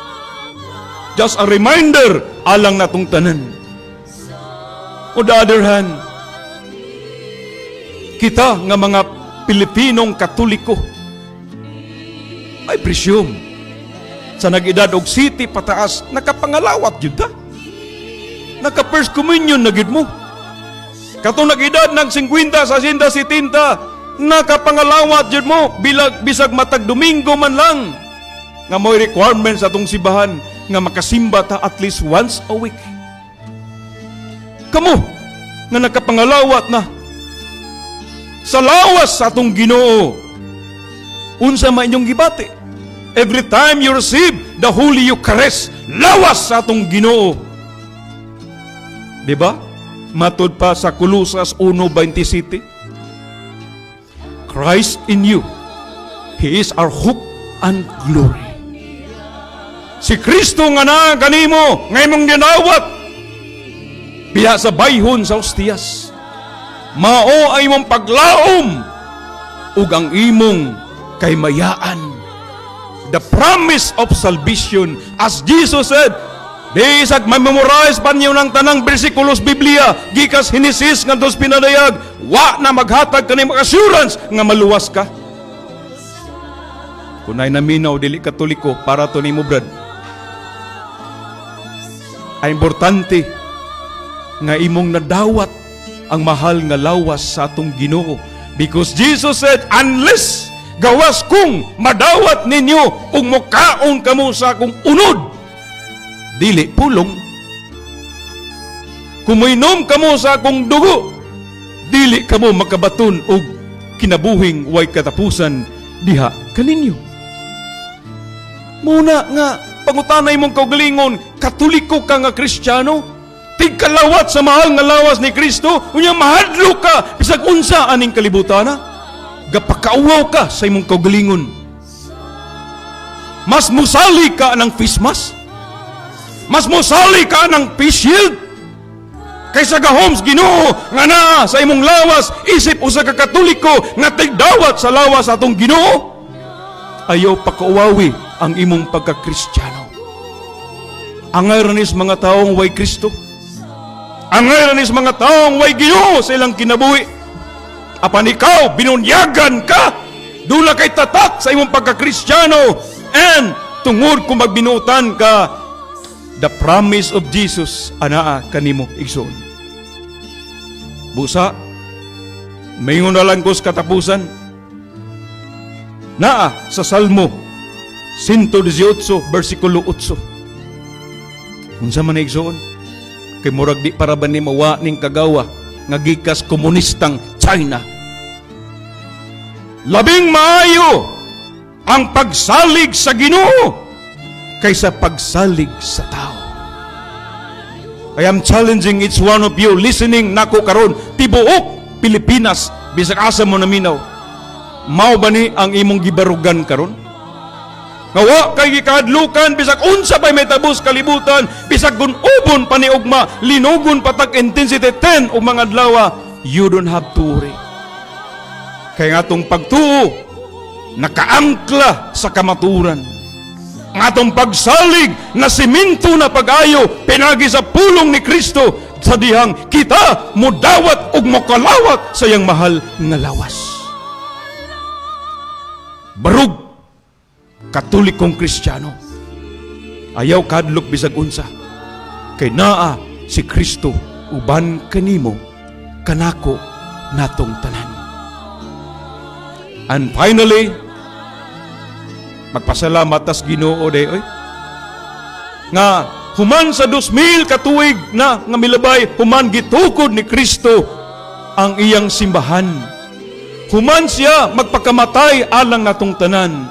Just a reminder, alang natong tanan. On the other hand, kita nga mga Pilipinong Katoliko, I presume, sa nag-edad og city pataas, nakapangalawat yun ta. Naka-first communion na gid mo. Katong nag-edad ng 50 sa 70, nakapangalawat yun mo, bisag matag Domingo man lang, nga may requirements atong sibahan, nga makasimba ta at least once a week. Kamo, nga nakapangalawat na, sa lawas sa atong Ginoo, unsa man inyong gibati. Every time you receive the Holy Eucharist, lawas sa atong Ginoo. Diba? Matod pa sa Colosas 1:27. Christ in you, He is our hope and glory. Si Kristo nga na kanimo, ngay mong ginawat, biya sa bayhon sa ostiyas. Mao ay imong paglaom ug ang imong kaymayaan. The promise of salvation, as Jesus said, bisag memorize pa niyo ng tanang bersikulos Biblia, gikas Henesis nga dos pinadayag, wa na maghatag kaning assurance nga maluwas ka. Kunay naminaw dili Katoliko para to nimo brad. Ay importante nga imong nadawat ang mahal nga lawas sa atong Ginoo. Because Jesus said, unless gawas kong madawat ninyo ug mukaon kamo sa akong unod, dili pulong. Kuminom kamo sa akong dugo, dili kamo makabaton og kinabuhing way katapusan diha kaninyo. Muna nga pangutanay mong kaugalingon, Katoliko ka nga Kristiyano, tigkalawat sa mahal nga lawas ni Kristo, unya mahadlo ka bisag unsa aning kalibutana, gapakauwaw ka sa imong kaugalingon. Mas musali ka ng face mask, mas musali ka ng face shield, kaysa gahoms Ginoo nga naa sa imong lawas, isip usa ka Katoliko nga tigdawat sa lawas atong Ginoo. Ayaw pakauwawi ang imong pagka-Kristiyano. Angay ranis mga taong way Kristo, angay ranis mga taong way Ginoo sa ilang kinabuhi. Apan ikaw, binunyagan ka, dula kay tatak sa imong pagka-Kristiyano, and tungod kung magbinutan ka, the promise of Jesus anaa kanimo igsoon. Busa, mayingon na lang ko sa katapusan, naa sa Salmo 118 versikulo 8. Unsa man igsoon? Kay murag di para ba ni mawa ning kagawa nga gikas komunistang China. Labing maayo ang pagsalig sa Ginoo kaysa pagsalig sa tao. I am challenging each one of you listening nako karon, tibuok Pilipinas, bisag asa mo naminaw. Mao ba ni ang imong gibarugan karon? Nga wa kay gikadlukan bisag unsa pay may tabos kalibutan, bisag kun ubon paniugma, linugon patag intensity 10 o mga adlaw, you don't have to worry. Kay atong pagtuo nakaangkla sa kamaturan. Ang atong pagsalig na siminto na pag-ayo pinagi sa pulong ni Kristo sa dihang kita mudawat ug mokalawat sa iyang mahal nga lawas. Barug Katolikong Kristiyano, ayaw kadlok bisag unsa, kay naa si Kristo uban kanimo, kanako natong tanan. And finally, magpasalamat tas Ginoo day nga human sa 2000 katuig na nga milabay, human gitukod ni Kristo ang iyang simbahan. Human siya magpakamatay alang natong tanan.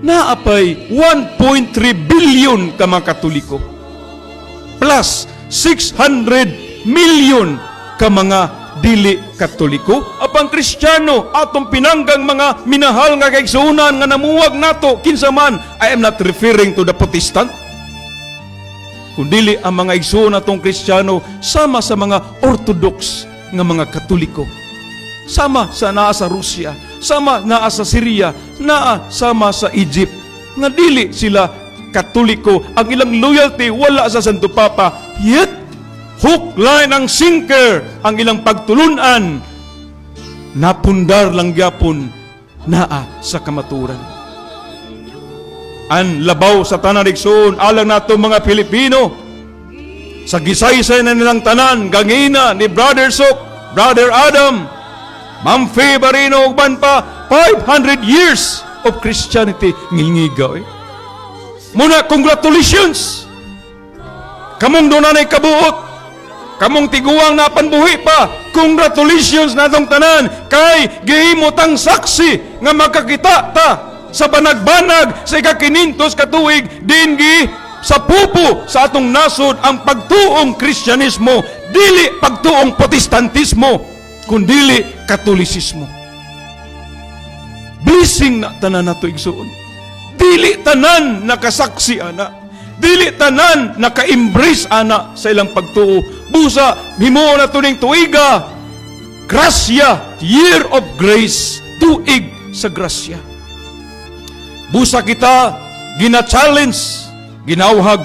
Naapay 1.3 billion ka mga Katoliko plus 600 million ka mga dili Katoliko. Apang Kristiyano atong pinanggang mga minahal nga kaigsuonan nga namuwag nato kinsa man. I am not referring to the Protestant, kundili ang mga igsuon natong Kristiyano sama sa mga Orthodox nga mga Katoliko, sama sa naa sa Russia, sama naa sa Syria, naa sama sa Egypt, nga dili sila Katoliko. Ang ilang loyalty wala sa Santo Papa, yet hook, line, ang sinker ang ilang pagtulunan napundar lang gyapon naa sa kamaturan. An labaw sa tanan igsoon alang nato mga Pilipino, sa gisaysay na nilang tanan, gangina ni Brother Sok, Brother Adam, Ma'am Faye Barino, ug ban pa 500 years of Christianity ngingigaw. Muna, congratulations! Kamong dunanay kabuot, kamong tiguang na panbuhi pa, congratulations natong tanan, kay gihimotang saksi nga makakita ta sa banag-banag sa ika-500 katuig dingi sa pupo sa atong nasod ang pagtuong Kristyanismo, dili pagtuong Protestantismo, kundili Katolisismo. Blessing na tanan nato igsuon. Dili tanan nakasaksi ana, dili tanan naka-embrace ana sa ilang pagtuo. Busa himo na tuning tuiga, grasya, year of grace, tuig sa grasya. Busa kita gina-challenge, ginawhag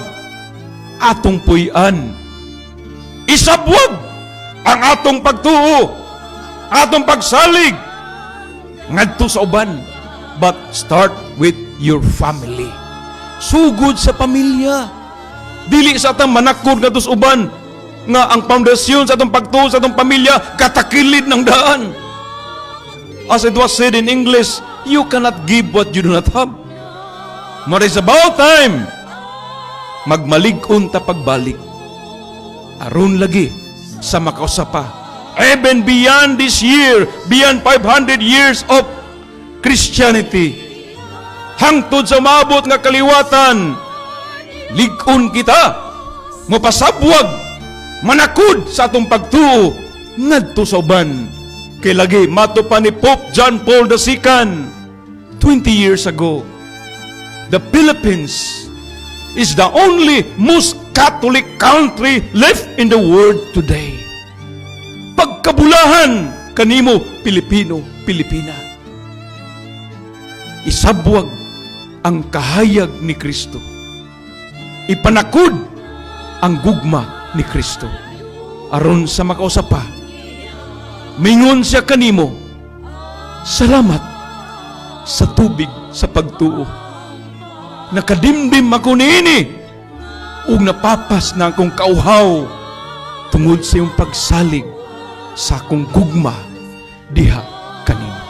atong puy-an. Isabwag ang atong pagtuo, atong pagsalig ngadto sa uban, but start with your family. Sugod sa pamilya. Dili sa atong manakod ngadto sa uban nga ang pundasyon sa atong pagtuo sa atong pamilya katakilid ng daan. As it was said in English, you cannot give what you do not have. But it's about time magmalig-on ta pagbalik aron lagi sa makausapa, even beyond this year, beyond 500 years of Christianity, hangtod sa maabot nga kaliwatan, lig-on kita mopasabwag manakod sa atong pagtuo ngadto sa uban. Kay lagi mato pa ni Pope John Paul II 20 years ago, the Philippines is the only most Catholic country left in the world today. Pagkabulahan kanimo Pilipino, Pilipina. Isabwag ang kahayag ni Kristo. Ipanakod ang gugma ni Kristo. Aron sa makausapa, mingon siya kanimo, salamat sa tubig sa pagtuo. Nakadimdim ako niini ug napapas na akong kauhaw tungod sa iyong pagsalig sa akong gugma diha kanimo.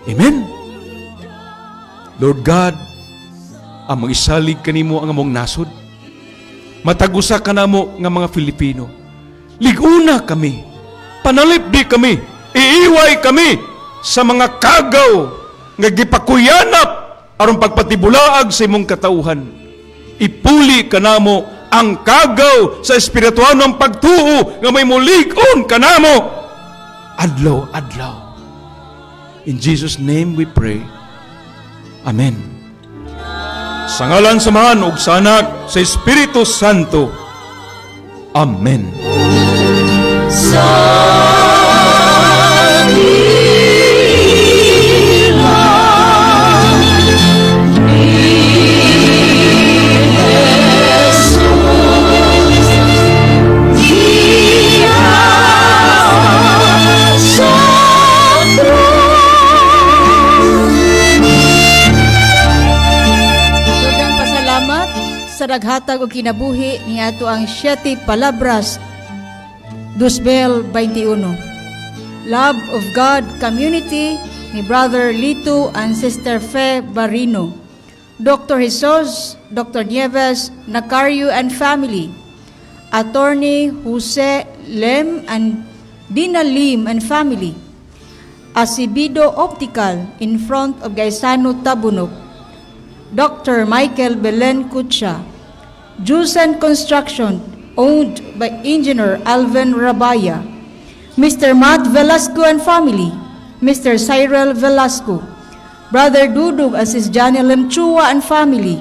Amen. Lord God, ang magisalig kanimo ang among nasod. Matagusa ka namo nga mga Filipino. liguna kami, panalip di kami, iiway kami sa mga kagaw nga gipakuyanap aron pagpatibulaag sa imong katauhan. Ipuli kanamo ang kagaw sa espirituanong pagtuo nga may mulig-on kanamo adlaw-adlaw. In Jesus' name we pray. Amen. Sa ngalan sa Ama ug sa Anak sa Espiritu Santo. Amen. Daghang pasalamat sa naghatag og kinabuhi niadto ang 7 palabras 2021. Love of God Community ni Brother Lito and Sister Fe Barino. Dr. Jesus, Dr. Nieves Nacario and family. Attorney Jose Lem and Dina Lim and family. Asibido Optical in front of Gaisano Tabunok. Dr. Michael Belen Kutsa. Jusen Construction owned by Engineer Alvin Rabaya. Mr. Matt Velasco and family. Mr. Cyril Velasco. Brother Dudug Asis Johnny Lemchua and family.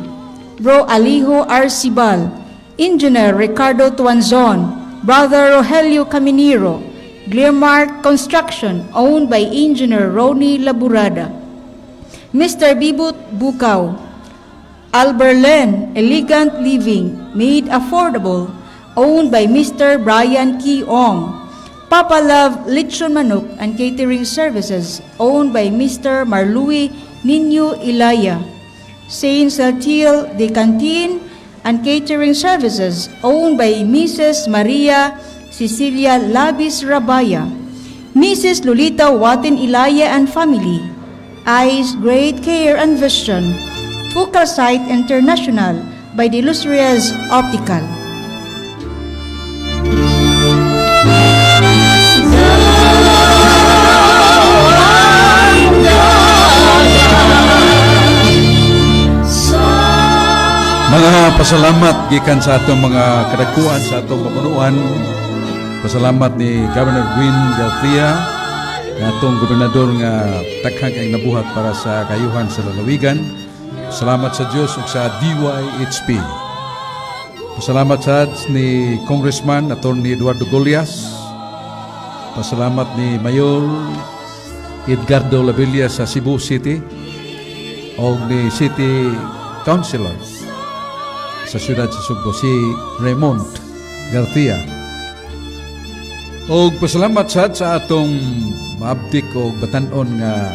Bro Alijo Arcibal. Engineer Ricardo Tuanzon. Brother Rogelio Caminiro. Glearmark Construction owned by Engineer Ronnie Laburada. Mr. Bibut Bukaw. Alberlen Elegant Living made affordable owned by Mr. Brian Kiong. Papa Love Lechon Manok and Catering Services owned by Mr. Marlui Nino Ilaya. Saint Saltil de Cantin and Catering Services owned by Mrs. Maria Cecilia Labis Rabaya. Mrs. Lolita Watin Ilaya and family. Eyes Great Care and Vision. Focal Sight International by Delustrias Optical. Mga pasalamat gikan sa atong mga kadagkuan sa atong pamunuan. Pasalamat ni Governor Gwin Garcia, nga atong gobernador nga daghang kay nabuhat para sa kayuhan sa lalawigan. Salamat sa Dios ug sa DYHP. Pasalamat sa ni Congressman Attorney Eduardo Golias. Pasalamat ni Mayor Edgardo Lavilla sa Cebu City o ni City Councilor sa siyudad sa Subo, si Raymond Garcia. O pasalamat sa atong maabdik o batanon nga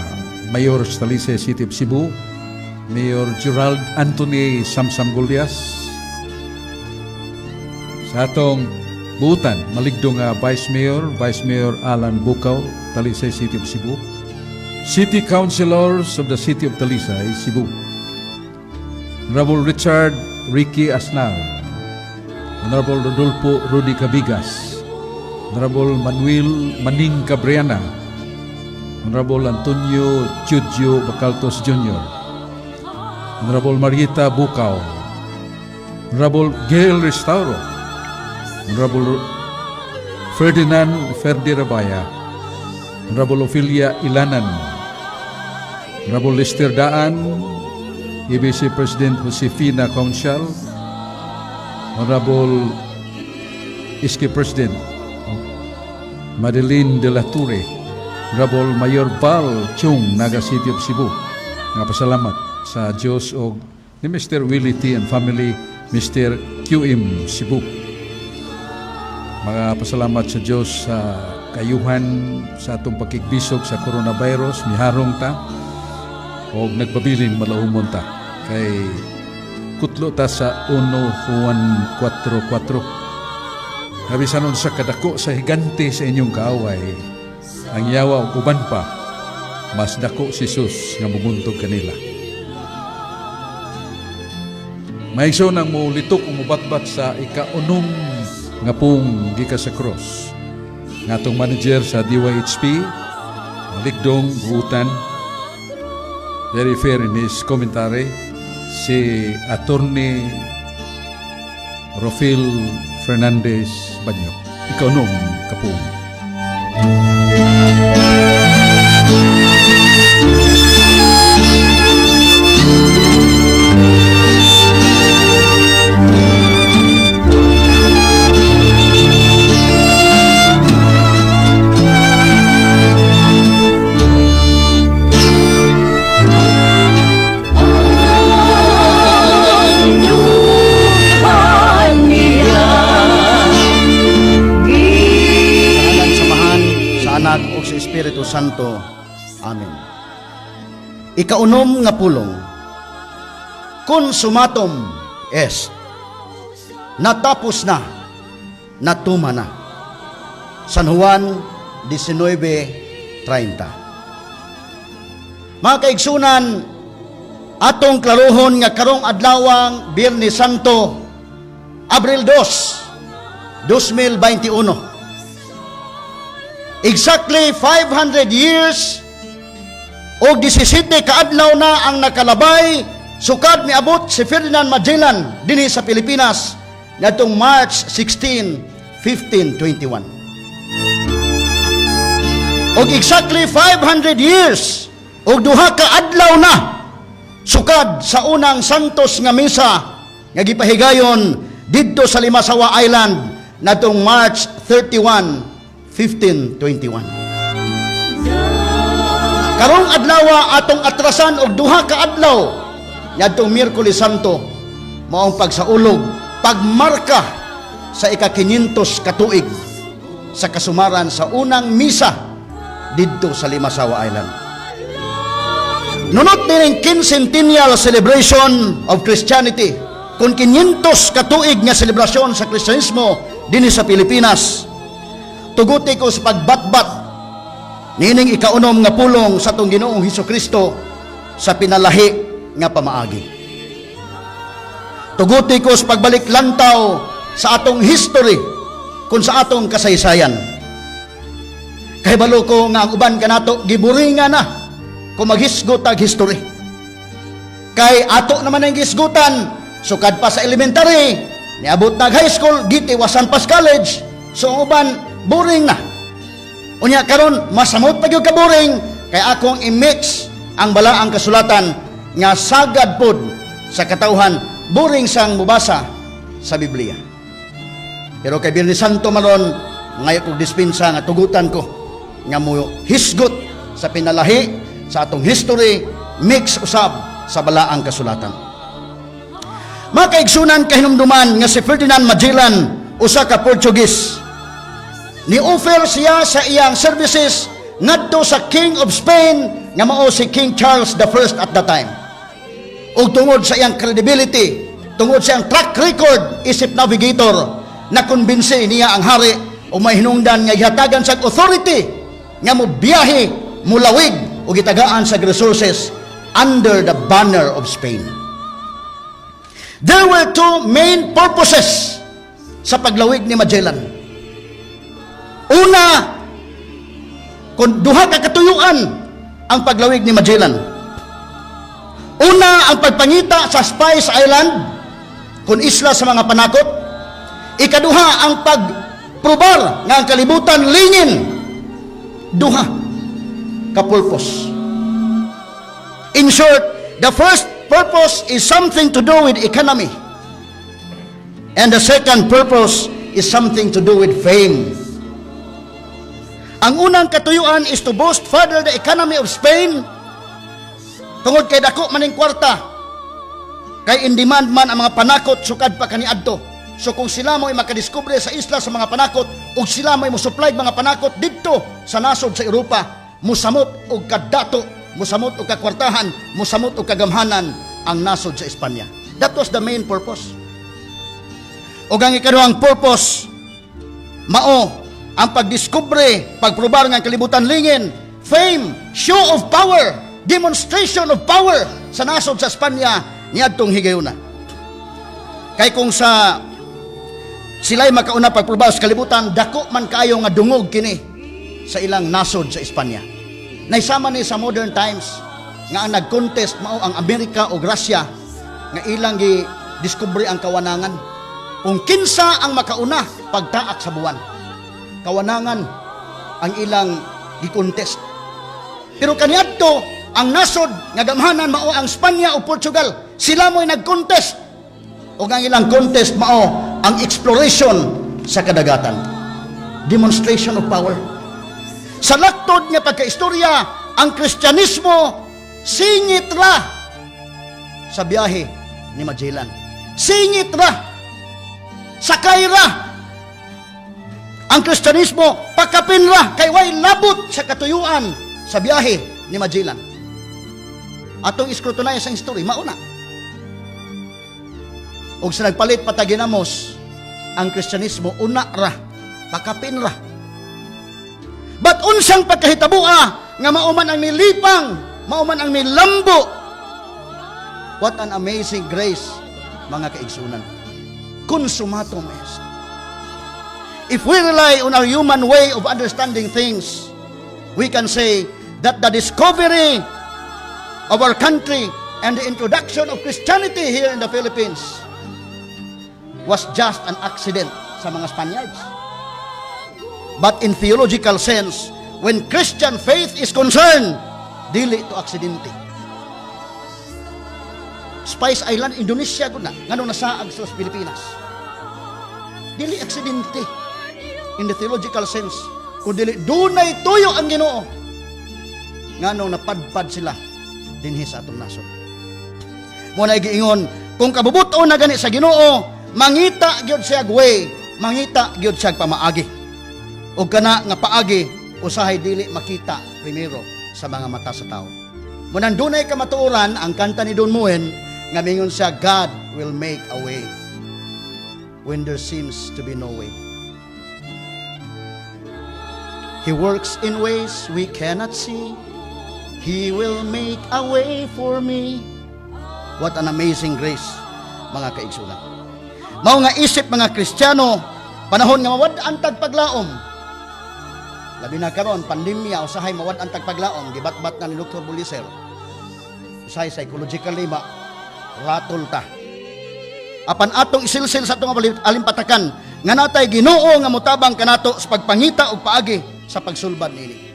Mayor sa Talisay City of Cebu, Mayor Gerald Anthony Samsam Golias. Sa atong buutan, maligdo nga Vice Mayor Alan Bukaw, Talisay City of Cebu. City Councilors of the City of Talisay, Cebu. Honorable Richard Ricky Asnal, Honorable Rodolfo Rudy Cabigas, Honorable Manuel Maning Cabriana, Honorable Antonio Chudjo Bacaltos Jr., Honorable Marieta Bukaw, Honorable Gail Restauro, Honorable Ferdinand Ferdi Rabaya, Honorable Ophelia Ilanan, Honorable Lester Daan, EBC President Josefina Council, Honorable Iski President Madeline de la Torre, Honorable Mayor Val Chung, Naga City of Cebu. Nga pasalamat sa Diyos o ni Mr. Willie T. and family, Mr. QM Cebu. Mga pasalamat sa Diyos sa kayuhan sa atong pakigbisog sa coronavirus, miharong ta o nagbabilin malaumon ta kay kutlo ta sa 1 Juan 4:4. Kabisanon sa kadako sa higante sa inyong kaaway, ang yawa o uban pa, mas dako si Jesus nga mubuntog kanila. Maigso nang mulitok o mubatbat sa ika-unong nga pong gikas sa cross. Nga atong manager sa DYHP, Ligdong Gutan, very fair in his commentary, si Attorney Rofil Fernandez Banyo. Ikaw nung kapong. Espiritu Santo. Amen. Ikaunom nga pulong, consumatum est. Natapos na, natuma na. San Juan 19:30. Mga kaigsunan, atong klaruhon nga karong adlawang Biyernes Santo, Abril 2, 2021. Exactly 500 years o 17 kaadlaw na ang nakalabay sukad miabot si Ferdinand Magellan dinhi sa Pilipinas ngadtong March 16, 1521. Og exactly 500 years og duha ka adlaw na sukad sa unang Santos nga misa nga gipahigayon didto sa Limasawa Island ngadtong March 31, 1521. Karong adlaw atong atrasan og duha ka adlaw ngadtong Miyerkules Santo maong pagsaulog, pagmarka sa ika-500 katuig sa kasumaran sa unang misa didto sa Limasawa Island. Nunot din ang quincentennial celebration of Christianity, kung 500 katuig nga selebrasyon sa Kristyanismo dinhi sa Pilipinas. Tuguti ko sa pagbatbat nining ikaunom nga pulong sa atong Ginoong Hesukristo sa pinalahi nga pamaagi. Tuguti ko sa pagbalik lantaw sa atong history kung sa atong kasaysayan. Kahibalo ko nga ang uban kanato giburinga na kung maghisgot ang history. Kay ato naman ang gisgutan sukad pa sa elementary, niabot na high school, gitiwasan pa sa college, so ang uban boring na. Unya karon masamot pa gyud ka boring kay akong i-mix ang balaang kasulatan nga sagad pod sa katawhan, boring sang mubasa sa Biblia. Pero kay Biyernes Santo maron ngayo kog dispensa nga tugutan ko nga mo hisgot sa pinalahi sa atong history mix usab sa balaang kasulatan. Mga kaigsunan, kahinumduman nga si Ferdinand Magellan usa ka Portuguese. Ni-offer siya sa iyang services ngadto sa King of Spain nga mao si King Charles I at the time. Ug tungod sa iyang credibility, tungod sa iyang track record isip navigator, nakumbinsi niya ang hari o may hinungdan nga ihatagan sa authority nga mo biyahe, mulawig o gitagaan sa resources under the banner of Spain. There were two main purposes sa paglawig ni Magellan. Una, kung duha ka katuyuan ang paglawig ni Magellan. Una, ang pagpangita sa Spice Island kung isla sa mga panakot. Ikaduha, ang pagprobar nga ang kalibutan lingin. Duha ka purpose. In short, the first purpose is something to do with economy. And the second purpose is something to do with fame. Ang unang katuyuan is to boost further the economy of Spain. Tungod kay dako maning kwarta, kay in demand man ang mga panakot sukad pa kaniadto. So kung sila mo'y makadiskubre sa isla sa mga panakot ug sila mo'y musupply mga panakot didto sa nasod sa Europa, musamot og kadato, musamot og kakwartahan, musamot og kagamhanan ang nasod sa Espanya. That was the main purpose. O ang ikaduhang purpose mao ang pagdiskubre, pagprobar ng kalibutan lingin, fame, show of power, demonstration of power sa nasod sa Espanya niadtong higayuna. Kay kung sa sila'y makauna pagprobaw sa kalibutan, dako man kayo nga dungog kini sa ilang nasod sa Espanya. Naisama ni sa modern times nga ang nag-contest mao ang Amerika o Russia nga ilang gi-discovery ang kawanangan. Kung kinsa ang makauna pagtaak sa buwan, kawanangan ang ilang gi-contest. Pero kaniadto ang nasod nga gamhanan mao ang Espanya o Portugal, sila mo'y nag-contest. O ang ilang contest mao ang exploration sa kadagatan. Demonstration of power. Sa laktod nga pagkaistorya, ang Kristyanismo singit ra sa biyahe ni Magellan. Singit ra. Sakay ra. Ang Kristyanismo pakapin ra kay way labot sa katuyuan sa biyahe ni Magellan. Atong iskrutinayan sa history, mauna. O sa nagpalit pataginamos, ang Kristyanismo una ra, pakapin ra. But unsang pagkahitabua nga mauman ang nilipang, mauman ang nilambo. What an amazing grace, mga kaigsunan. Consumatum est. If we rely on our human way of understanding things, we can say that the discovery of our country and the introduction of Christianity here in the Philippines was just an accident sa mga Spaniards. But in theological sense, when Christian faith is concerned, dili to aksidente. Spice Island, Indonesia gud na, ngano nasaag sa Pilipinas. Dili aksidente in the theological sense, kung dili dunay tuyo ang Ginoo. Ngano napadpad sila dinhi sa atong nasod. Mo na giingon, kung kabubuton na gani sa Ginoo, mangita gyud siya way, mangita gyud siya pamaagi. O kana nga paagi, usahay dili makita primero sa mga mata sa tao. Munan dunay kamatuoran ang kanta ni Don Moen nga mingon siya, God will make a way when there seems to be no way. He works in ways we cannot see. He will make a way for me. What an amazing grace, mga kaigsunan. Mao nga isip mga Kristiyano, panahon nga mawad-an tagpaglaom. Labi na karon pandemya, usahay mawad-an tagpaglaom, gibat-bat na ni Dr. Buliser. Usahay psychologically ratol ta. Apan atong isilsil sa atong alimpatakan nga natay Ginoo nga motabang kanato sa pagpangita og paagi sa pagsulbad nini.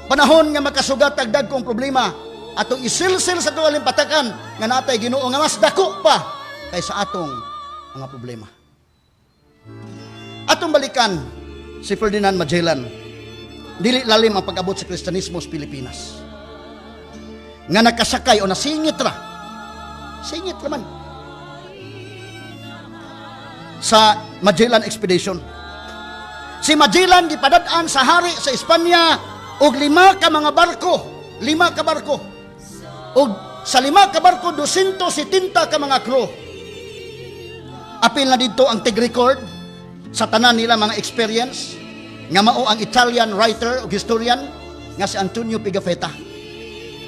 Panahon nga makasugat og dagkong problema, atong isilsil sa atong alimpatakan nga natay Ginoo nga mas dako pa kaysa atong mga problema. Atong balikan si Ferdinand Magellan. Dili lalim ang pag-abot sa Kristyanismo sa Pilipinas. Nga nakasakay o nasingit ra. Singit naman. Sa Magellan Expedition. Si Magellan gipadad-an sa hari sa Espanya og 5 ka mga barko. 5 ka barko. Og sa 5 ka barko, 270 ka mga crew. Apil na dito ang tag record sa tanan nila mga experience nga mao ang Italian writer o historian nga si Antonio Pigafetta.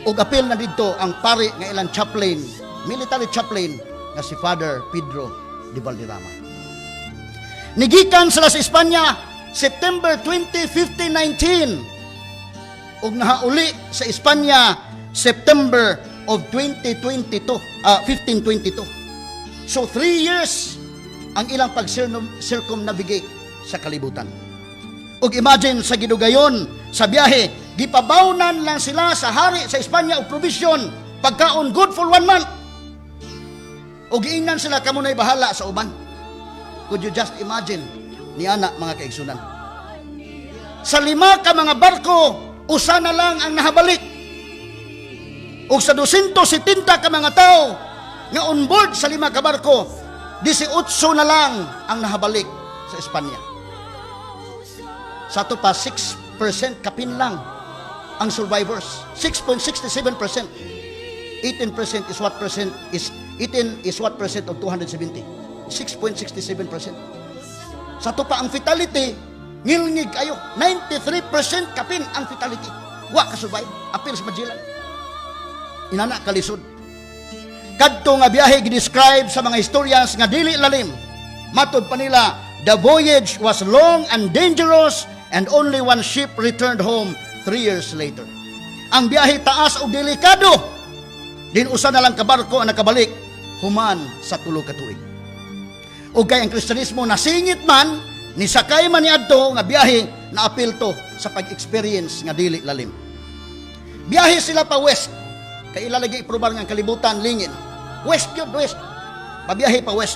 Ug apil na dito ang pari nga ilang chaplain, military chaplain nga si Father Pedro de Valderrama. Nigikan sila sa Espanya September 20, 1519 ug nahauli sa Espanya September of 1522. So 3 years ang ilang pag-circumnavigate sa kalibutan. Ug imagine sa gidugayon sa biyahe, gipabawnan lang sila sa hari sa Espanya og provision, pagkaon good for 1 month. Ug giingnan sila kamo nay bahala sa uban. Could you just imagine ni ana mga kaigsunan? Sa 5 ka mga barko, usa na lang ang nahabalik. Ug sa 270 ka mga tao nga on board sa 5 ka barko, 18 na lang ang nahabalik sa Espanya. Sa to pa 6% kapin lang ang survivors. 6.67%. 18% is what percent is 18 is what percent of 270. 6.67%. Sa to pa ang fatality, ngilngig kayo. 93% kapin ang fatality. Wa ka survive. Apil sa Magellan. Inana kalisod. Kadto nga biyahe gi-describe sa mga historians nga dili lalim. Matod pa nila, The voyage was long and dangerous and only one ship returned home 3 years later. Ang biyahe taas o delikado. Din usa na lang kabarko ang nakabalik human sa tulo ka tuig. O kay ang Kristyanismo nasingit man ni sakay man niadto nga biyahe na apil to sa pag-experience nga dili lalim. Biyahe sila pa west. Kay ilalagay iprobar nga kalibutan lingin. West yun, west. Pabiyahe pa west.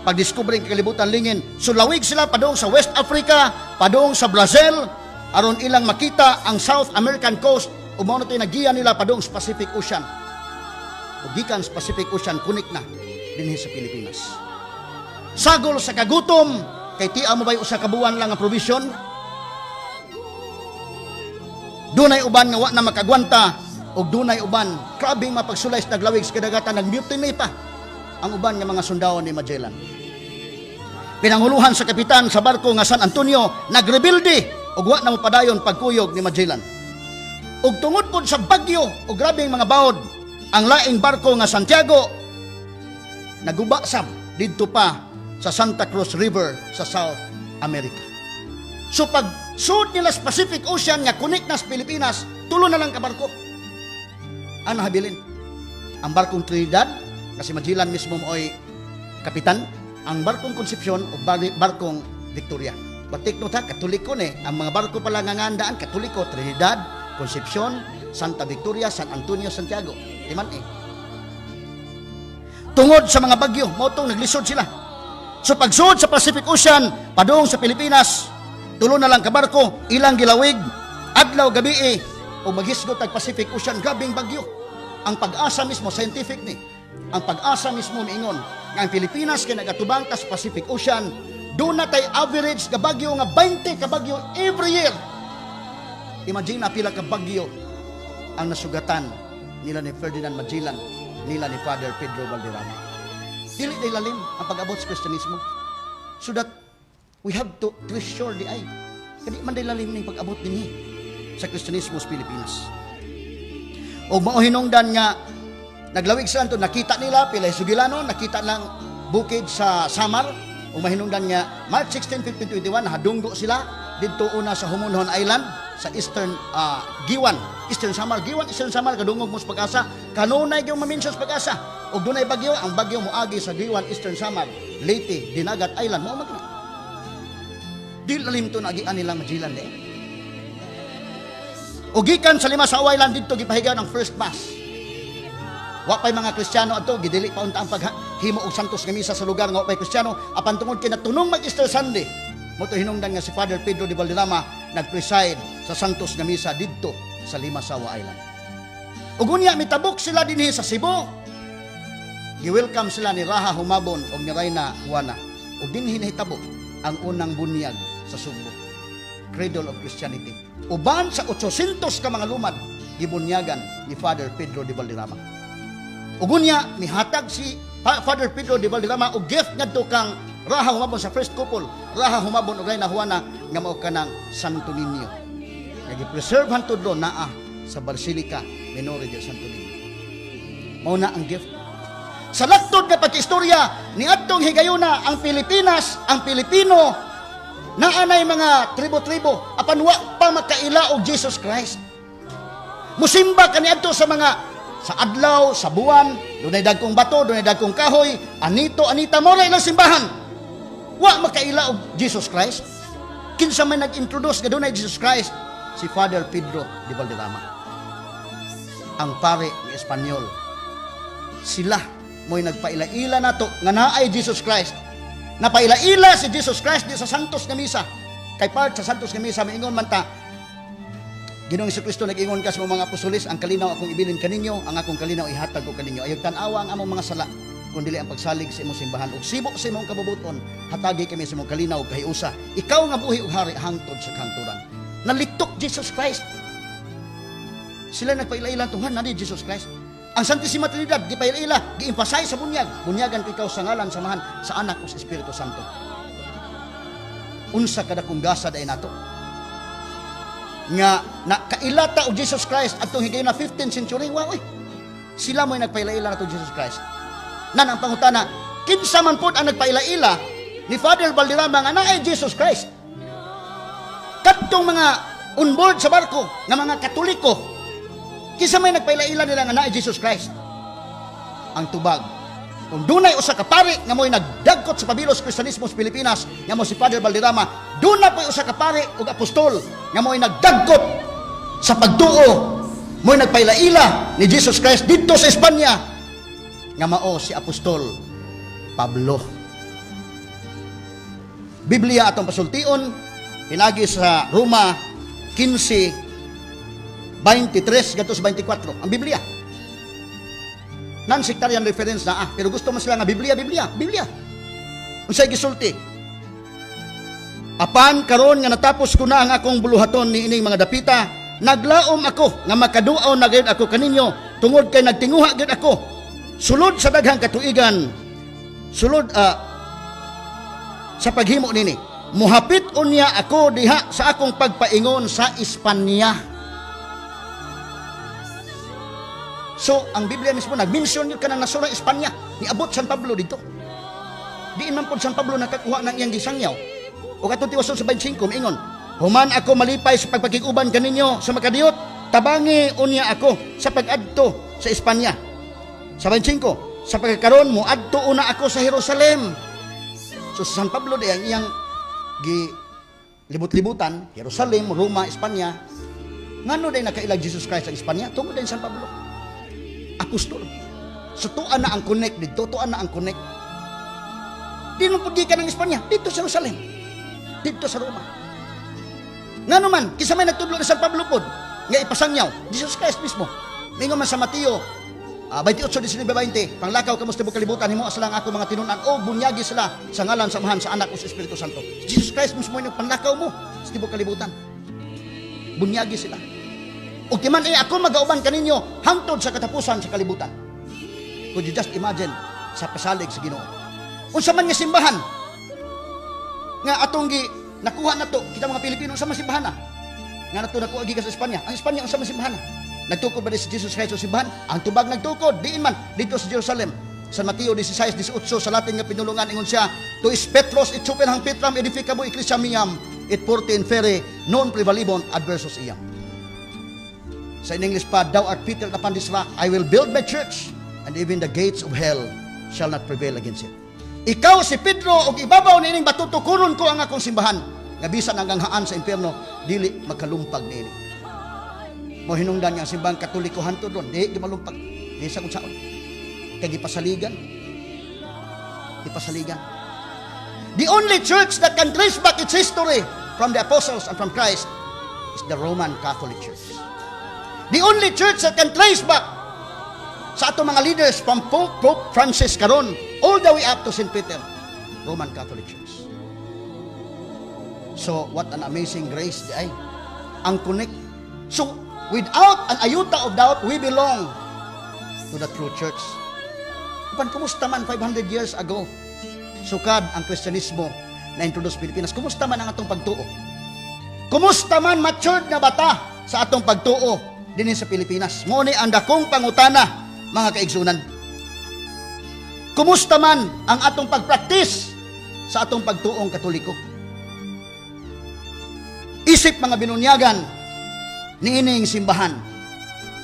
Pagdiskubre ng kalibutan lingin, sulawig sila padong sa West Africa, padong sa Brazil, aron ilang makita ang South American coast, umano tayo nagiya nila padong sa Pacific Ocean. O gikan sa Pacific Ocean, kunik na dinhi sa Pilipinas. Sagol sa kagutom, kay tiya mo ba'y usa kabuan lang ang provision? Dunay uban nga wa na makagwanta, o dunay uban, krabing mapagsulay sa naglawig sa kadagatan, nag-mutiny pa ang uban nga mga sundao ni Magellan. Pinanguluhan sa kapitan sa barko nga San Antonio, nagrebilde ug wa na mapadayon pagkuyog ni Magellan. Ug tungod pod sa bagyo o grabeng mga bawod, ang laing barko nga Santiago naguba sab didto pa sa Santa Cruz River sa South America. So pag sud nila sa Pacific Ocean nga connect na sa Pilipinas, tulo na lang ka barko. Ano habilin? Ang barkong Trinidad, kasi Magellan mismo mo'y kapitan, ang barkong Concepcion o barkong Victoria. But take note ha, Katoliko ang mga barko pala nga ngandaan, Katoliko, Trinidad, Concepcion, Santa Victoria, San Antonio, Santiago. Timan Tungod sa mga bagyo, motong naglisod sila. So pagsud sa Pacific Ocean, padung sa Pilipinas, tulo na lang ka barko, ilang gilawig, adlaw gabi o maghisgot ang Pacific Ocean, grabing bagyo. Ang pag-asa mismo, scientific ni, ang pag-asa mismo miingon nga ang Pilipinas kay nagatubang ta sa Pacific Ocean, doon na tay average ka bagyo nga 20 ka bagyo every year. Imagine na pila ka bagyo ang nasugatan nila ni Ferdinand Magellan, nila ni Father Pedro Valderrama. Dili tay lalim ang pag-abot sa Kristyanismo. So that we have to treasure the eye. Kadi man day lalim ning pag-abot dinhi sa Kristyanismo sa Pilipinas. O mao hinungdan nga naglawig sila to, nakita nila pilay sugilano, nakita lang bukid sa Samar, o mahinungdan nga March 16, 1521 hadunggo sila didto una sa Homonhon Island sa Eastern Giwan, Eastern Samar, Giwan, Eastern Samar kadungog mo sa Pag-asa, kanunay gyud maminsyon sa Pag-asa. Og dunay bagyo, ang bagyo moagi sa Giwan, Eastern Samar, Leyte, Dinagat Island, mao man. Di lalim to nagian nila Magellan O gikan sa Limasaw Island didto gipahigayon ang first mass. Wa pay mga Kristiyano adto gidili pa unta ang paghimo og santos nga misa sa lugar nga wa pay Kristiyano apan tungod kay natunong mag-Easter Sunday. Mo to hinungdan nga si Father Pedro de Valderrama nag-preside sa santos nga misa didto sa Limasaw Island. Ug unya mitabok sila dinhi sa Cebu. Gi-welcome sila ni Raha Humabon ug ni Reyna Juana. Ug dinhi nahitabo ang unang bunyag sa Sugbo. Cradle of Christianity. Uban sa 800 ka mga lumad gibunyagan ni Father Pedro de Valderrama. Ugunya, mihatag si Father Pedro de Valderrama o gift ngadto kang Raha Humabon sa first couple, Raha Humabon o Reyna Juana nga mao kanang Santo Niño. Nagi-preserve hantud do naa sa Basilica Minore del Santo Niño. Mao na ang gift. Sa laktod nga pagkistorya ni adtong higayuna ang Pilipinas, ang Pilipino naanay mga tribo-tribo apan wa pa makaila og Jesus Christ. Musimba kaniadto sa mga sa adlaw, sa buwan, dunay dagkong bato, dunay dagkong kahoy, anita mo ilang simbahan. Wa makaila og Jesus Christ. Kinsa man nag-introduce nga dunay Jesus Christ, si Father Pedro de Valderrama. Ang pare ng Espanyol. Sila mo'y nagpaila-ila nato nga naay Jesus Christ. Napaila-ila si Jesus Christ di sa Santos nga Misa. Kay part sa Santos nga Misa, maingon man ta, Ginoong Jesucristo nag-ingon ka sa mga apostolis, ang kalinaw akong ibilin kaninyo, ang akong kalinaw ihatag ko kaninyo. Ayog tan-awa ang among mga sala, kundi ang pagsalig sa imong simbahan. Ug sibo sa imong kabubuton, hatagi kami sa imong kalinaw kahiusa. Ikaw nga buhi ug hari hangtod sa kahangturan. Nalitok Jesus Christ. Sila nagpaila-ila tuhan na ni Jesus Christ. Ang Santissima Trinidad gipaila-ila, gi-emphasize sa bunyag. Bunyagan ko ikaw sa ngalan samahan sa Anak ug sa Espiritu Santo. Unsa kada kung gasa day nato? Nga nakailata og Jesus Christ atong higay na 15th century. Wow, sila mo'y nagpaila-ila nato Jesus Christ. Nan ang pangutana, kinsa man pod ang nagpaila-ila ni Father Valderrama nga naay Jesus Christ. Kadtong mga onboard sa barko nga mga Katoliko, kisa may nagpailaila nila nga naay Jesus Christ. Ang tubag, kung dunay usa ka pari nga mo'y nagdagkot sa pabilos Kristiyanismo sa Pilipinas nga mo si Father Valderrama, doon na po'y usa ka pari ug apostol nga mo'y nagdagkot sa pagtuo, mo'y nagpailaila ni Jesus Christ dito sa Espanya nga mao si Apostol Pablo. Biblia atong pasultion pinagi sa Roma 15:23 gadto sa 24 ang Biblia. Non-sectarian reference na pero gusto mo sila nga Biblia. Unsay gisulti? Apan karon nga natapos ko na ang akong buluhaton ni ining mga dapita, naglaom ako nga makaduaw na gayud ako kaninyo tungod kay nagtinguha gayud ako sulod sa daghang katuigan, sulod sa paghimo nini. Muhapit unya ako diha sa akong pagpaingon sa Espanya. So, ang Biblia mismo, nag-mention yun ka ng nasura Espanya. Niabot San Pablo dito. Diin man po San Pablo nakakuha ng iyang gisangyaw. O katong tiwason sa 25, maingon, human ako malipay sa pagpakiguban kaninyo sa makadiyot, tabangi unya ako sa pag-adto sa Espanya. Sa 25, sa pagkakaroon mo, adto una ako sa Jerusalem. So, sa San Pablo di ang iyang libut-libutan, Jerusalem, Roma, Espanya. Ngano day nakailag Jesus Christ sa Espanya? Tungod din San Pablo. Apostol. So tuan na ang connect dito, tuan na ang connect. Di nung pagi ka ng Espanya, dito sa Jerusalem, dito sa Roma. Nga naman, kisa may nagtudlo na San Pablo pod, nga ipasangyaw, Jesus Christ mismo. Mingo man sa Mateo, 28:19-20, panglakaw kamo sa tibok kalibutan, himo aslang ako mga tinunan, o bunyagi sila sa ngalan sa Amahan, sa Anak o sa Espiritu Santo. Jesus Christ mismo yung panlakaw mo sa tibok kalibutan. Bunyagi sila. O kiman ako magauban kaninyo hangtod sa katapusan sa kalibutan. Could you just imagine sa pasalig sa Ginoo? Unsa man nga simbahan nga atong nakuha nato kita mga Pilipino sa simbahan nga nato nakuha gikan sa Espanya. Ang Espanya unsa man simbahan? Nagtukod ba si Jesus Christ sa simbahan? Ang tubag nagtukod diin man dito sa Jerusalem. Sa Mateo 16:18 sa Latin nga pinulungan ingon siya, to is Petros et super hang Petram edificabo ecclesiam miam et porte infere non prevalibon adversus iam. Sa English pa, thou art Peter upon this rock, I will build my church, and even the gates of hell shall not prevail against it. Ikaw si Pedro, og ibabaw ni ining batuto, kunon ko ang akong simbahan, nga bisan hanggang haan sa impyerno, dili magkalumpag niini. Mo hinungdan nga simbahan Katoliko hanto doon, di malumpag, di sa kung saan. Kaya gipasaligan. The only church that can trace back its history from the apostles and from Christ is the Roman Catholic Church. The only church that can trace back sa atong mga leaders from Pope Francis karon all the way up to St. Peter, Roman Catholic Church. So, what an amazing grace di ay. Ang connect. So, without an iota of doubt, we belong to the true church. Upan, kumusta man 500 years ago, sukad ang Kristyanismo na introduce Pilipinas. Kumusta man ang atong pagtuo? Kumusta man matured na bata sa atong pagtuo din sa Pilipinas? Muni ang dakong pangutana, mga kaigsunan. Kumusta man ang atong pagpraktis sa atong pagtuong Katoliko? Isip mga binunyagan ni ining simbahan.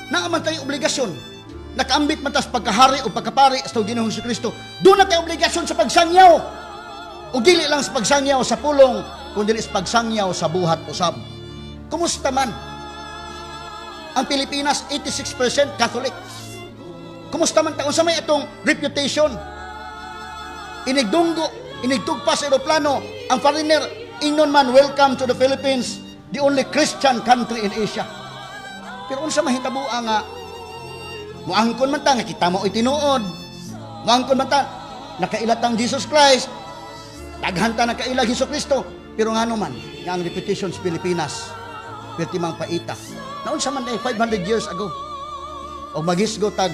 Naaman tayo obligasyon. Nakaambit man tas pagkahari o pagkapari sa Ginoong Jesucristo. Doon na tayo obligasyon sa pagsangyaw. O dili lang sa pagsangyaw sa pulong, kundi sa pagsangyaw sa buhat usab. Kumusta man? Ang Pilipinas, 86% Catholic. Kumusta man taon sa may itong reputation? Inigtugpa sa aeroplano, ang foreigner, ingnon man, welcome to the Philippines, the only Christian country in Asia. Pero unsa mahitabo nga, muangkon man ta, nga kita mo itinuod, muangkon man ta, nakailatang Jesus Christ, taghanta nakailag Hesus Kristo, pero nga naman, nga ang reputation sa Pilipinas, pertimang paita. Naunsa man ay 500 years ago. O maghisgo tag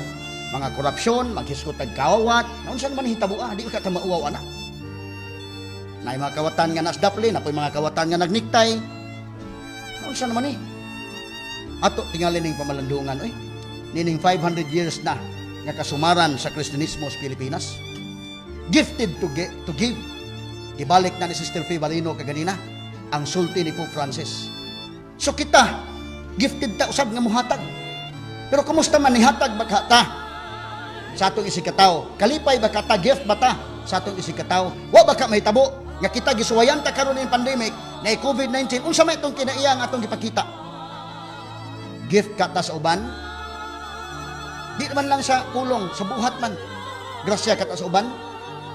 mga korupsyon, maghisgo tag kawat, naunsa man hitabo di ka ta mauwaw ana. Nay mga kawatan nga nasdapli, napoy mga kawatan nga nagniktay. Naunsa naman ato tingali ning pamalandungan nining 500 years na nga kasumaran sa Kristyanismo sa Pilipinas. Gifted to give Ibalik na ni Sister Febarino kaganina ang sulti ni Pope Francis. So kita, gifted ta usab nga muhatag. Pero kumusta man nihatag ba ka ta sa atong isikataw? Kalipay ba ka ta, gift ba ta sa atong isikataw? Wa ba ka mahitabo nga kita gisuwayan ta karon ning pandemic na COVID-19? Unsa may itong kinaiya nga atong gipakita? Gift ka ta sa uban? Di naman lang sa kulong, sa buhat man. Grasya ka ta sa uban?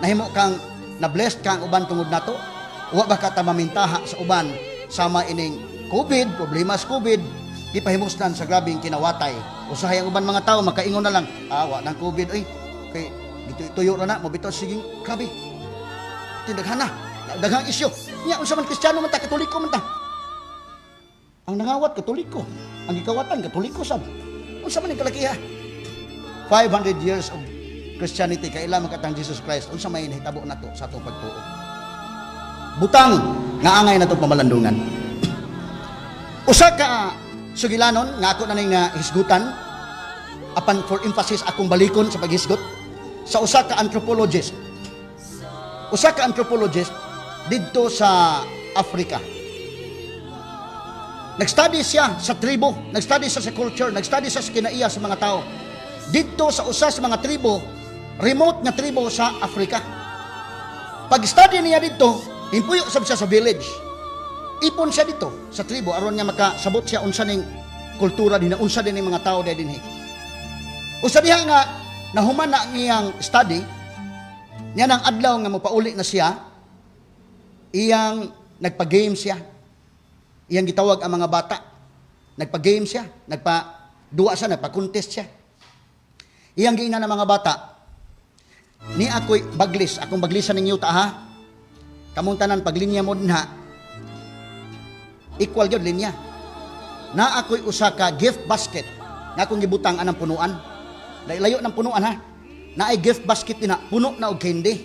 Nahimo kang na-blessed kang uban tungod nato? Wa ba ka ta mamintaha sa uban sama ining COVID, problema sa COVID, di pahimustan sa grabing kinawatay. Usahay ang uban mga tao, makaingon na lang, wa ng COVID, ay, kay, tuyo na mabito, sige, grabe. Tindaghan na, daghang isyo. Niya, unsa man Kristiyano man ta, Katoliko man ta. Ang nangawat, Katoliko. Ang ikawatan, Katoliko sab. Unsa man yung kalakiha? 500 years of Christianity, kailan makatang Jesus Christ, unsa may nahitabo na to sa itong pagtuo. Butang, nga angay na itong pamalandungan. Usa ka sugilanon, nga ako na ning hisgutan, apan for emphasis akong balikon sa paghisgot, sa usa ka anthropologist. Usa ka anthropologist didto sa Africa. Nag-study siya sa tribo, nag-study siya sa culture, nag-study siya sa kinaiya sa mga tao. Dito sa usa sa mga tribo, remote nga tribo sa Africa. Pag-study niya dito, impuyo sab siya sa village. Ipon siya dito sa tribo aron niya makasabot siya unsa ning kultura dinhi, unsa din ning mga tao dinhi. Usa diha nga nahuman na ang iyang study, niya nang adlaw nga mopauli na siya, iyang nagpa-game siya. Iyang gitawag ang mga bata. Nagpa-game siya, nagpa-duwa siya, nagpa-contest siya. Iyang giingnan ng mga bata, ni ako'y baglis, akong baglisan ninyo ta ha. Kamong tanan paglinya mo din ha. Equal yun linya. Na ako'y usa ka gift basket na akong gibutang anang punuan. Layo ng punuan ha. Na ay gift basket din ha. Puno na og candy.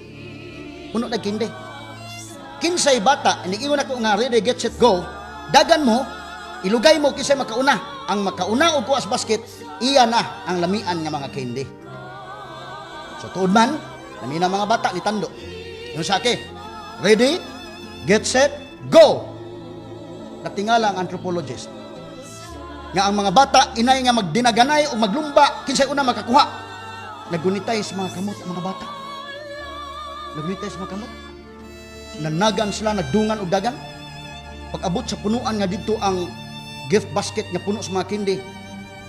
Puno na candy. Kinsay bata, iniingon ako nga ready, get, set, go. Dagan mo, ilugay mo kinsay makauna. Ang makauna og kuas basket, iya na ang lamian nga mga candy. So tuod man, nami na mga bata ni tando. Yung sa akin, ready, get, set, go. Natingala ang anthropologist nga ang mga bata inay nga magdinaganay o maglumba kinsay una makakuha. Nagunitay sa mga kamot ang mga bata. Nagunitay sa mga kamot. Nanagan sila, nagdungan og dagan. Pag abot sa punuan nga dito ang gift basket nga puno sa mga kindi,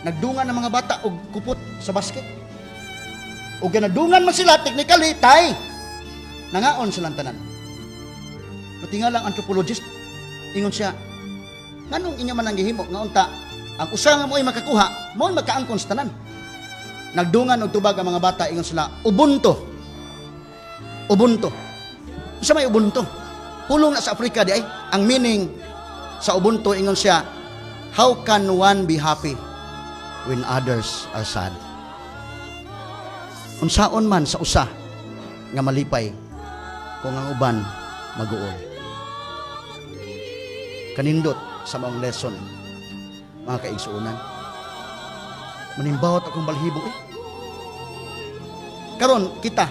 nagdungan ang mga bata og kupot sa basket. O ganadungan man sila technically, tay. Nangaon silang tanan. Natingala ang anthropologist, ingon siya, nganong inyo man ang gihimo nga unta ang usa nga mo'y makakuha mo'y makaangkon sa tanan. Nagdungan og tubag ang mga bata, ingon sila, Ubuntu. Ubuntu. Usa may Ubuntu? Pulong na sa Africa di ay. Ang meaning sa Ubuntu, ingon siya, how can one be happy when others are sad? Unsaon man sa usa nga malipay kung ang uban maguol. Kanindot sa maong lesson, mga kaigsuunan. Manimbawat akong balhibo eh. Karon kita,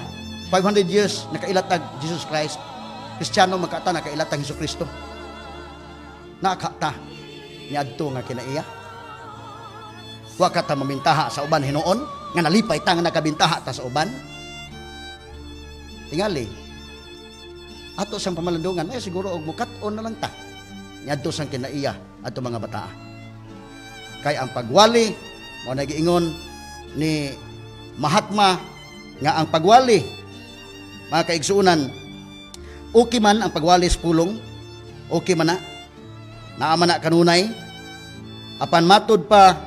500 years nakailatag Jesus Christ, Kristiyano makata nakailatag Hesus Kristo. Nakata niadto nga kinaiya. Wa ka ta mamintaha sa uban hinuon nga nalipay ta nga nakabintaha ta sa uban. Tingali. Ato sang pamalandungan ay siguro og mukat-on na lang ta. Niadto sang kinaiya ato mga bata. Kay ang pagwali mo nagiingon ni Mahatma nga ang pagwali, mga kaigsuunan, okay man ang pagwali sa pulong, okay man na, naaman na kanunay, apan matod pa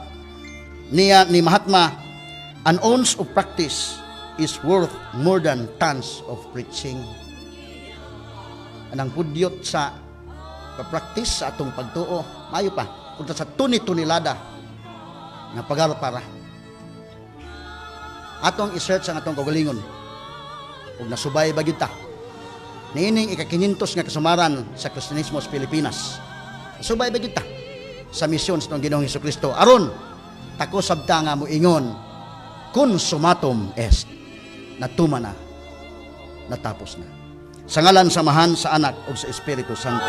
niya ni Mahatma, an ounce of practice is worth more than tons of preaching. Anang pudyot sa pa-practice sa atong pagtuo, mayo pa, kunta sa tuni-tunilada nga pagalpara. Atong i-search ang atong kagalingon. Ug nasubay ba gyud ta? Niining ika-500 nga kasumaran sa Kristiyanismo sa Pilipinas. Nasubay ba gyud ta sa misyon sa Ginoong Hesukristo aron tako sabta nga moingon consumatum est. Natuma na. Natapos na. Sa ngalan samahan sa Anak ug sa Espiritu Santo.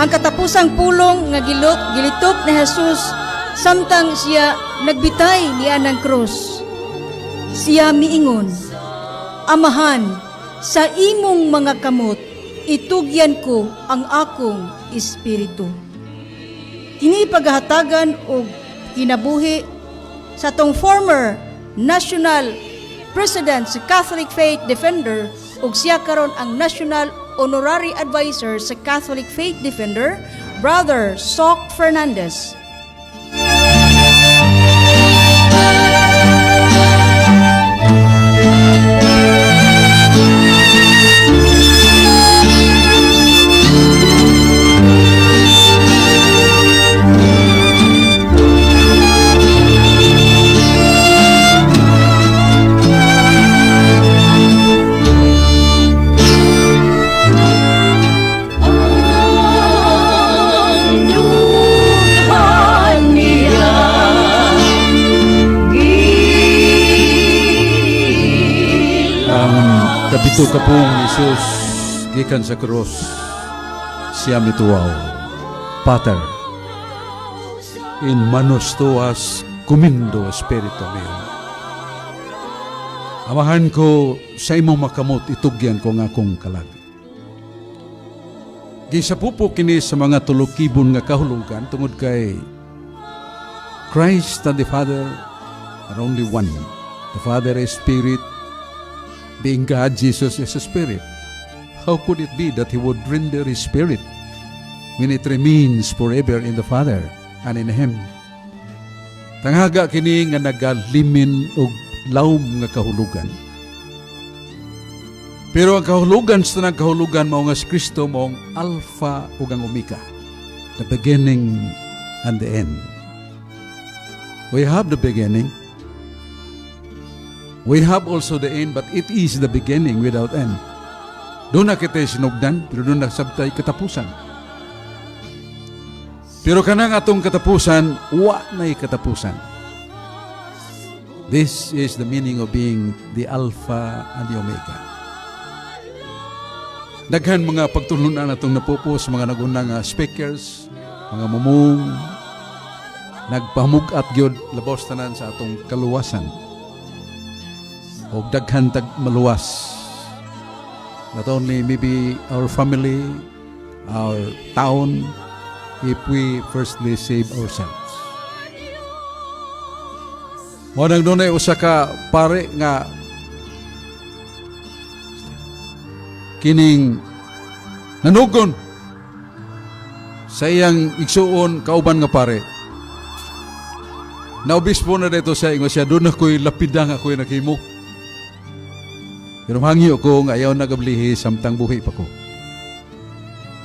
Ang katapusang pulong nga gilitok ni Jesus samtang siya nagbitay niya ng krus. Siya miingon, Amahan, sa imong mga kamot, itugyan ko ang akong espiritu. Kini paghahatagan og kinabuhi sa tong former national president sa Catholic Faith Defender ug siya karon ang national honorary advisor sa Catholic Faith Defender, Brother Soc Fernandez. Kapito ka pong Isus, gikan sa krus, siya mituaw, Pater, in manos tuas kumindo Espiritu Meo. Amahan ko sa imong makamot, itugyan ko nga akong kalag. Gisapupo kini sa mga tulukibon nga kahulugan tungod kay Christ and the Father are only one. The Father is Spirit, being God, Jesus is a Spirit. How could it be that He would render His Spirit when it remains forever in the Father and in Him? Tanghaga kini nga nagalimin og lawom nga kahulugan. Pero ang kahulugan sa tanang kahulugan mao nga si Kristo mao ang Alpha ug ang Omega, the beginning and the end. We have the beginning. We have also the end, but it is the beginning without end. Doon na kita sinugdan, pero doon na sabtay katapusan. Pero kanang atong katapusan, wa na'y katapusan. This is the meaning of being the Alpha and the Omega. Daghan mga pagtulunan atong napupos, mga nagunang speakers, mga mumung, nagpamugat gyud labos tanan sa atong kaluwasan. O daghan tag maluwas. Not only maybe our family, our town, if we firstly save ourselves. Mo nang dunay usa ka pare nga kining nanugon sa iyang igsuon kauban nga pare. Naobispo na dito sa ingo siya, doon ako'y lapidang ako'y nakimo. Pero hangyo ko nga ayaw nagablihi samtang buhi pa ko.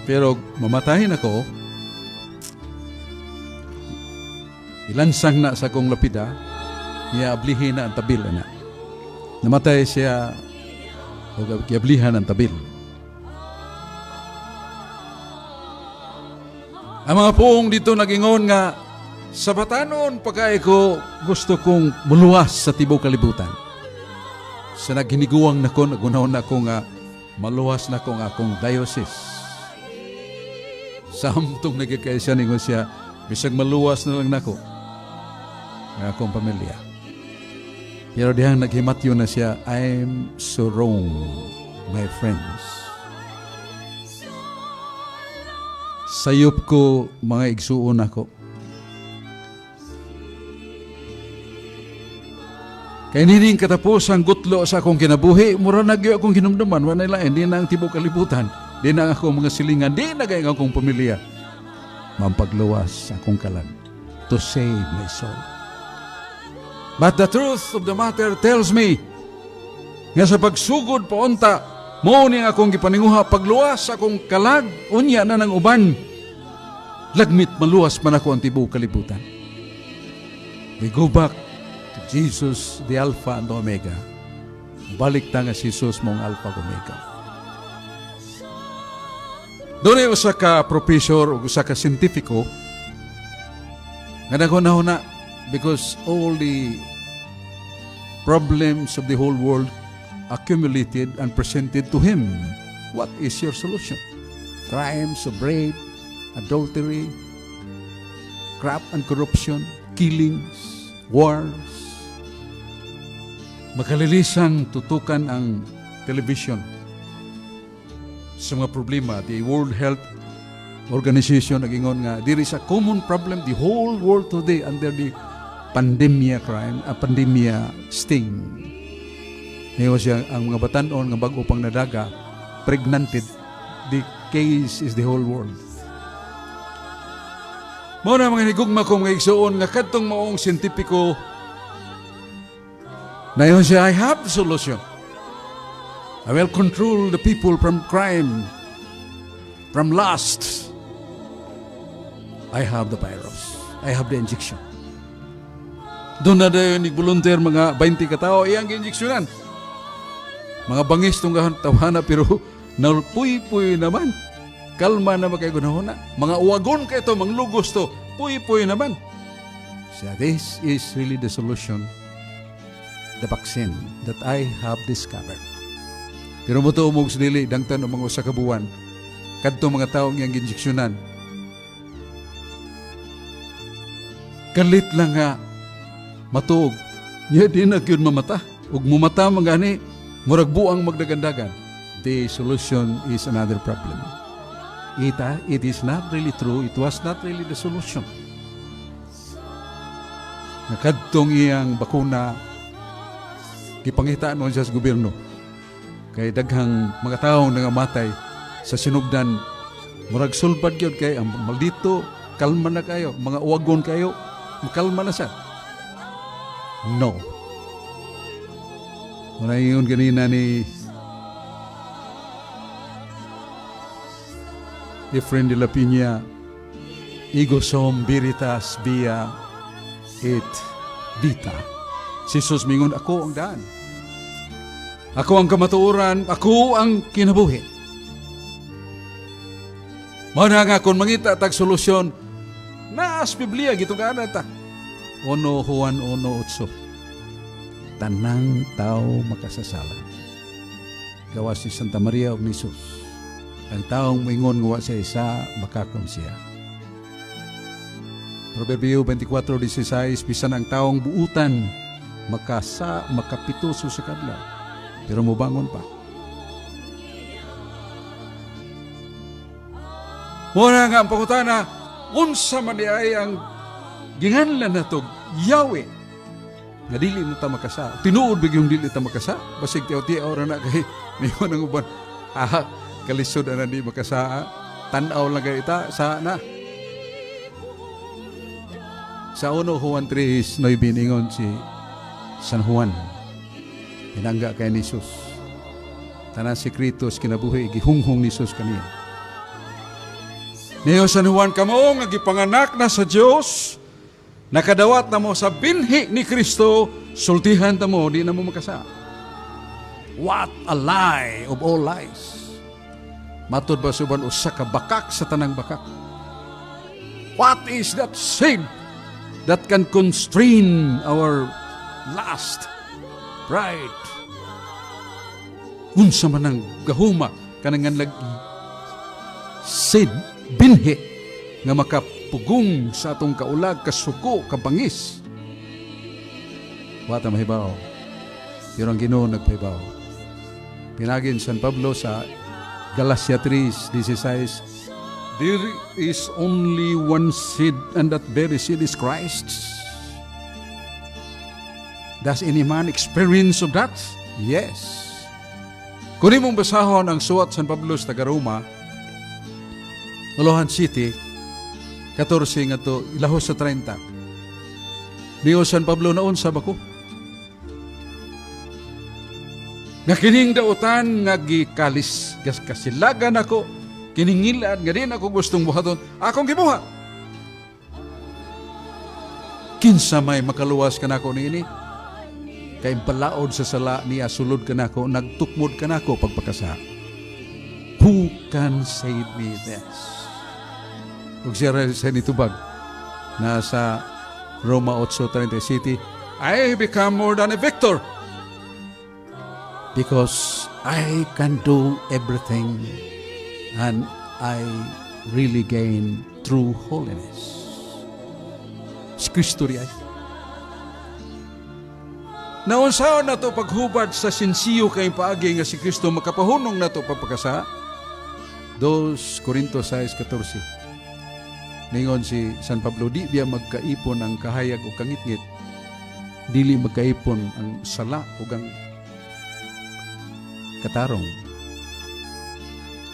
Pero mamatahin ako, ilansang na sa kong lapida, niya ablihin na ang tabil na. Namatay siya, o giablihan ang tabil. Ang mga puong dito nagingon nga, sa batanon pagkaya ko gusto kong muluwas sa tibuok kalibutan. Sa naghiniguang na ko, nagunahon na ko nga maluwas na ko nga akong diocese. Samtong nagkakaisya ningon siya, bisag maluwas na lang na ko nga akong pamilya. Pero dihang naghimatyo na siya, I'm so wrong, my friends. Sayop ko mga igsuon ako. Kaya nining katapos ang gutlo sa akong kinabuhi, mura nagyo akong hinumduman, wala nila, hindi na ang tibuok kalibutan, di na akong mga silingan, di na gayang akong pamilya. Mampagluwas akong kalag to save my soul. But the truth of the matter tells me, nga sa pagsugod paunta, mo ni akong gipaninguha, pagluwas akong kalag, unya na ng uban, lagmit maluwas man ako ang tibuok kalibutan. We go back to Jesus the Alpha and Omega. Balik ta nga si Jesus mong Alpha and Omega. Doon ay usa ka professor o usa ka scientifico nga naghuna-huna because all the problems of the whole world accumulated and presented to him. What is your solution? Crimes of rape, adultery, corrupt and corruption, killings, wars. Makalilisang tutukan ang television sa mga problema. The World Health Organization nag-ingon nga there is a common problem the whole world today under the pandemia sting. Ngayon siya ang mga batanon nga bago pang nadaga pregnanted. The case is the whole world. Mao na mga higugma kong mga igsoon nga kadtong maong siyentipiko na yun siya, I have the solution. I will control the people from crime, from lust. I have the virus. I have the injection. Doon na dayon nag-volunteer mga 20 katao, iyang injeksyonan. Mga bangis itong tawana pero napuy-puy naman. Kalma na magkagunahon na. Mga uwagon ka ito, mga lugos to, puy-puy naman. So this is really the solution, the vaccine that I have discovered. Pero mo ito umog sa dili, dangtan o mga usa ka buwan, kadto mga taong iyang injeksyonan. Kalit lang nga, matuog. Niya di na yun mamata. Ug mumata mga ni, murag buang magdagandagan. The solution is another problem. It is not really true. It was not really the solution. Nakadtong iyang bakuna, kipangitaan mo siya sa gobyerno. Kay daghang mga taong nangamatay sa sinugdan, murag sulbad yun kay ang maldito, kalma na kayo. Mga uwagon kayo, kalma na siya. No. Wala yun ganina ni Efren de la Piña, ego sum veritas via et vita. Si Jesus mingon, ako ang daan. Ako ang kamatuoran, ako ang kinabuhi. Mana nga kung mangita tag solusyon, naas Biblia, gito ka na ta. 1 Juan 1:8. Tanang tao makasasala. Gawa si Santa Maria of Jesus. Ang taong moingon nga sa isa, makakon siya. Proverbio 24:16, bisan ang taong buutan, makapituso sa kadlaw, pero mubangon pa. Muna nga ang pangutana, unsa man ay ang ginganlan na to, Yahweh, nga dili na ta makasa. Tinuod bigyong dili ta makasa. Basig tiyaw-tiyaw ra na kay niyon ang uban. Kalisod na di makasa. Tanaw lang kay ita sa na. Sa 1 Juan 3:9 ingon si San Juan. Hinangga kay ni Jesus. Tanan sekretos kinabuhi gihunghong ni Jesus kaniya. Niyo San Juan kamo nga gipanganak na sa Dios. Nakadawat na mo sa binhi ni Kristo, sultihan ta mo, di na mo makasa. What a lie of all lies. Matod ba suban usa ka bakak sa tanang bakak? What is that sin that can constrain our lust, pride? Unsa man ang gahuma kanang sin, binhi nga makapugong sa atong kaulag, kasuko, kabangis. Wata mahibaw. Pero ang Ginoo nagpahibaw. Pinagin San Pablo sa Galatia 3:16, there is only one seed and that very seed is Christ. Does any man experience of that? Yes. Kung imong basahon ang suwat San Pablo sa taga-Roma, Olohan City, 14 nga to, ilahos sa 30. Niyo San Pablo naon sa bako. Nga kining dautan nga gikalis kasilagan ako, kiningilad nga din ako gustong buhaton, akong gibuhat. Kinsa may makaluwas ka nako niini? kay palaod sa sala niya sulod ka nako, nagtukmod ka nako pagpakasa. Who can save me this? Ug siya sa nitubag na sa Roma 8:37, I become more than a victor because I can do everything and I really gain true holiness. Si Kristo rin ay. Naunsaon na to paghubad sa sinsiyo kay paagi nga si Kristo makapahunong na to pagpakasa. 2 Corintios 6:14. Ningon si San Pablo, di biya magkaipon ang kahayag o kangitngit, dili magkaipon ang sala o ang katarong.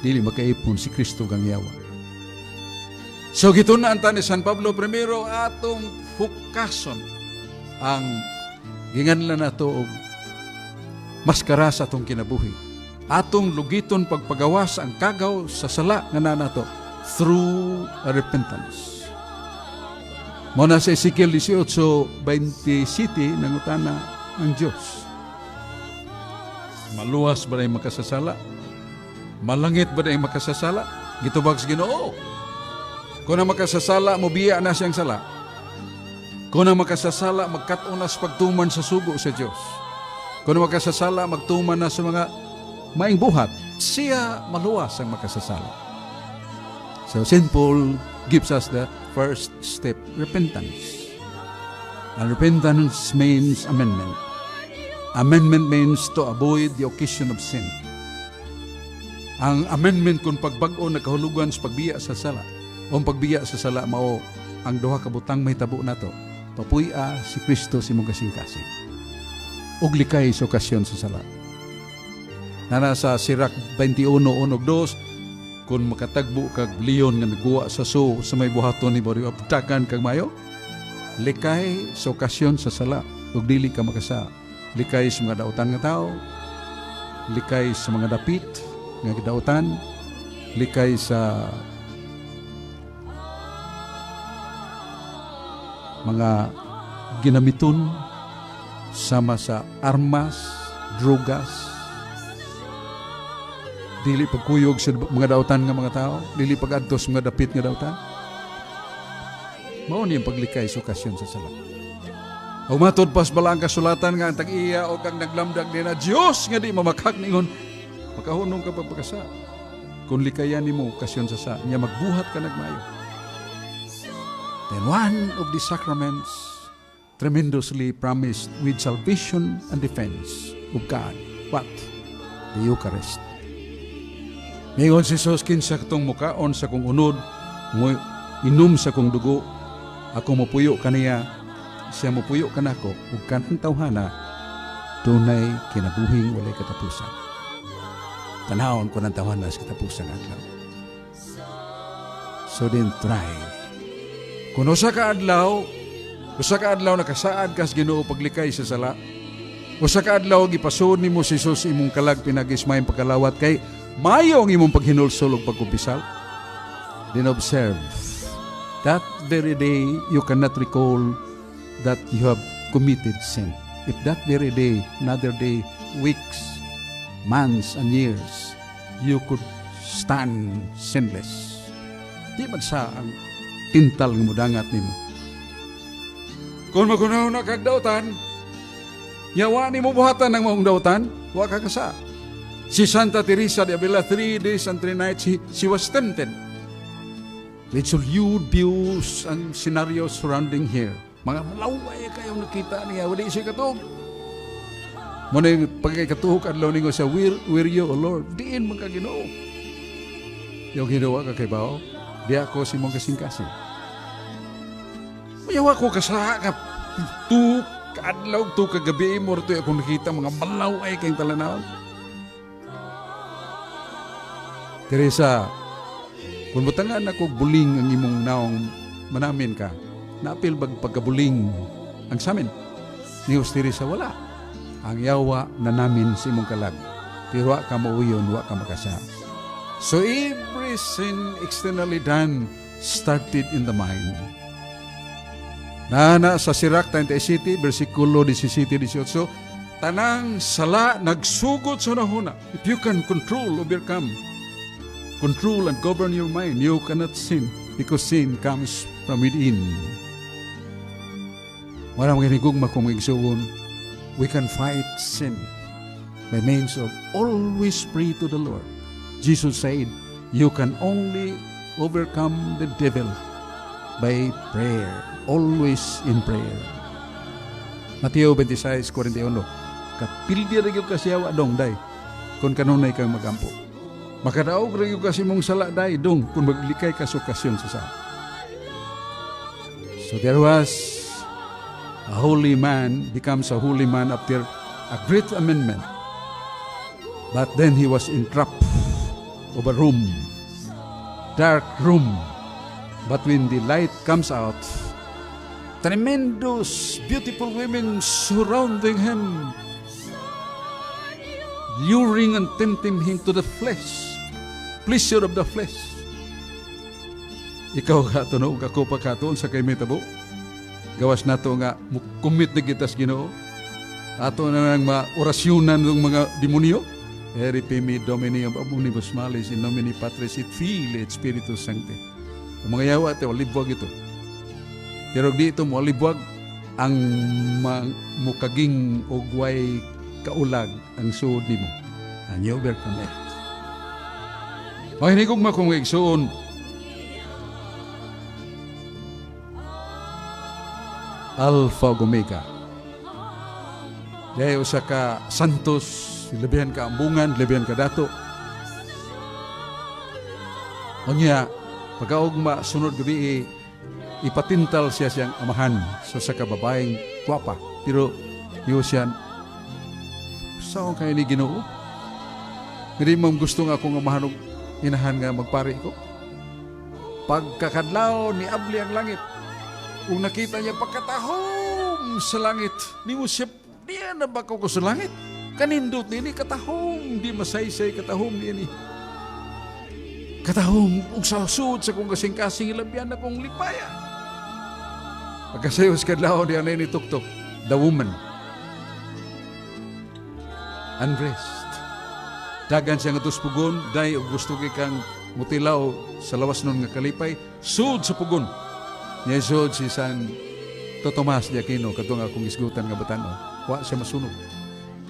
Dili magkaipon si Kristo kang yawa. So gitunaan ta ni San Pablo primero atong hukason ang ginganlan nato og maskara sa atong kinabuhi. Atong lugiton pagpagawas ang kagaw sa sala nga nato through repentance. Muna sa Ezekiel 18:27 nangutana ang Diyos. Maluwas ba na yung makasasala? Malangit ba na yung makasasala? Gitubag sa Ginoo. Kung na makasasala, mobiya na siyang sala. Kung na makasasala, magkatunas pagtuman sa sugo sa Diyos. Kung na makasasala, magtuman na sa mga maing buhat. Siya maluwas ang makasasala. So St. Paul gives us the first step, repentance. And repentance means amendment. Amendment means to avoid the occasion of sin. Ang amendment kung pagbag-o na kahulugan sa pagbiya sa sala. O pagbiya sa sala mao ang duha ka butang may tabo nato. Papuy-a si Kristo si mong kasing-kasing. Ug likay sa okasyon sa sala. Nana sa Sirach 21:1-2, kung makatagbo kag leon nga nagguwa sa sa may buhaton ni Borio aptakan kag mayo, likay sa okasyon sa sala ug dili ka makasa. Likay sa mga dautan nga tao, likay sa mga dapit nga dautan, likay sa mga ginamiton sama sa armas, drogas, dili pagkuyog sa mga dautan nga mga tao, dili pagadtos mga dapit nga dautan. Mao ni ang paglikay sa okasyon sa sala. O matod pas bala ang kasulatan nga ang tag-iya o kang naglamdag din na Diyos nga di mamakak ningon, makahunong ka pagpakasa. Kung likayan ni mo okasyon sa sa, niya magbuhat ka nagmayo. Then one of the sacraments tremendously promised with salvation and defense of God. What? The Eucharist. Ngayon si Jesus kinsa katong mukaon sa kong unod, inom sa kong dugo, ako mapuyo kaniya, siya mapuyo kanako, ug kanang tawhana, tunay kinabuhing walay katapusan. Tanahon ko ng tawhana sa katapusan adlaw. So then try. Kung usa ka adlaw nakasaad kas Ginoo paglikay sa sala. Usa ka adlaw gipasud nimo si Jesus imong kalag pinagismay pagkalawat kay mayo ang imong paghinulsol ug pagkumpisal. Then observe that very day you cannot recall that you have committed sin. If that very day, another day, weeks, months and years, you could stand sinless. Di man sa ang tintal ng mudangat nimo. Kung magunaw na kagdautan, yawa ni mo buhatan ng maong dautan, wa ka kasa. Si Santa Teresa de Avila, 3 days and 3 nights, she was tempted. Let's you views ang scenario surrounding here. Mga malaway kayong nakita niya, wala siya katog. Muna yung pagkakatuhok adlaw ningo siya, where you, O Lord? Diin man ka Ginoo. Yung ginawa ka kay Bao, di ako si mong kasing-kasing. Mayawa ko kasa ka, tu kaadlaw, tu kagabi mo, ito akong nakita, mga malaway kayong talanaw. Teresa, kung butangan ako buling ang imong naong manamin ka, napil pagkabuling ang samin. Ni Teresa, wala. Ang yawa na namin sa imong kalag. Pero wa ka mauyon, wa ka makasa. So every sin externally done started in the mind. Nana sa Sirach 37, versikulo 17-18, tanang sala nagsugod sa nahuna. If you can overcome, control and govern your mind, you cannot sin because sin comes from within. Walang ginigugma kung igsuon, we can fight sin by means of always pray to the Lord. Jesus said, you can only overcome the devil by prayer, always in prayer. Mateo 26:41. Kapildi rin yung kasyawa dong, day, kung kanunay kang magampo. Makadaog rin yung kasi mong sala, day, dong, kung maglikay ka sa okasyon sa sala. So there was a holy man, becomes a holy man after a great amendment. But then he was entrapped of a room, dark room. But when the light comes out, tremendous, beautiful women surrounding him, luring and tempting him to the flesh, pleasure of the flesh. Ikaw katunog, ako pa katuon sa kay metabo. Gawas nato nga, commit na kita sa Ginoo. Ato na nang maorasyonan ng mga demonyo. Eripimi Domini of Omnibus Malis in nomine Patris et Filii et Spiritus Sancti. Ang mga yawa ito, walibwag ito. Pero di ito mo walibwag ang mukaging ugway kaulag ang suod nimo. And you overcome it. Mahinig mo kung igsuon, Alpha ug Omega. Dahil usa ka santos, labihan ka ambungan, labihan ka dato. Unya, pagkaugma sunod gabi ipatintal siya siyang amahan sa kababaeng gwapa. Pero iyo siya, saan kayo ni Ginoo? Hindi mo gusto nga akong amahan og inahan nga magpari ko. Pagkakadlaw ni abli ang langit, kung nakita niya pagkatahong sa langit, ni mo siya, diyan na ba ko sa langit? Kanindot ni katahong, di masaysay katahong ni. Katahong, kung sa suod sa kong kasing-kasing ilabyan na kong lipaya. Pagkasayos kadlaw diyan na ni tuktok, the woman, undressed. Dagan siya nga tuspugon, day o gusto kang mutilaw sa lawas nun nga kalipay, suod sa pugon. Niya suod si San Tomas de Aquino, katong akong isgutan nga batano. Wa siya masunog.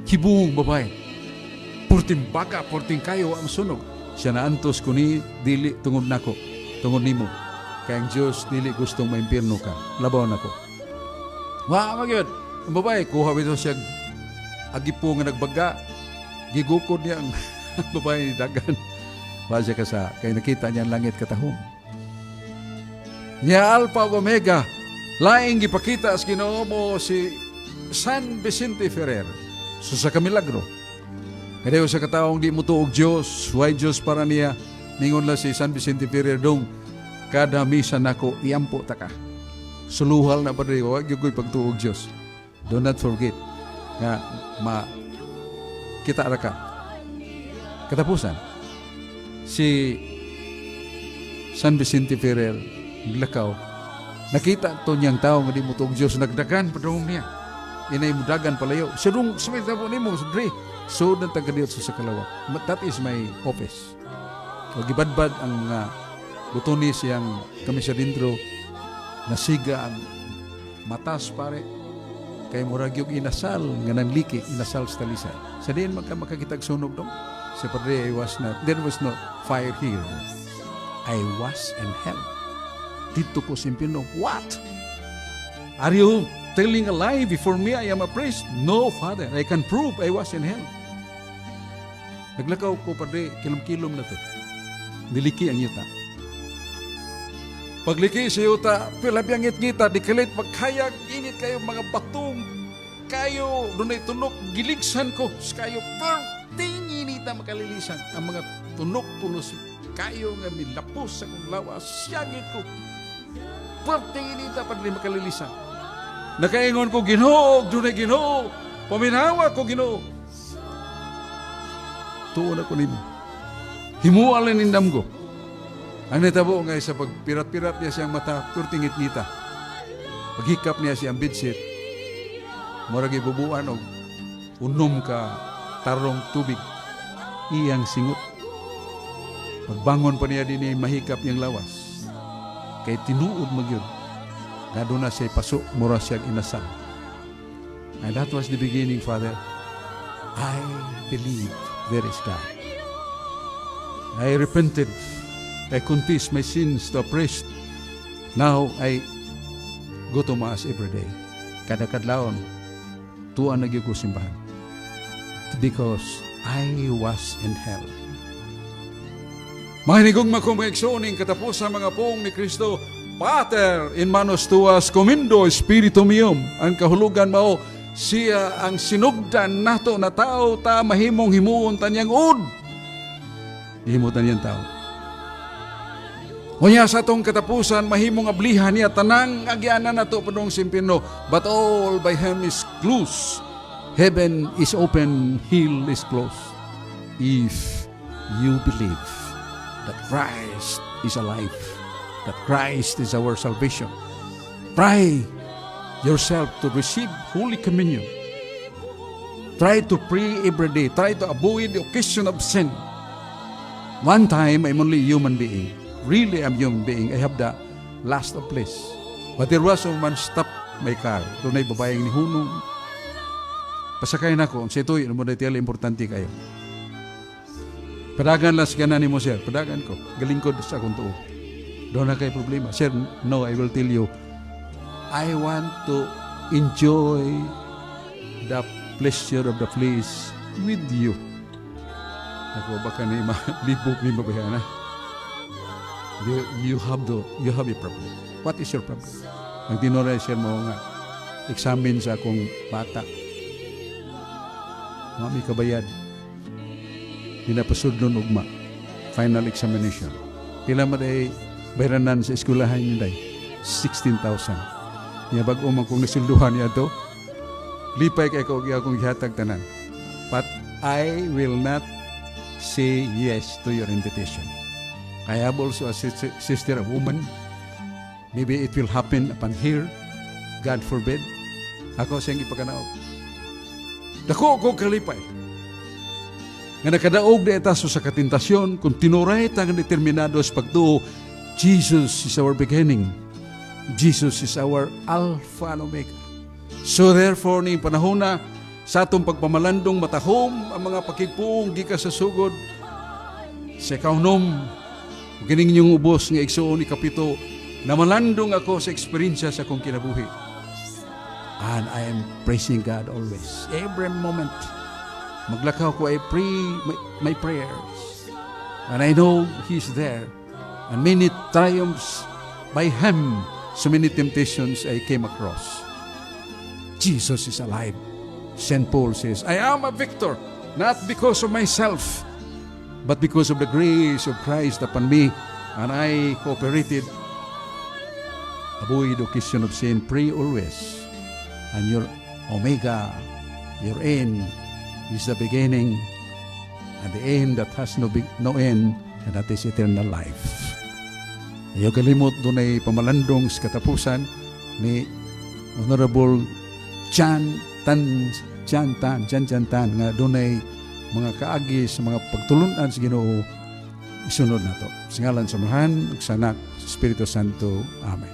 Hibuong babae. Purting baka, purting kayo, wa masunog. Siya naantos ko ni dili tungod nako, tungod nimo. Kaya ang Diyos dili gustong maimpirno ka. Labaw nako. Wa magyud. Ang babae, kuha ito siya agipo nga nagbaga. Gigukod niya ang babae ni dagan. Wa siya kasa, kaya nakita niya ang langit katahong. Niya Alpha ug Omega, laing gipakita as Ginoo mo si San Vicente Ferrer. So sa kamilagro. Kaya sa kataong di mo tuog Diyos, why Diyos para niya, ningon la si San Vicente Ferrer dong, kada misa nako iampo ta ka. Suluhal na pa rin, wag yung ko'y pagtuog Diyos. Do not forget nga kita ra ka. Katapusan, si San Vicente Ferrer, naglakaw, nakita to niyang tao nga di mo tuog Diyos, nagdagan padung niya. Inay mo dagan palayo. Sirong sumita po ni mo, Dre. So, nagtagadiyot sa kalawa. That is my office. Wag ibadbad ang butoni siyang kami sa dintro, nasiga ang matas pare. Kay murag yung inasal, nga nanliki, inasal sa talisay. Sa diyan makakitag sunog dong. Sa padre, there was no fire here. I was in hell. Dito ko simpino, what? Are you telling a lie before me? I am a priest. No, Father. I can prove I was in hell. Naglakaw ko, Padre, kilom-kilom na to. Niliki ang yuta. Pagliki sa yuta, pilabiyang ngit-ngita, dikalit, magkayag, init kayo, mga batong, kayo, dunay tunok, giligsan ko, kayo, perting inita makalilisan. Ang mga tunok, pulos, kayo nga milapos sa kong lawa, siyagit ko. Perting inita, Padre, makalilisan. Nakaingon ko, Ginoo, dunay Ginoo, paminawa ko, Ginoo. Tuon ako nimo. Himual ang nindam ko. Ang natabo nga sa pagpirat-pirat niya siyang mata, kurtingit-ngita. Paghikap niya siyang bidsit, murag ibubuan og unom ka tarong tubig, iyang singot. Pagbangon pa niya din ay mahikap niyang lawas. Kay tinuod magyud. Kado na siya pasok, mura siya inasal. And that was the beginning, Father. I believe there is God. I repented. I confessed my sins to a priest. Now I go to Mass every day. Kada kadlawon, tuwa na gyud ko simbahan. Because I was in hell. Mahinigong makumeksoning katapos sa mga pong ni Kristo, Pater, in manos tuas, comindo Espiritu Meum, ang kahulugan mao, siya ang sinugdan nato na tao, ta mahimong himuon tanyang ud. Himutan niyang tao. Unya sa atong katapusan, mahimong ablihan niya, tanang agyanan nato padong simpino, but all by Him is closed. Heaven is open, hell is closed. If you believe that Christ is alive, that Christ is our salvation, try yourself to receive Holy Communion. Try to pray every day. Try to avoid the occasion of sin. One time, I'm only human being. Really, I'm human being. I have the last of place. But there was someone stop my car. Doon ay babayang ni Hunong. Pasakay na ko. Sa ito, yun mo na tiyala, importante kayo. Padagan lang sa ganan mo, sir. Padagan ko. Galing ko sa akong tuo. Doon na kayo problema. Sir, no, I will tell you. I want to enjoy the pleasure of the flesh with you. Ako, baka na libog ni mabayana. You have a problem. What is your problem? Ang tinuray, sir, mo nga. Examine sa akong bata. Mami kabayad. Pinapasud nun ugma. Final examination. Pila maday bayranan sa eskulahan niya day? 16,000. Niya bago man kong nasilduhan niya to, lipay kay ko akong gihatag tanan. But I will not say yes to your invitation. I have also a sister, a woman. Maybe it will happen upon here. God forbid. Ako siyang ipakanaog. Dako ko kalipay. Nga nakadaog na itaso sa katentasyon, kung tinuray tang determinado sa pagtuo, Jesus is our beginning. Jesus is our Alpha and Omega. So therefore, ni panahon na sa atong pagpamalandong matahom ang mga pakigpuong gikas sa sugod sa kaunom, gining niyong ubos nga igsuon ni kapito na malandong ako sa eksperyensya sa akong kinabuhi. And I am praising God always, every moment. Maglakaw ko, I pray my prayers. And I know He's there. And many triumphs by Him, so many temptations I came across. Jesus is alive. St. Paul says, I am a victor, not because of myself, but because of the grace of Christ upon me. And I cooperated. Avoid occasion of sin, pray always. And your Omega, your end, is the beginning and the end that has no end, and that is eternal life. Ayaw kalimot doon ay pamalandong sa katapusan ni Honorable Jan Tan nga doon ay mga kaagi sa mga pagtulunan sa Ginoo isunod na to. Sa ngalan sa Amahan, sa Anak, sa Espiritu Santo. Amen.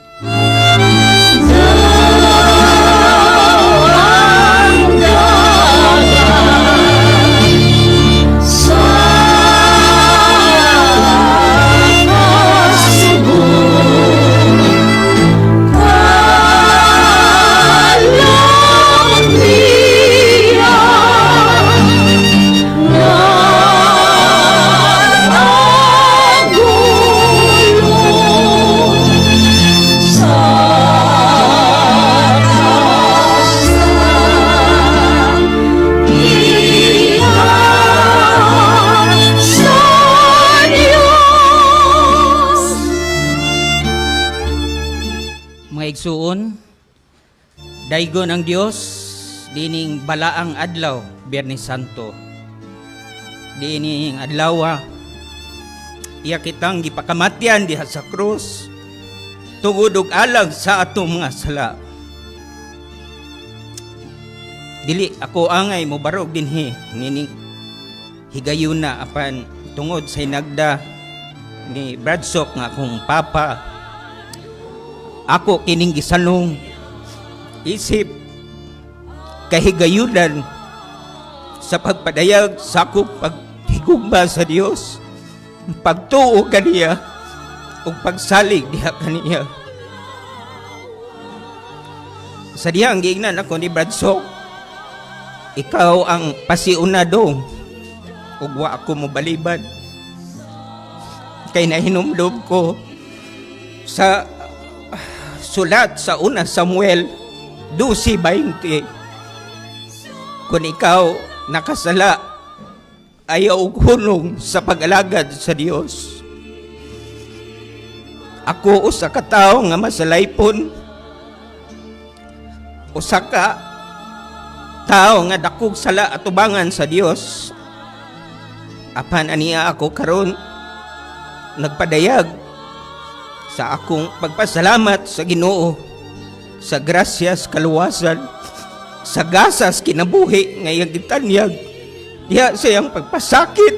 Igsuon, daygon ang Dios dining balaang adlaw, Biyernes Santo. Dining adlaw iya kitang gipakamatyan diha sa krus tungod og alang sa atong mga sala. Dili ako angay mo barog dinhi nining higayuna apan tungod sa hinagda ni Bradshaw nga akong papa. Ako kining gisanong isip kahigayunan sa pagpadayag sa akong paghigugma sa Dios, pagtuo kaniya ug pagsalig diha kaniya. Sa diha ang giingnan ako ni Bradshaw, ikaw ang pasiunado ug wa ako mobalibad. Kay nahinumdum ko sa sulat sa una Samuel 12:20, kung ikaw nakasala, ayaw og hunong sa pag-alagad sa Dios. Ako usa ka tawo nga masalaypon, usa ka tawo nga dakog sala atubangan sa Dios. Apan aniya ako karon nagpadayag sa akong pagpasalamat sa Ginoo sa grasyas kaluwasan, sa gasas kinabuhi nga iyang gitanyag diha sa iyang pagpasakit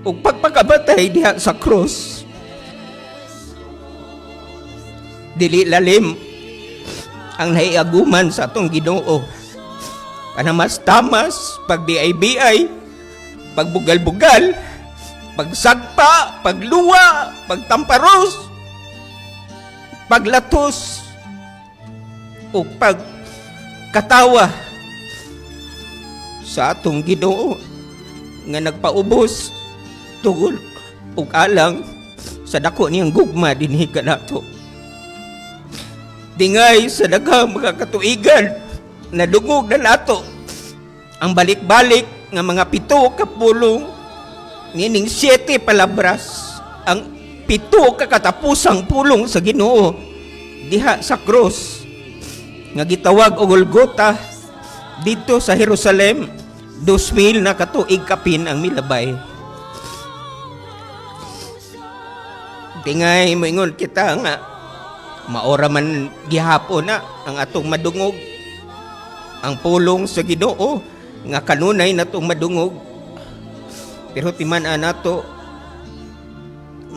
ug pagpakabatay diha sa krus. Dili lalim ang naiaguman sa atong Ginoo, panamas-tamas, pagbiay-biay, pagbugal-bugal, pagsagpa, pagluwa, pagtamparos, paglatos, o pagkatawa sa atong Ginoo nga nagpaubos tungod ug alang sa dako niyang gugma dinhi kanato. Dingay sa daghang mga katuigan na dungog na nato ang balik-balik nga mga 7 ka pulong nining 7 palabras, ang 7 ka katapusang pulong sa Ginoo diha sa krus nga gitawag og Golgota dito sa Jerusalem 2000 na katuig kapin ang milabay. Tingay moingon kita nga maora man gihapon na ang atong madungog ang pulong sa Ginoo nga kanunay natong madungog, pero timan-an nato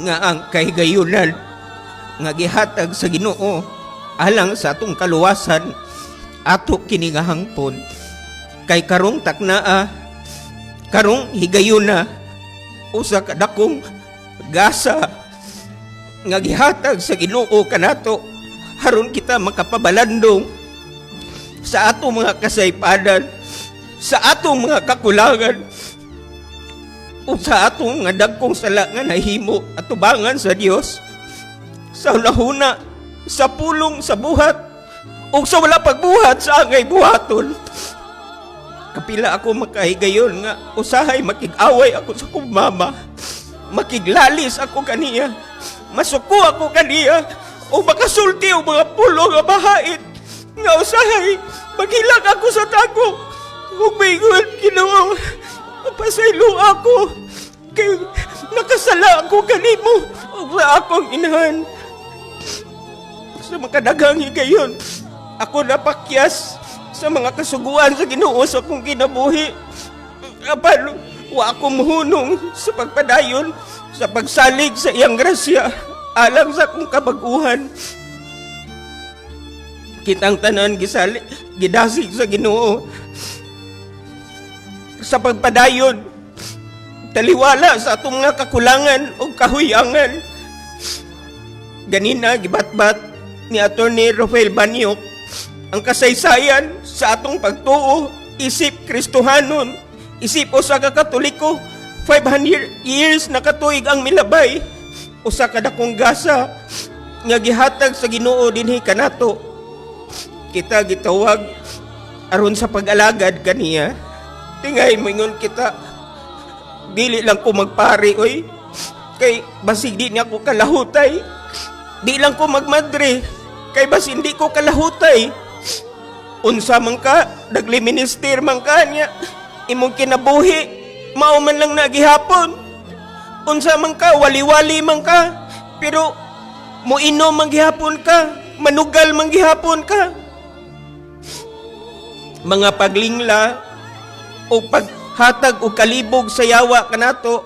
nga ang kahigayunan nga gihatag sa Ginoo alang sa atong kaluwasan ato kinigahangpon. Kay karong taknaa, karong higayuna, usa ka dakong gasa nga gihatag sa Ginoo kanato aron kita makapabalandong sa atong mga kasaypanan, sa atong mga kakulangan, o sa atong nga dagkong sala nga nahimo atubangan sa Dios, sa unahuna sa pulong sa buhat o sa wala pagbuhat sa angay buhaton. Kapila ako makahigayon nga usahay makig-away ako sa kong mama, makiglalis ako kaniya, masuko ako kaniya, o makasulti o mga pulo nga bahait nga usahay maghilag ako sa tako. Kung may Ginoo, mapasaylo ako kay nakasala ako kanimo o sa akong inahan. Sa makadaghang higayon, ako napakyas sa mga kasuguan sa Ginoo sa akong kinabuhi. Apan, wa ako muhunong sa pagpadayon, sa pagsalig sa iyang grasya, alang sa akong kabaguhan. Kitang tanan gidasig sa Ginoo sa pagpadayon, taliwala sa atong mga kakulangan o kahuyangan. Ganina gibatbat ni Atty. Rafael Baniok ang kasaysayan sa atong pagtuo, isip Kristohanon, isip usa ka Katoliko. 500 years na katuig ang milabay, usa ka dakong gasa nga gihatag sa Ginoo dinhi kanato. Kita gitawag aron sa pag-alagad kaniya. Tingay moingon kita, dili lang ko magpari oy, kay basig di niya ko kalahutay. Di lang ko magmadre, kay bas hindi ko kalahutay. Unsa man ka, nagliminister man ka niya, imong kinabuhi, mao man lang nagihapon. Unsa man ka, wali-wali man ka, pero muinom man gihapon ka, manugal man gihapon ka. mga paglingla o paghatag o kalibog sa yawa kanato,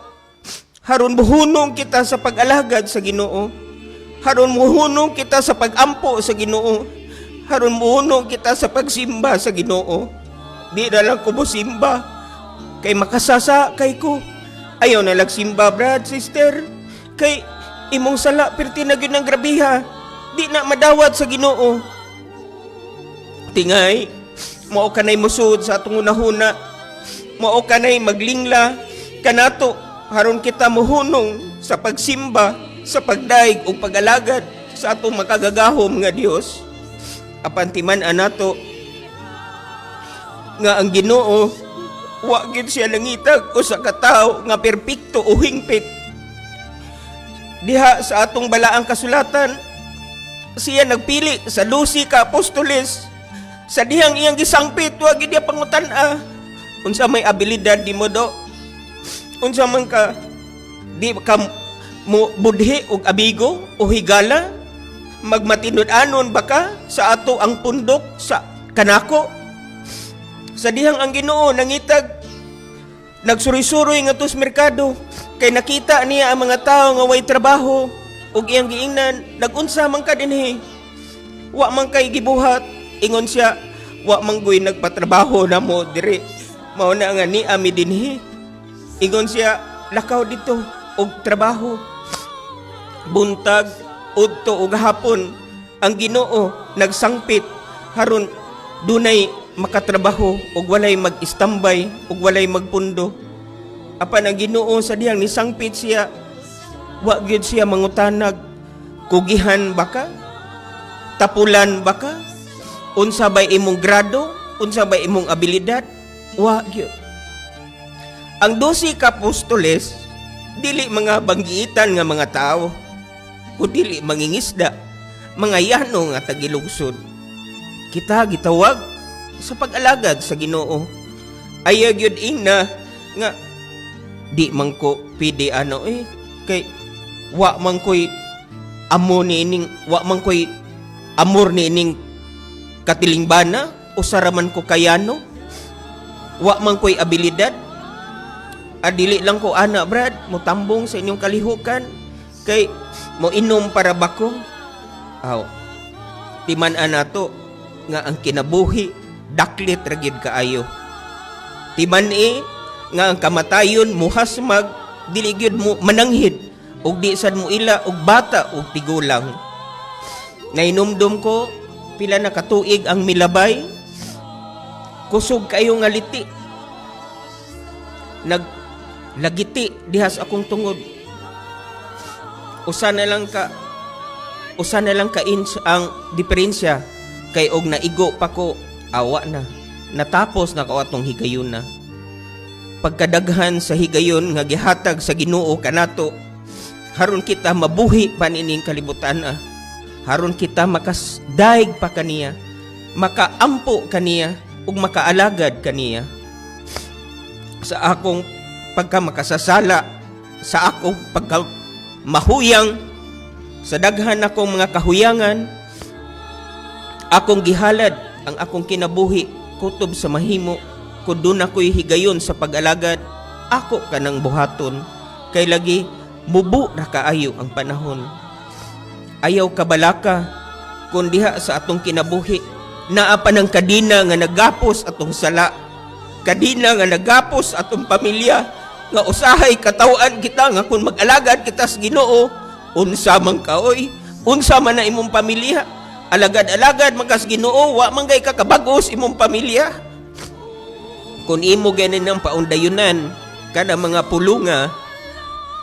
haron muhunong kita sa pag-alagad sa Ginoo, haron muhunong kita sa pag-ampo sa Ginoo, haron muhunong kita sa pagsimba sa Ginoo. Di na lang ko simba kay makasasa kay ko. Ayaw na simba, brad, sister, kay imong sala perti na gyud ng grabiha, di na madawat sa Ginoo. Tingay, mao kanay musud sa atong unahuna, mao kanay maglingla kanato haron kita muhunong sa pagsimba, sa pagdaig o pag-alagad sa atong makagagahom nga Dios. Apan timan anato nga ang Ginoo wa gyud siya nangitag o sa katawo nga perpekto o hingpit. Diha sa atong balaang kasulatan, siya nagpili sa 12 ka apostoles. Sa dihang iyang gisangpit, wa gyud iya pangutan-a unsa may abilidad di mo do, unsa man ka di ka mo budhi og abigo o higala, magmatinud-anon baka sa ato ang pundok sa kanako. Sa dihang ang Ginoo nangitag nagsuri-suroy nga tos merkado, kay nakita niya ang mga tao nga way trabaho ug iyang giingnan, nagunsa man ka dinhi, wa man kay gibuhat. Ingon siya, wa man goy nagpatrabaho na mo diri, mao na nga ni ami dinhi. Ingon siya, lakaw dito og trabaho. Buntag udto ug hapon ang Ginoo nagsangpit haron dunay makatrabaho ug walay mag-istambay ug walay magpundo. Apan ang Ginoo sa dihang nisangpit siya, wa gyud siya mangutanag, kugihan baka, tapulan baka, unsa bay imong grado, unsa bay imong abilidad, wa gyud. Ang 12 ka apostoles dili mga banggiitan nga mga tao, o dili mangingisda, mga yano nga tagilugsod. Kita gitawag sa pag-alagad sa Ginoo. Ayaw gyud ina nga di man ko pwede kay wa man ko'y amor ni ining katilingbana o saraman ko kayano, wa man ko'y abilidad. Adili lang ko ana, brad, mo tambong sa inyong kalihukan kay mo inom para bako. Aw, timan anato nga ang kinabuhi daklit ragid kaayo. Timan nga ang kamatayon muhasmag dili gyud mo mananghid ug di sad mo ila og bata ug tigulang. Nainumdum ko pila na katuig ang milabay, kusog kayo nga liti, naglagiti dihas akong tungod. Usa na lang ka inch ang diferensya, kay og naigo pa ko, awa na, natapos na ko atong higayon na. Pagkadaghan sa higayon nga gihatag sa Ginoo kanato, haron kita mabuhi pa nining kalibutan, haron kita makasdaig pa kaniya, makaampo kaniya ug makaalagad kaniya. Sa akong pagkamakasasala, sa akong pagkamahuyang, sa daghan akong mga kahuyangan, akong gihalad ang akong kinabuhi kutob sa mahimo. Kung doon ako'y higayon sa pag-alagad, ako kanang buhaton, kay lagi mubu na kaayo ang panahon. Ayaw kabalaka kung diha sa atong kinabuhi, naapa ng kadina nga nagapos atong sala, kadina nga nagapos atong pamilya, nga usahay katawan kita nga kung mag-alagad kita sa Ginoo, unsa man kaoy, unsa man na imong pamilya, alagad-alagad magkas Ginoo, wa man gay kakabagos imong pamilya. Kung imo ganin ng paundayunan kada mga pulunga,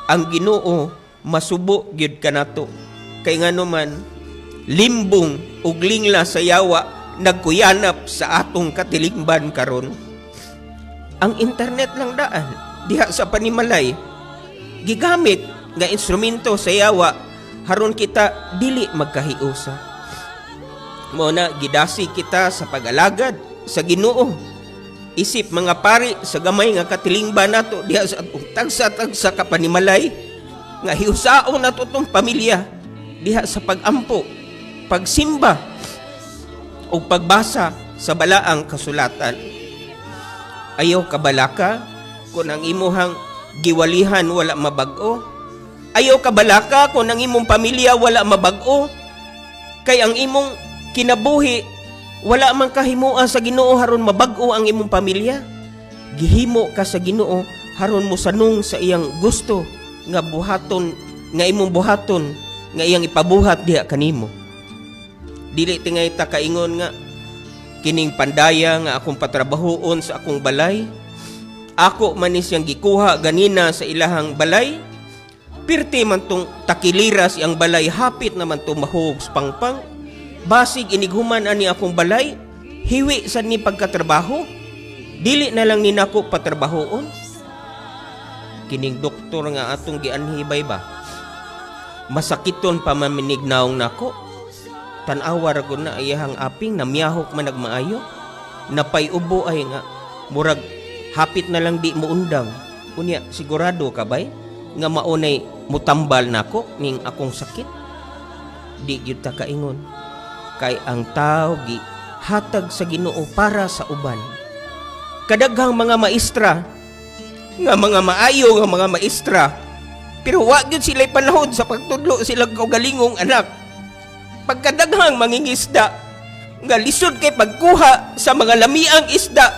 ang Ginoo masubo gyud kanato. Kay ngano man limbong ug lingla sa yawa nagkuyanap sa atong katilingban karon. Ang internet lang daan diha sa panimalay gigamit nga instrumento sa yawa haron kita dili magkahiusa. Mao na gidasi kita sa pag-alagad sa Ginoo. Isip mga pari sa gamay nga katilingban nato diha sa tagsa-tagsa ka panimalay nga hiusaon nato tong pamilya diha sa pagampo, pagsimba o pagbasa sa balaang kasulatan. Ayaw kabalaka kung ang imuhang giwalihan wala mabag-o. Ayaw kabalaka kung ang imong pamilya wala mabag-o. Kay ang imong kinabuhi wala man kahimua sa Ginoo haron mabag-o ang imong pamilya. Gihimo ka sa Ginoo haron mo sanung sa iyang gusto nga buhaton, nga imong buhaton, nga iyang ipabuhat diha kanimo. Dili tingay ta kaingon nga kining pandaya nga akong patrabahoon sa akong balay, ako man ni siyang gikuha ganina sa ilahang balay, pirti man tong takiliras iyang balay, hapit naman tong mahog pangpang, basig inighuman ani akong balay, hiwi sa ni pagkatrabaho, dili na lang ni nako patrabahoon. Kining doktor nga atong gianhibay ba, masakiton pa maminignaong nako, tanawar ko na iyahang aping na miyahok man nagmaayo, napay ubo ay nga murag hapit na lang di mo undang. Unya sigurado ka bay nga maunay mutambal nako ning akong sakit? Di gyud ta kaingon, kay ang tao gi hatag sa Ginoo para sa uban. Kadaghang mga maestra nga mga maayo nga mga maestra, pero wa gyud sila'y panahon sa pagtudlo silang kaugalingong anak. Pagkadaghang mangingisda nga lisod kay pagkuha sa mga lamiang isda,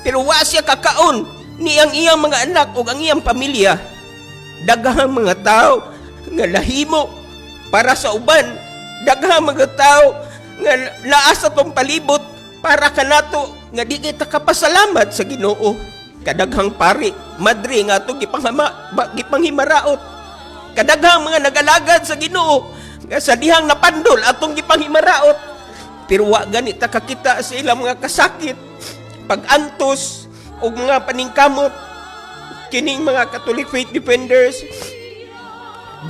pero wa siya kakaon ni ang iyang mga anak o ang iyang pamilya. Daghang mga tao nga lahimo para sa uban, daghang mga tao nga laas sa tong palibot para kanato nga di kita kapasalamat sa Ginoo. Kadaghang pari, madri nga itong gipanghimaraot. Kadaghang mga nagalagad sa Ginoo nga sa dihang napandol atong gipanghimaraot. Pero wa ganit kakita sa ilang mga kasakit, pag-antos o mga paningkamot. Kining mga Catholic Faith Defenders,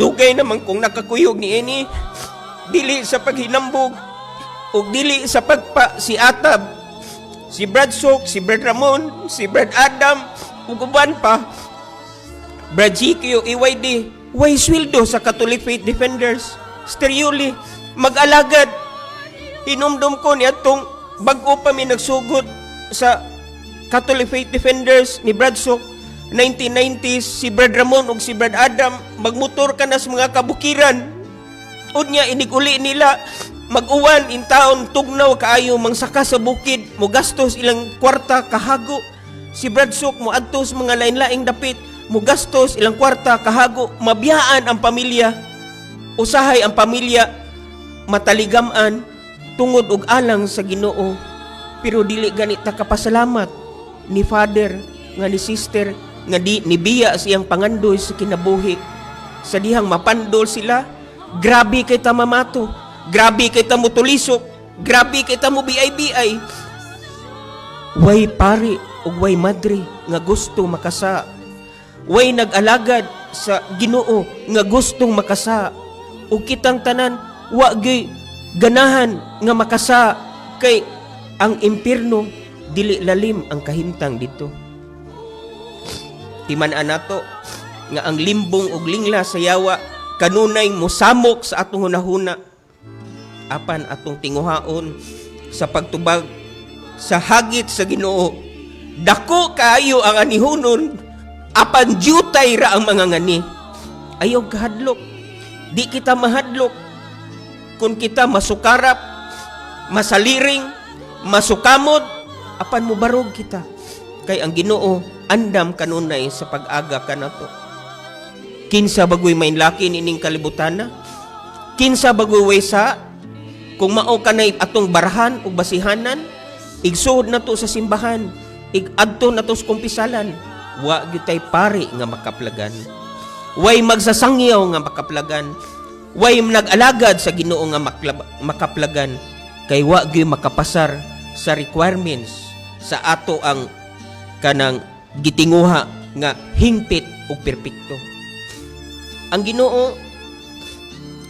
dugay naman kung nakakuyog ni ini, dili sa paghinambog o dili sa pagpa si Atab, si Brad Sok, si Brad Ramon, si Brad Adam, ug uban pa, Brad GQ, EYD, way sweldo sa Catholic Faith Defenders. Stereoli, mag-alagad. Hinumdum ko ni atong bag-o pa mi nagsugod sa Catholic Faith Defenders ni Brad Sok, 1990s, si Brad Ramon ug si Brad Adam, magmotor ka na sa mga kabukiran. Unya, iniguli nila, mag-uwan in taon tugnaw kaayo mangsaka sa bukid, mo gastos ilang kwarta kahago. Si Brad Sok mo adtos mga lain-laing dapit, mo gastos ilang kwarta kahago, mabiyaan ang pamilya. Usahay ang pamilya mataligaman tungod og alang sa Ginoo. Pero dili ganit ta kapasalamat ni father nga ni sister nga di nibiya siyang pangandoy sa kinabuhi. Sa dihang mapandol sila, grabe kay ta mamato, grabe kay ta mo tulisok, grabe kay ta mo biay-biay. Way pari ug way madre nga gusto makasa. Way nag-alagad sa Ginoo nga gustong makasa. O kitang tanan, wa gyud ganahan nga makasa, kay ang impierno dili lalim ang kahimtang dito. Timan-an nato nga ang limbong ug lingla sa yawa kanunay mosamok sa atong hunahuna, apan atong tinguhaon sa pagtubag sa hagit sa Ginoo. Dako kaayo ang anihunon, apan jutay ra ang mga ngani. Ayaw kahadlok. Di kita mahadlok kung kita masukarap, masaliring, masukamod, apan mubarog kita. Kay ang Ginoo andam kanunay sa pag-aga kanato. Kinsa bagoy mainlaki nining kalibutan na? Kinsa bagoy waysa? Kung mao kanay atong barahan ug basihanan, igsuod nato sa simbahan, igadto nato sa kumpisalan, wa gyud tay pari nga makaplagan. Way magsasangyaw nga makaplagan, way nag-alagad sa Ginoo nga makaplagan, kay wa gyud makapasar sa requirements sa ato ang kanang gitinguha nga hingpit ug perpekto. Ang Ginoo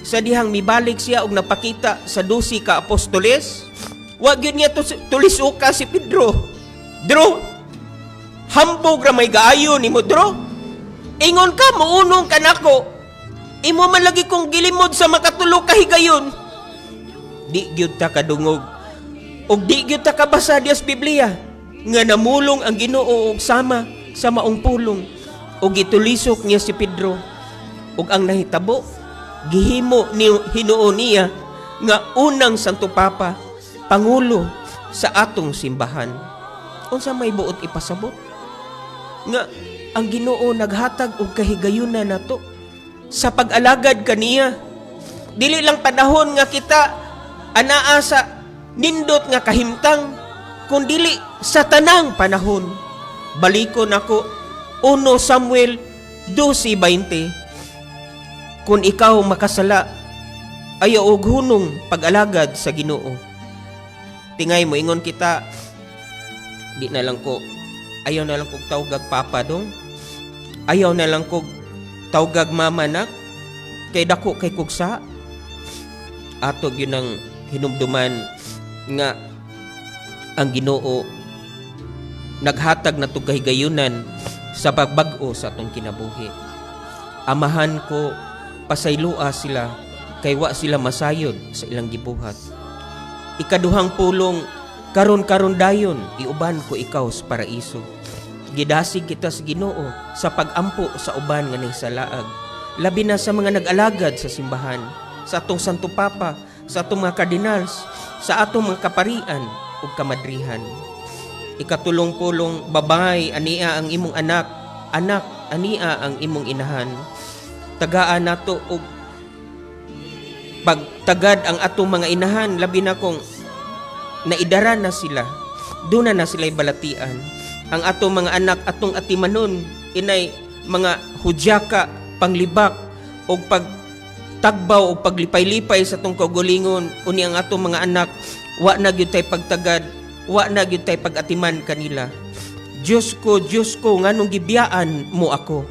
sa dihang mibalik siya og napakita sa 12 ka apostoles, wa gyud niya tulisuka si Pedro. Dro, hambog ra may gaayo nimo, Dro. Ingon ka, muunong ka nako. Imo man lagi kong gilimod sa makatulog ka higayon. Di gyud ta kadungog Og di gyud ta kabasa dias Biblia nga namulong ang Ginoo og sama sa maong pulong og gitulisok niya si Pedro ug ang nahitabo gihimo ni Hinuon niya nga unang Santo Papa, pangulo sa atong simbahan. Unsa may buot ipasabot? Nga ang Ginoo naghatag og kahigayunan nato sa pag-alagad kaniya. Dili lang panahon nga kita anaa sa nindot nga kahimtang, kundili sa tanang panahon. Balikon ako 1 Samuel 12:20. Kung ikaw makasala, ayaw og hunong pag-alagad sa Ginoo. Tingay mo ingon kita, di na lang ko, ayaw na lang kog tawgag papa dong. Ayaw na lang kog tawgag mama nak, kay dako kay kugsa. Atog yun ang hinumduman nga ang Ginoo naghatag na kahigayunan sa pagbag-o sa atong kinabuhi. Amahan ko, pasaylua sila kay wa sila masayod sa ilang gibuhat. Ikaduhang pulong, karon dayon iuban ko ikaw sa paraiso. Gidasig kita sa Ginoo sa pagampo sa uban nga nagsalaag, labi na sa mga nag-alagad sa simbahan, sa atong Santo Papa, sa atong mga kardinals, sa atong mga kaparian ug kamadrihan. Ikatulong pulong, babay ania ang imong anak, anak ania ang imong inahan. Tagaan nato og pagtagad ang atong mga inahan, labi na kung naidara na sila, duna na sila'y balatian. Ang atong mga anak atong atimanon, inay mga hudyaka, panglibak o pagtagbaw o paglipay-lipay sa atong kaugalingon. Uni ang atong mga anak, wa na gyud tay pagtagad, wa na gyud tay pagatiman kanila. Diyos ko, nganong gibiyaan mo ako.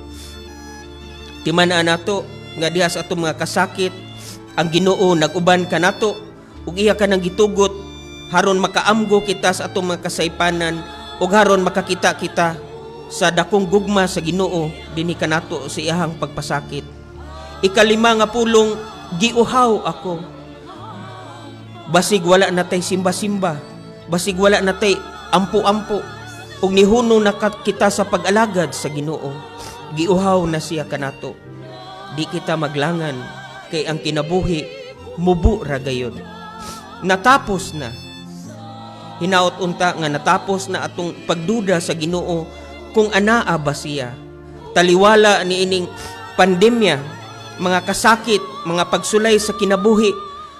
Timanaan nato nga diha sa atong mga kasakit, ang Ginoo nag-uban ka nato ug iya ka nang gitugot haron makaamgo kita sa atong mga kasaypanan ug haron makakita kita sa dakong gugma sa Ginoo dinhi kanato sa iyahang pagpasakit. Ikalima nga pulong, giuhaw ako. Basig wala natay simba-simba, basig wala natay ampo-ampo ug nihuno na kita sa pag-alagad sa Ginoo. Giuhaw na siya kanato. Di kita maglangan kay ang kinabuhi mubo ra gayon. Natapos na. Hinaot unta nga natapos na atong pagduda sa Ginoo kung anaa ba siya. Taliwala ni ining pandemya, mga kasakit, mga pagsulay sa kinabuhi,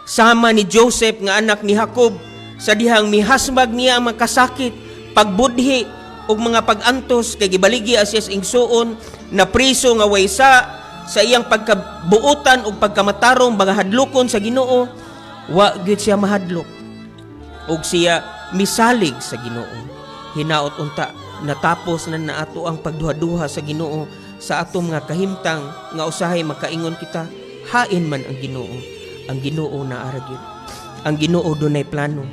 sama ni Joseph nga anak ni Jacob, sa dihang mihasmag niya ang mga kasakit, pagbudhi ug mga pagantos kay gibaligi siya sa ingsuon na priso nga waysa sa iyang pagkabuutan ug pagkamatarong mga hadlokon sa Ginoo, wa gyud siya mahadlok ug siya misalig sa Ginoo. Hinaot unta natapos na naato ang pagduha-duha sa Ginoo sa atong mga kahimtang nga usahay makaingon kita, hain man ang Ginoo. Ang Ginoo na aragid. Ang Ginoo dunay plano,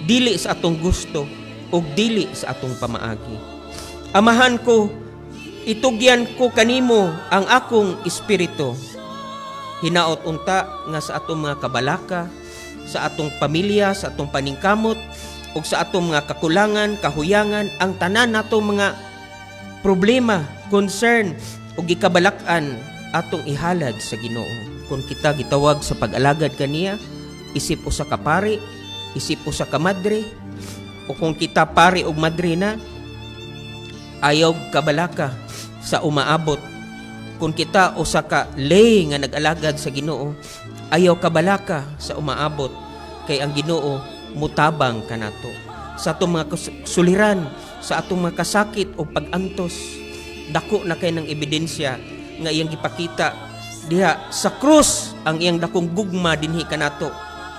dili sa atong gusto ug dili sa atong pamaagi. Amahan ko, itugyan ko kanimo ang akong espiritu. Hinaot unta nga sa atong mga kabalaka, sa atong pamilya, sa atong paningkamot, o sa atong mga kakulangan, kahuyangan, ang tanan nato mga problema, concern, o gikabalakan atong ihalad sa Ginoo. Kung kita gitawag sa pag-alagad kaniya, isip usa ka pari, isip usa ka madre, o kung kita pari o madre na, ayaw kabalaka sa umaabot. Kung kita usa ka lay nga nag-alagad sa Ginoo, ayaw kabalaka sa umaabot kay ang Ginoo mutabang kanato. Sa atong mga suliran, sa atong mga kasakit o pag-antos, dako na kay ng ebidensya nga iyang gipakita diha sa krus ang iyang dakong gugma dinhi kanato,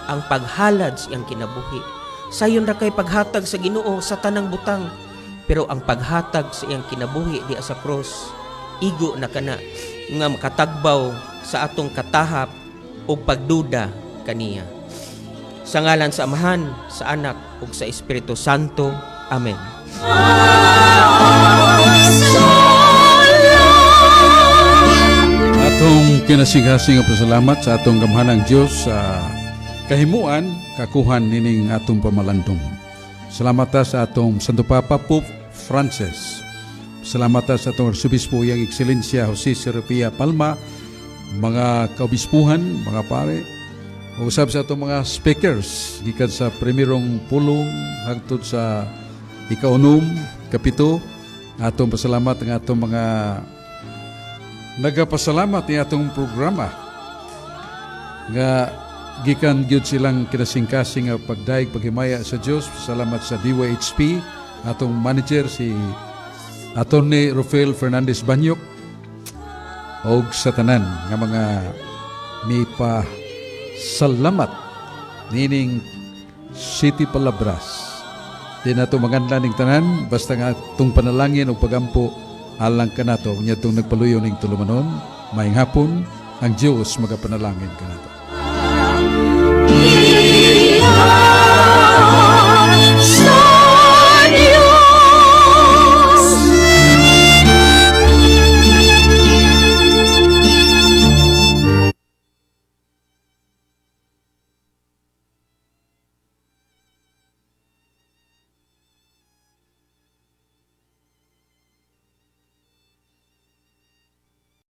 ang paghalad sa iyang kinabuhi. Sayon ra kay paghatag sa Ginoo sa tanang butang, pero ang paghatag sa iyang kinabuhi diha sa krus, igo na kana nga makatagbaw sa atong katahap o pagduda kaniya. Sa ngalan sa Amahan, sa Anak, ug sa Espiritu Santo. Amen. Atong kinasighasing nga pasalamat sa atong gamhanang Dios sa kahimuan kakuhan nining atong pamalandong. Salamat ta sa atong Santo Papa Pope Francis. Salamat ta sa atong Arsobispo yang Ekselensya Jose Serapia Palma, mga kaobispuhan, mga pare, o usab sa atong mga speakers gikan sa primerong pulong hangtod sa ikaunom, kapito. Atong pasalamat ang atong mga nagapasalamat ni atong programa nga gikan gyud silang kinasingkasing nga pagdaig paghimaya sa Dios. Salamat sa DYHP, atong manager si Attorney Rafael Fernandez Banyok, og sa tanan nga mga may pa salamat nining City Palabras. Di nato maganda ning tanan, basta nga itong panalangin o pagampo alang ka nato. Nya itong nagpaluyo ning tulumanon, maayong hapon, ang Diyos magapanalangin ka nato.